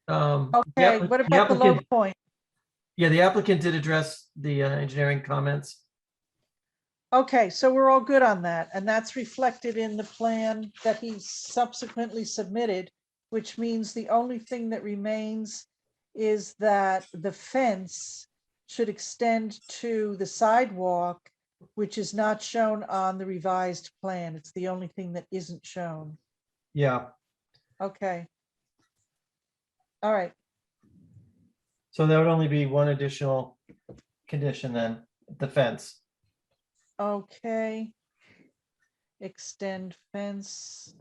The Okay, what about the low applicant- point? Yeah, the applicant did address the engineering comments. Okay, so we're all good on that, and that's reflected in the plan that he subsequently submitted, which means the only thing that remains is that the fence should extend to the sidewalk, which is not shown on the revised plan. It's the only thing that isn't shown. Yeah, Okay. All right, so there would only be one additional condition then, the fence. okay. Extend fence.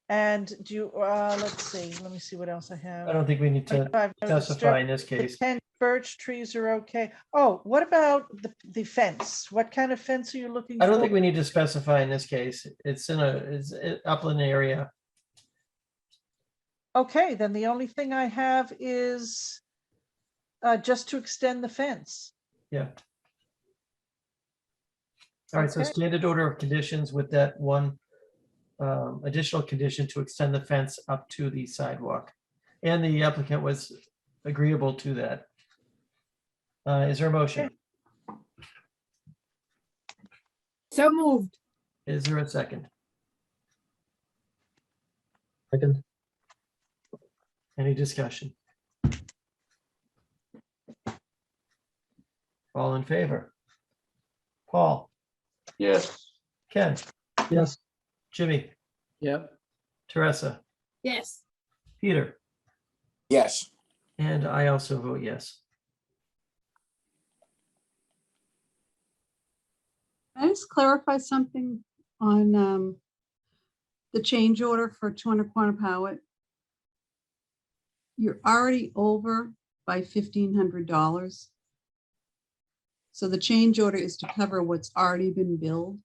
And do you, let's see, let me see what else I have. I don't think we need to 25 no specify disturb. in this The case. 10 birch trees are okay. Oh, what about the fence? What kind of fence are you looking for? I don't think we need to specify in this case. It's in a, it's an upland area. Okay, then the only thing I have is just to extend the fence. Yeah. All right, so Okay. standard order of conditions with that one additional condition to extend the fence up to the sidewalk. And the applicant was agreeable to that. Is there a motion? So moved. Is there a second? Second. Any discussion? All in favor? Paul, Yes, Ken, Yes. Jimmy, Yep. Teresa, Yes. Peter, Yes. and I also vote yes. Can I just clarify something on the change order for 200 Corner Powell? You're already over by $1,500. So the change order is to cover what's already been billed.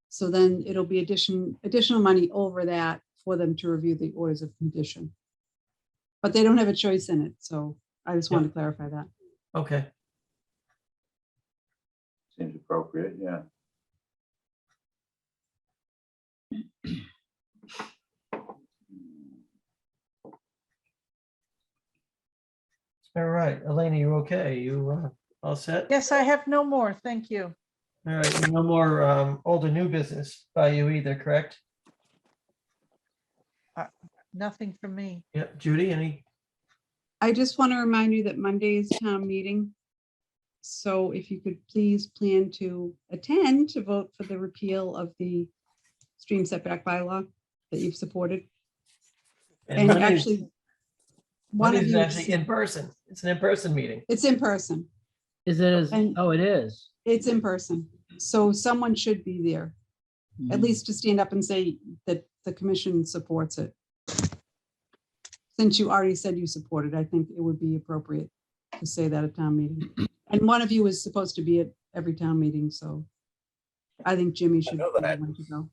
So then it'll be additional money over that for them to review the orders of condition. But they don't have a choice in it, so I just wanted to clarify that. Okay, seems appropriate, yeah. all right. Elena, you okay? You all set? Yes, I have no more. Thank you. All right, no more old or new business by you either, correct? Nothing from me. Yep, Judy, any? I just want to remind you that Monday is town meeting. So if you could please plan to attend to vote for the repeal of the stream setback bylaw that you've supported. And Monday's- actually, one of Monday's you, actually in person. It's an in-person meeting. it's in person. Is it as, And- oh, it is. It's in person. So someone should be there, at Mhm. least to stand up and say that the commission supports it. Since you already said you support it, I think it would be appropriate to say that at town meeting. And one of you is supposed to be at every town meeting, so I think Jimmy should be know the that. one to go.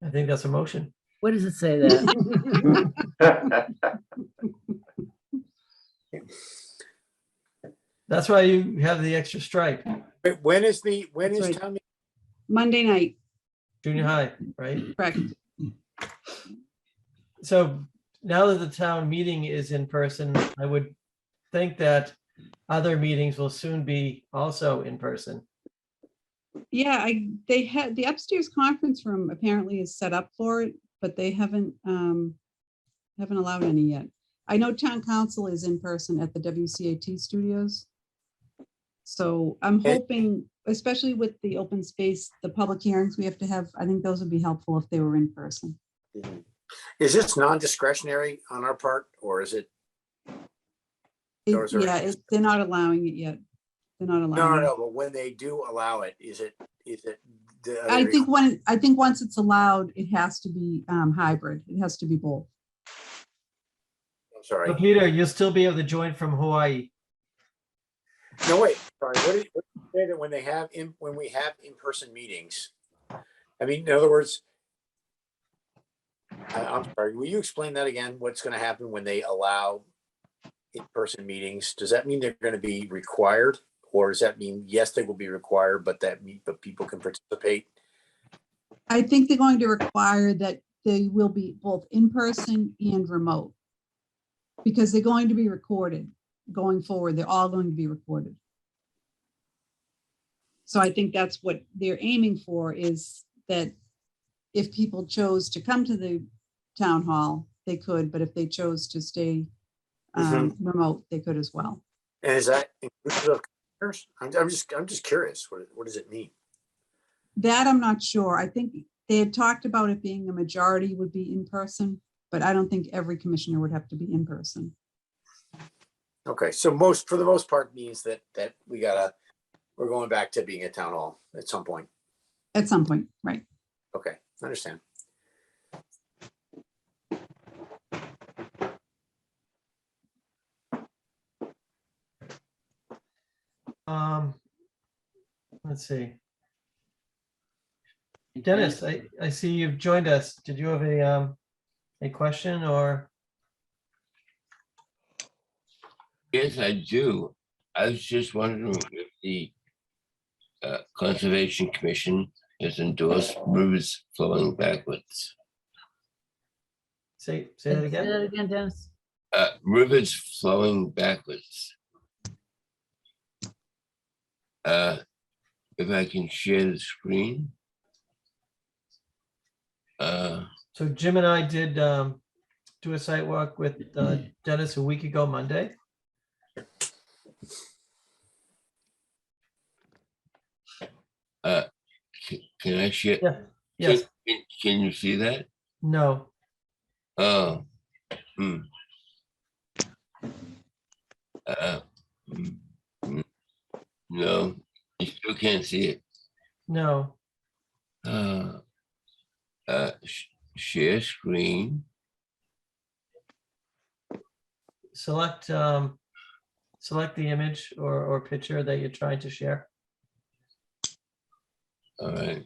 I think that's a motion. Where does it say that? That's why you have the extra stripe, Wait, when is That's right. town meeting? Monday night, junior high, right? correct? So now that the town meeting is in person, I would think that other meetings will soon be also in person. Yeah, they had, the upstairs conference room apparently is set up for it, but they haven't allowed any yet. I know town council is in person at the WCAT studios. So I'm Okay. hoping, especially with the open space, the public hearings we have to have, I think those would be helpful if they were in person. Is this non-discretionary on our part, or is it? Or is there- Yeah, they're not allowing it yet. They're not No, allowing it. but when they do allow it, is it? I think once it's allowed, it has to be hybrid. It has to be both. I'm sorry. So Peter, you'll still be able to join from Hawaii. No, wait, sorry, what did you say that when we have in-person meetings? I mean, in other words, I'm sorry, will you explain that again? What's gonna happen when they allow in-person meetings? Does that mean they're gonna be required? Or does that mean, yes, they will be required, but people can participate? I think they're going to require that they will be both in person and remote. Because they're going to be recorded going forward. They're all going to be recorded. So I think that's what they're aiming for, is that if people chose to come to the town hall, they could, but if they chose to stay remote, they could as well. And is that inclusive of commissioners? I'm just curious, what does it mean? That I'm not sure. I think they had talked about it being a majority would be in person, but I don't think every commissioner would have to be in person. Okay, so for the most part means that we're going back to being a town hall at some point. At some point, right? Okay, I understand. Let's see. Dennis, I see you've joined us. Did you have a question or? Yes, I do. I was just wondering if the Conservation Commission has endorsed rivers flowing backwards. Say that Say again? that again, Dennis? Rivers flowing backwards. If I can share the screen. So Jim and I did do a site walk with Dennis a week ago Monday. Can I share? Yeah. Yes. Can you see that? No. Oh. Hmm. No, you still can't see it. No. Share screen. Select select the image or picture that you're trying to share. All right.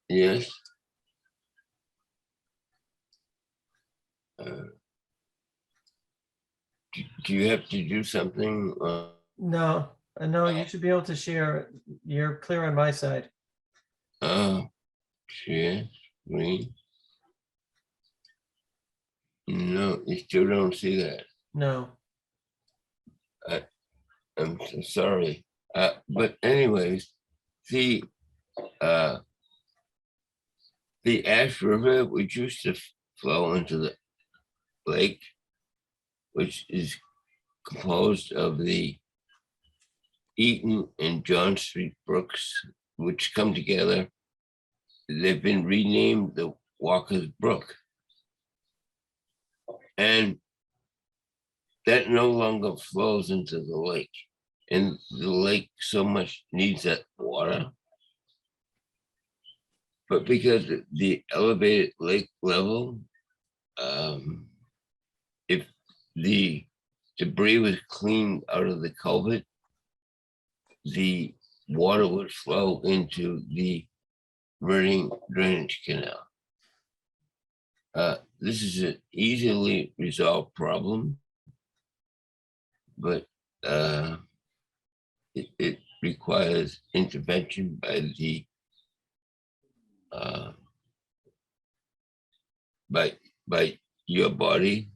Yes. Do you have to do something? No, no, you should be able to share. You're clear on my side. Share screen. No, you still don't see that. No. I'm so sorry. But anyways, the Ash River, which used to flow into the lake, which is composed of the Eaton and John Street brooks, which come together. They've been renamed the Walker's Brook. And that no longer flows into the lake. And the lake so much needs that water. But because of the elevated lake level, if the debris was cleaned out of the culvert, the water would flow into the Reading drainage canal. This is an easily resolved problem, but it requires intervention by the by your body,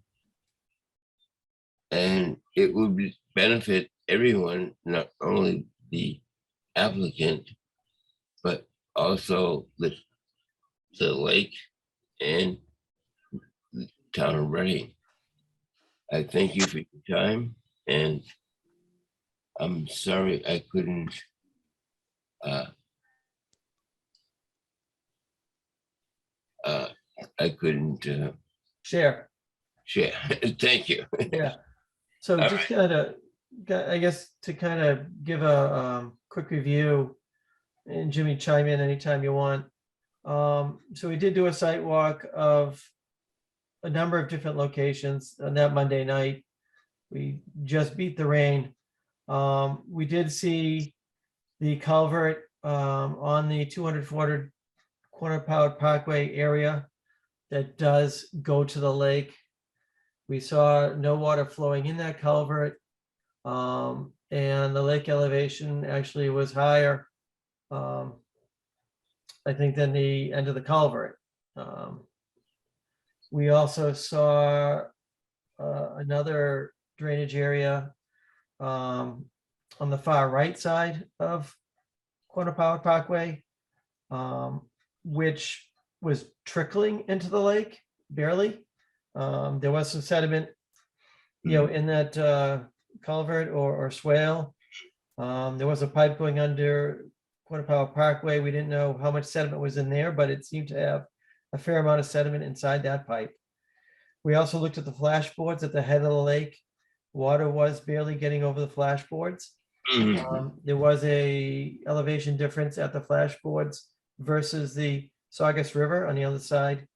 and it would benefit everyone, not only the applicant, but also the lake and the town of Reading. I thank you for your time, and I'm sorry I couldn't Share. share. Thank you. Yeah. So All just kind of, I guess, to kind of give a quick review, and Jimmy, chime in anytime you want. So we did do a site walk of a number of different locations on that Monday night. We just beat the rain. We did see the culvert on the 200-400 Corner Powered Parkway area that does go to the lake. We saw no water flowing in that culvert. And the lake elevation actually was higher, I think, than the end of the culvert. We also saw another drainage area on the far right side of Corner Powered Parkway, which was trickling into the lake, barely. There was some sediment, in that culvert or swale. There was a pipe going under Corner Powered Parkway. We didn't know how much sediment was in there, but it seemed to have a fair amount of sediment inside that pipe. We also looked at the flashboards at the head of the lake. Water was barely getting over the flashboards. There was a elevation difference at the flashboards versus the Saugus River on the other side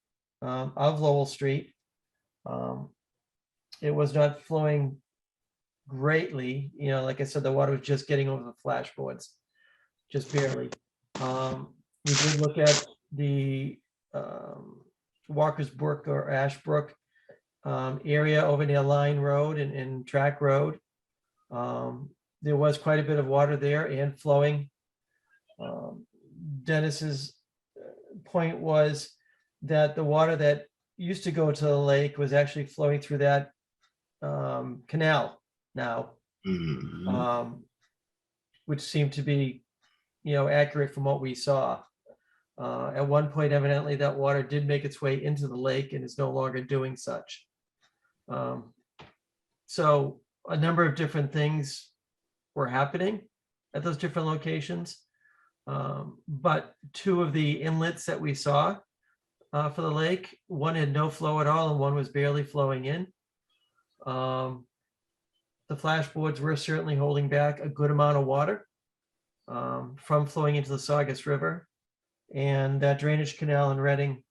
of Lowell Street. It was not flowing greatly, like I said, the water was just getting over the flashboards, just barely. We did look at the Walker's Brook or Ashbrook area over near Line Road and Track Road. There was quite a bit of water there and flowing. Dennis's point was that the water that used to go to the lake was actually flowing through that canal now, which seemed to be, accurate from what we saw. At one point, evidently, that water did make its way into the lake and is no longer doing such. So a number of different things were happening at those different locations. But two of the inlets that we saw for the lake, one had no flow at all and one was barely flowing in. The flashboards were certainly holding back a good amount of water from flowing into the Saugus River. And that drainage canal in Reading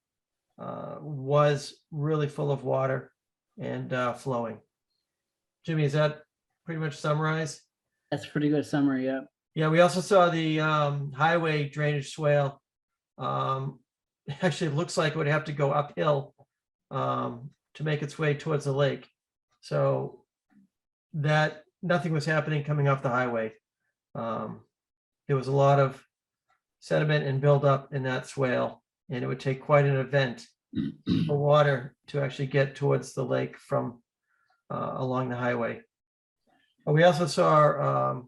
was really full of water and flowing. Jimmy, is that pretty much summarized? That's a pretty good summary, yeah. Yeah, we also saw the highway drainage swale. Actually, it looks like it would have to go uphill to make its way towards the lake. So that nothing was happening coming off the highway. There was a lot of sediment and buildup in that swale, and it would take quite an event for water to actually get towards the lake from along the highway. We also saw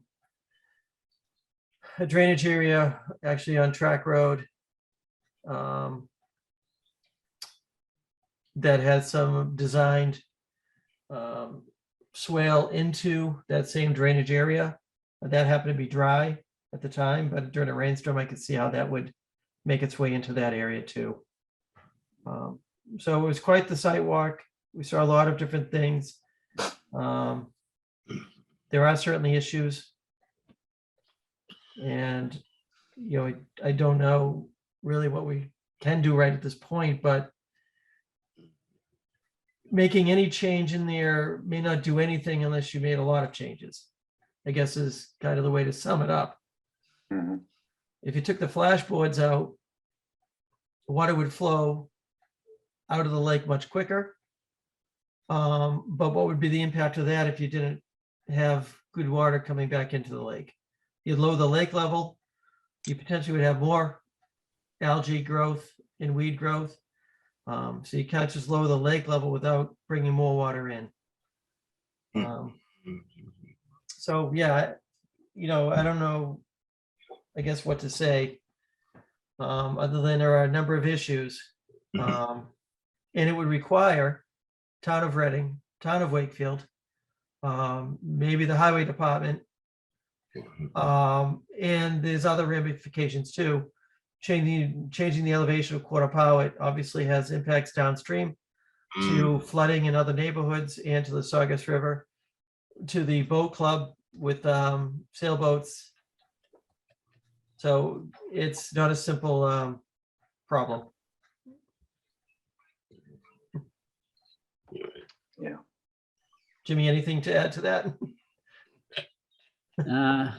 a drainage area actually on Track Road that had some designed swale into that same drainage area. That happened to be dry at the time, but during a rainstorm, I could see how that would make its way into that area too. So it was quite the site walk. We saw a lot of different things. There are certainly issues. And, I don't know really what we can do right at this point, but making any change in there may not do anything unless you made a lot of changes, I guess is kind of the way to sum it up. If you took the flashboards out, water would flow out of the lake much quicker. But what would be the impact of that if you didn't have good water coming back into the lake? You'd lower the lake level, you potentially would have more algae growth and weed growth. So you can't just lower the lake level without bringing more water in. So yeah, I don't know, I guess what to say, other than there are a number of issues. And it would require town of Reading, town of Wakefield, maybe the highway department, and there's other ramifications too. Changing the elevation of Quarter Powell obviously has impacts downstream to flooding in other neighborhoods and to the Saugus River, to the boat club with sailboats. So it's not a simple problem. Yeah. Jimmy, anything to add to that? No,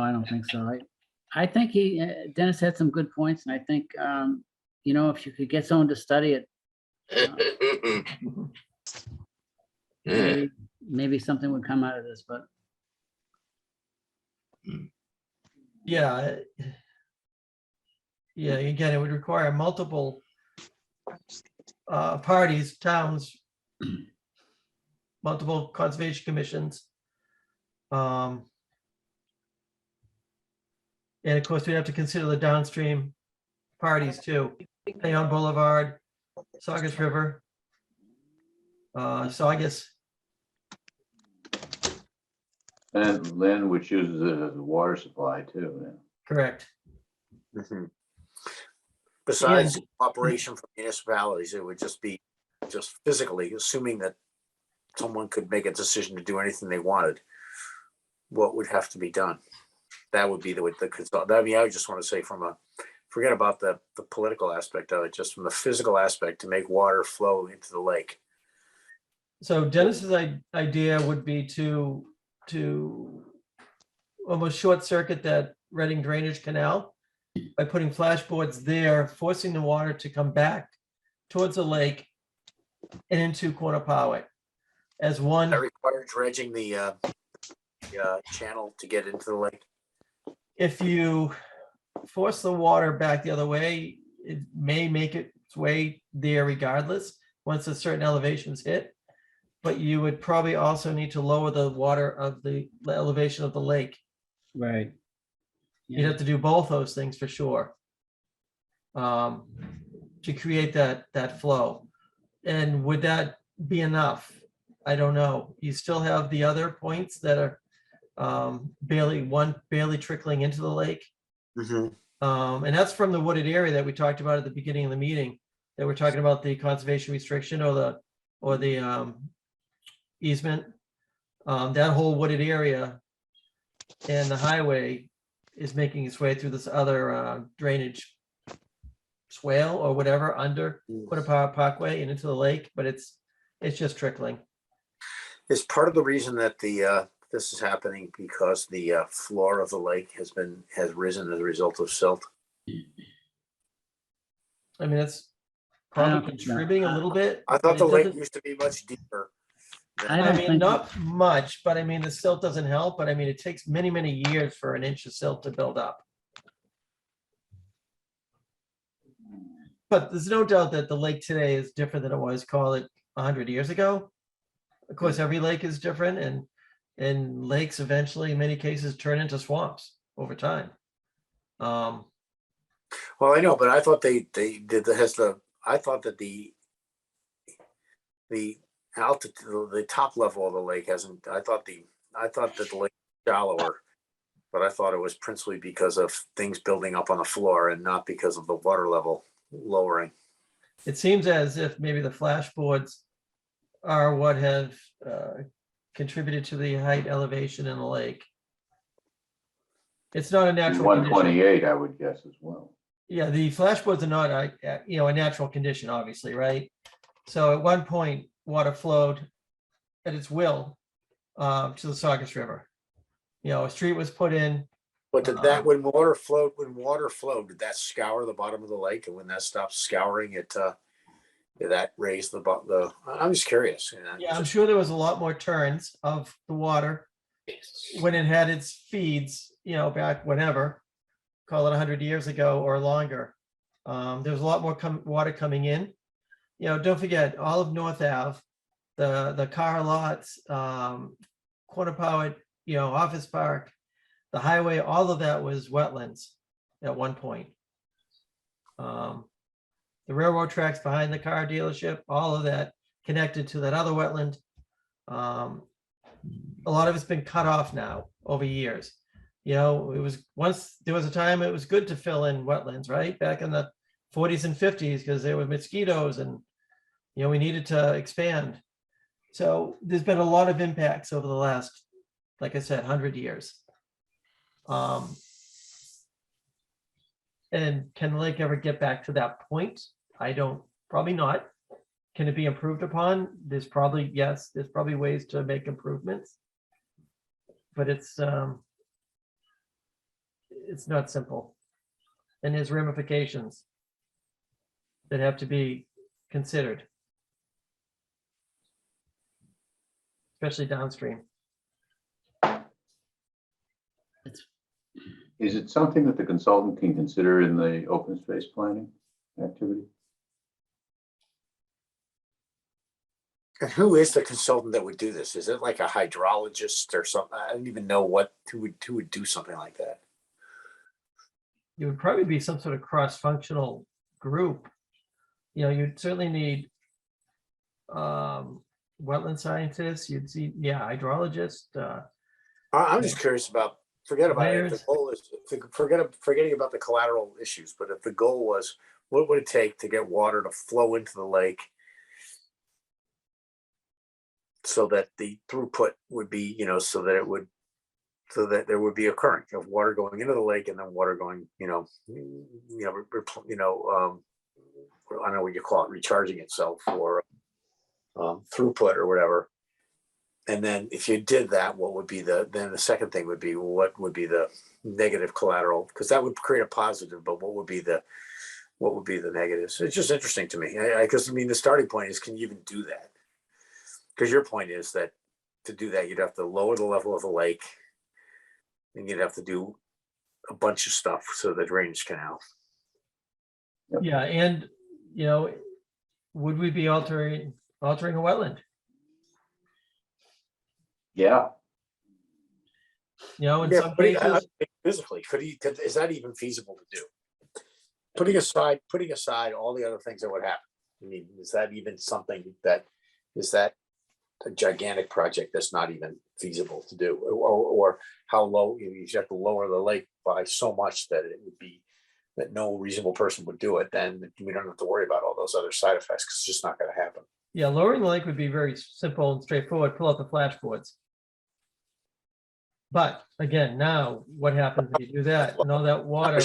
I don't think so. I think Dennis had some good points, and I think, if you could get someone to study it, maybe something would come out of this, but. Yeah. Yeah, again, it would require multiple parties, towns, multiple conservation commissions. And of course, we have to consider the downstream parties too. Payon Boulevard, Saugus River, Saugus. And Lynn, which uses it as a water supply too. Yeah. Correct. Besides operation for municipalities, it would just be physically, assuming that someone could make a decision to do anything they wanted, what would have to be done? That would be the consult. I mean, I just want to say forget about the political aspect of it, just from the physical aspect to make water flow into the lake. So Dennis's idea would be to almost short circuit that Reading drainage canal by putting flashboards there, forcing the water to come back towards the lake and into Quannapowitt as one. That requires dredging the channel to get into the lake. If you force the water back the other way, it may make its way there regardless, once a certain elevation's hit. But you would probably also need to lower the water of the elevation of the lake. Right. You'd have to do both those things for sure. To create that flow. And would that be enough? I don't know. You still have the other points that are barely trickling into the lake. Mhm. And that's from the wooded area that we talked about at the beginning of the meeting, that we're talking about the conservation restriction or the easement. That whole wooded area and the highway is making its way through this other drainage swale or whatever under Quannapowitt Parkway and into the lake, but it's just trickling. Is part of the reason that this is happening because the floor of the lake has risen as a result of silt? I mean, it's I don't probably think so. contributing a little bit. I thought but the it lake doesn't- used to be much deeper. I I don't mean, think, not much, but I mean, the silt doesn't help, but I mean, it takes many, many years for an inch of silt to build up. But there's no doubt that the lake today is different than it was, call it 100 years ago. Of course, every lake is different, and lakes eventually, in many cases, turn into swamps over time. Well, I know, but I thought they did I thought that the altitude, the top level of the lake hasn't, I thought that the lake was shallower, but I thought it was principally because of things building up on the floor and not because of the water level lowering. It seems as if maybe the flashboards are what have contributed to the height elevation in the lake. It's not a natural condition. 128, I would guess as well. Yeah, the flashboards are not a natural condition, obviously, right? So at one point, water flowed at its will to the Saugus River. A street was put in. But did that, when water flowed, did that scour the bottom of the lake? And when that stopped scouring it, did that raise the, I'm just curious. Yeah, I'm sure there was a lot more turns of the water when it had its feeds, back whenever, call it 100 years ago or longer. There was a lot more water coming in. Don't forget all of North Ave, the car lots, Quannapowitt, Office Park, the highway, all of that was wetlands at one point. The railroad tracks behind the car dealership, all of that connected to that other wetland. A lot of it's been cut off now over years. It was once, there was a time it was good to fill in wetlands, right? Back in the 40s and 50s, because there were mosquitoes and, we needed to expand. So there's been a lot of impacts over the last, like I said, 100 years. And can the lake ever get back to that point? Probably not. Can it be improved upon? There's probably, yes, there's probably ways to make improvements. But it's not simple. And there's ramifications that have to be considered. Especially downstream. Is it something that the consultant can consider in the open space planning activity? And who is the consultant that would do this? Is it like a hydrologist or something? I don't even know who would do something like that. It would probably be some sort of cross-functional group. You'd certainly need wetland scientists, you'd see, hydrologists. I'm just curious about, forget about it. If Layers. the goal is, forgetting about the collateral issues, but if the goal was, what would it take to get water to flow into the lake so that the throughput would be, so that there would be a current of water going into the lake and then water going, I don't know what you call it, recharging itself or throughput or whatever. And then if you did that, what would be then the second thing would be, what would be the negative collateral? Because that would create a positive, but what would be the negatives? It's just interesting to me. Because I mean, the starting point is, can you even do that? Because your point is that to do that, you'd have to lower the level of the lake, and you'd have to do a bunch of stuff so the drainage canal. Yeah, and, you know, would we be altering a wetland? Yeah, You know, in Yeah, some but cases, physically, is that even feasible to do? Putting aside all the other things that would happen. I mean, is that even something is that a gigantic project that's not even feasible to do? Or how low, you have to lower the lake by so much that it would be that no reasonable person would do it, then we don't have to worry about all those other side effects because it's just not going to happen. yeah, lowering the lake would be very simple and straightforward, pull out the flashboards. But again, now what happens if you do that and all that water?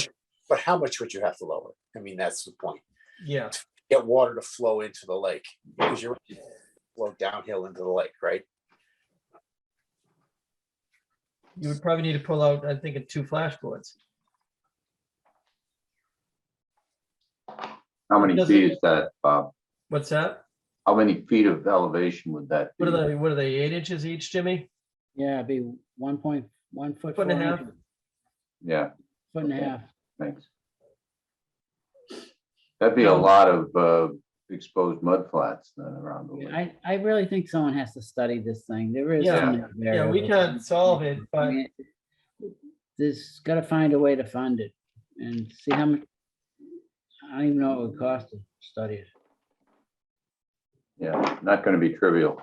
But how much would you have to lower? I mean, that's the point. Yeah, Get water to flow into the lake because you're flow downhill into the lake, right? you would probably need to pull out, I think, 2 flashboards. how many Does feet it- is that, Bob? What's that? How many feet of elevation would that be? What are they, 8 inches each, Jimmy? Yeah, it'd be 1.1 foot. Foot and a 4 half? inches, Yeah, Foot and a Okay. half. thanks. That'd be a So- lot of exposed mud flats then around the Yeah, lake. I really think someone has to study this thing. There is. Yeah. so many Yeah, we variables. can't solve it, I but mean, there's got to find a way to fund it and see how much. I don't even know what it would cost to study it. Yeah, not gonna be trivial.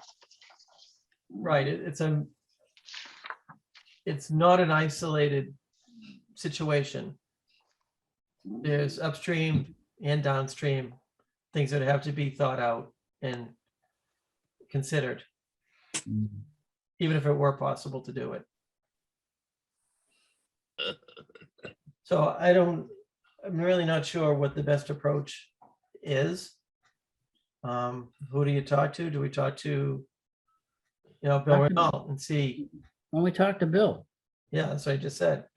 right, it's not an isolated situation. There's upstream and downstream things that have to be thought out and considered, even if it were possible to do it. So I'm really not sure what the best approach is. Who do you talk to? Do we talk to, Bill Talk to- Renault and see? When we talk to Bill, Yeah, that's what I just said.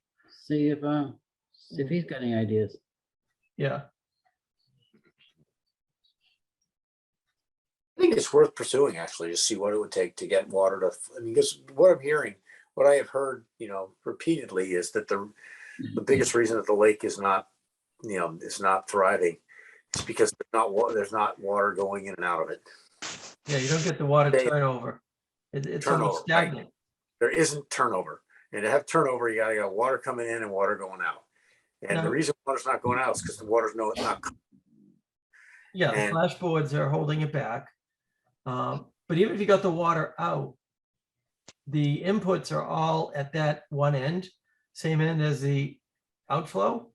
see if he's got any ideas. Yeah, I think it's worth pursuing actually to see what it would take to get water to. I mean, because what I'm hearing, what I have heard, repeatedly is that the biggest reason that the lake is not, is not thriving is because there's not water going in and out of it. yeah, you don't get the water They- turnover. It's Turnover, almost right. stagnant. There isn't turnover, and to have turnover, you gotta got water coming in and water going out. And No. the reason water's not going out is because the water's not. Yeah, the And- flashboards are holding it back. But even if you got the water out, the inputs are all at that one end, same end as the outflow.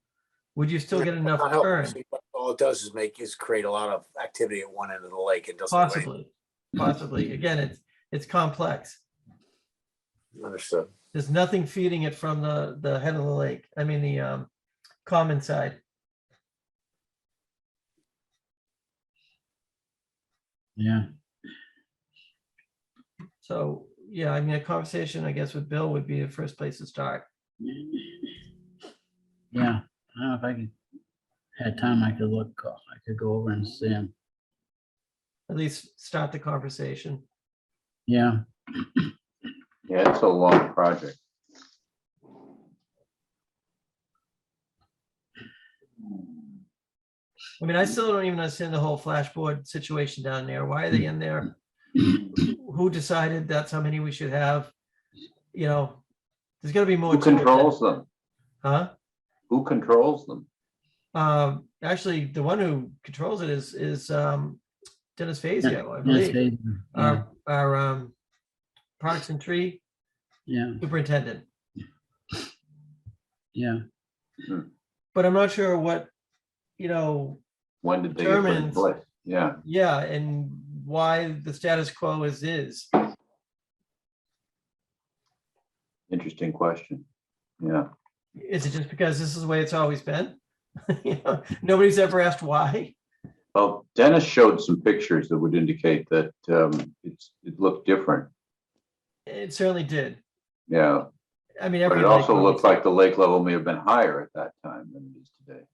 Would you still get enough Not helping. turn? See, all it does is create a lot of activity at one end of the lake. It doesn't. rain. Possibly. Again, it's complex. Understood. There's nothing feeding it from the head of the lake. I mean, the common side. Yeah. So, yeah, I mean, a conversation, I guess, with Bill would be the first place to start. Yeah. I don't know if I had time, I could go over and see him. At least start the conversation. Yeah. Yeah, it's a long project. I mean, I still don't even understand the whole flashboard situation down there. Why are they in there? Who decided that's how many we should have? There's gotta be more. Who to it than- controls them? Huh? Who controls them? Actually, the one who controls it is Dennis Fazio, I believe. Yeah. Our Parks and Tree Yeah. Superintendent. Yeah. But I'm not sure what, When did they get put in Determines- place? Yeah, yeah, and why the status quo is. interesting question. Yeah, Is it just because this is the way it's always been? Nobody's ever asked why. well, Dennis showed some pictures that would indicate that it looked different It certainly did. Yeah, I mean, but every it lake also looked obviously- like the lake level may have been higher at that time than it is today.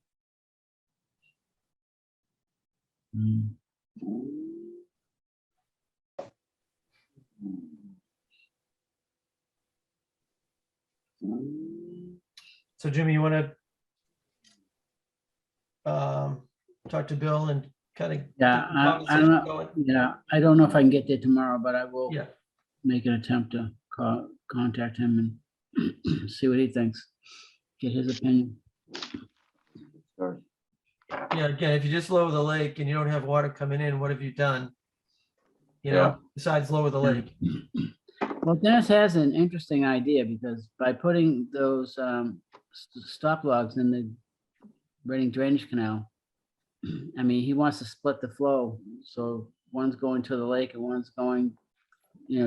Mm. So Jimmy, you want to talk to Bill and kind of Yeah, I don't know. going? Yeah, I don't know if I can get there tomorrow, but I will Yeah, make an attempt to contact him and see what he thinks, get his opinion. Sorry. yeah. Again, if you just lower the lake and you don't have water coming in, what have you done? You know, Yeah. besides lower the lake. Well, Dennis has an interesting idea because by putting those stop logs in the Reading Drainage Canal, I mean, he wants to split the flow. So one's going to the lake and one's going,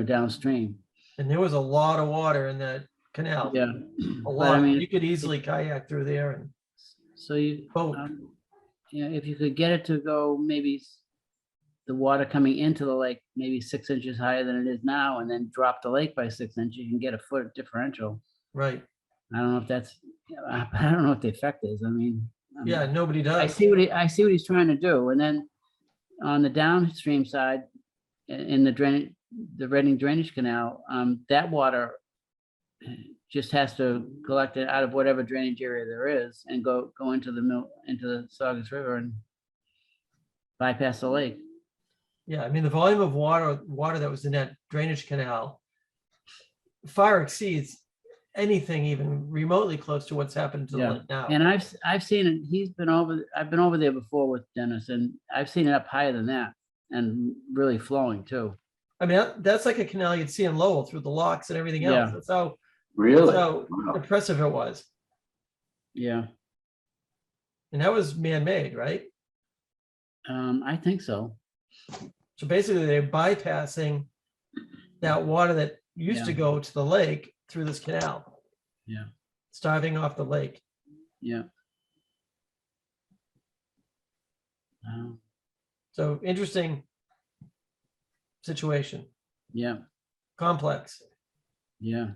downstream. And there was a lot of water in that canal. Yeah. A But I lot. mean, You could easily kayak through there and so you, boat. if you could get it to go maybe the water coming into the lake, maybe 6 inches higher than it is now, and then drop the lake by 6 inches, you can get a foot differential. Right. I don't know if that's, I don't know what the effect is. I mean. Yeah, nobody I does. see what he's trying to do. And then on the downstream side, in the Reading Drainage Canal, that water just has to collect it out of whatever drainage area there is and go into the Saugus River and bypass the lake. Yeah, I mean, the volume of water that was in that drainage canal far exceeds anything even remotely close to what's happened to the Yeah. lake now. And I've seen it. I've been over there before with Dennis, and I've seen it up higher than that and really flowing too. I mean, that's like a canal you'd see in Lowell through the locks and everything else. Yeah. That's how Really? Wow. Wow. impressive it was. Yeah. And that was man-made, right? I think so. So basically they're bypassing that water that used to Yeah. go to the lake through this canal. Yeah. Starving off the lake. Yeah. So interesting situation, Yeah. complex, Yeah.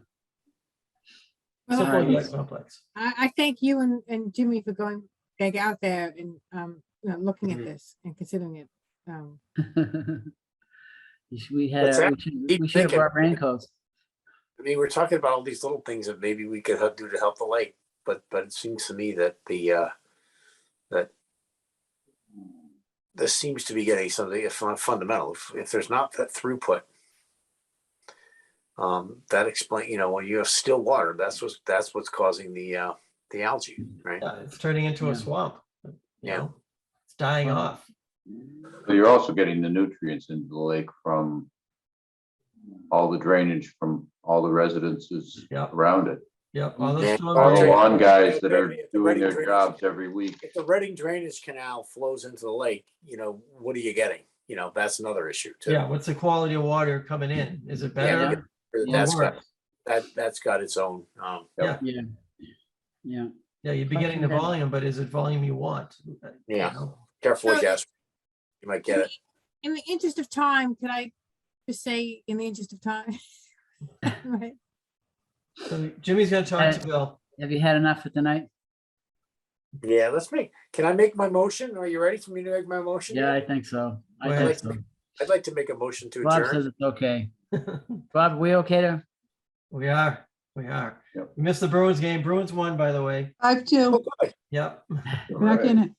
Well, simple Alright. yet complex. I thank you and Jimmy for going back out there and, looking at this and considering it. We What's that? Keep we should have thinking. brought raincoats. I mean, we're talking about all these little things that maybe we could do to help the lake, but it seems to me that that this seems to be getting something fundamental. If there's not that throughput, that explain, when you have still water, that's what's causing the algae, right? Yeah, it's turning into Yeah. a swamp. you Yeah. know? It's dying Well, off. So you're also getting the nutrients into the lake from all the drainage from all the residences Yeah. around it. Yep, all those Yeah. storm All the drains. lawn guys that are If the doing Reading their drainage- jobs every week. If the Reading Drainage Canal flows into the lake, what are you getting? That's another issue too. Yeah, what's the quality of water coming in? Is it Yeah, better? That's or got worse? that's got its own. Yeah, Yeah. Yeah. yeah, you'd be getting the Question then. volume, but is it volume you want? You Yeah. know? Careful what So- you ask. You might get it. In the interest of time, could I just say in the interest of time? Right. So Jimmy's gonna talk to Uh, Bill. Have you had enough for tonight? Yeah, can I make my motion? Are you ready for me to make my motion? Yeah, I think so. Go I ahead. think so. I'd like to make a motion to Bob adjourn. says it's okay. Bob, we okay to? We are. Yep. We missed the Bruins game. Bruins won, by the way. 5-2, Oh, good. Yep. back in it.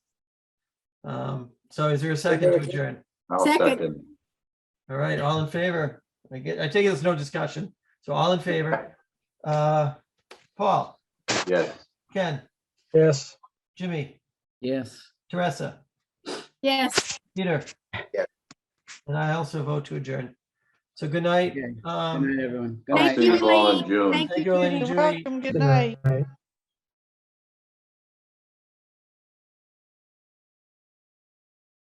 So is there a second to Okay. adjourn? I'll Second. second. All right, all in favor? I take it there's no discussion. So all in favor? Paul, Yes. Ken, Yes. Jimmy, Yes. Teresa, Yes. Peter. Yeah. And I also vote to adjourn. So good night. Okay. Good night, everyone. Good I'll night. see you all in June. Thank Thank you, you, Elaine and Judy. Judy. Welcome, good Good night. night.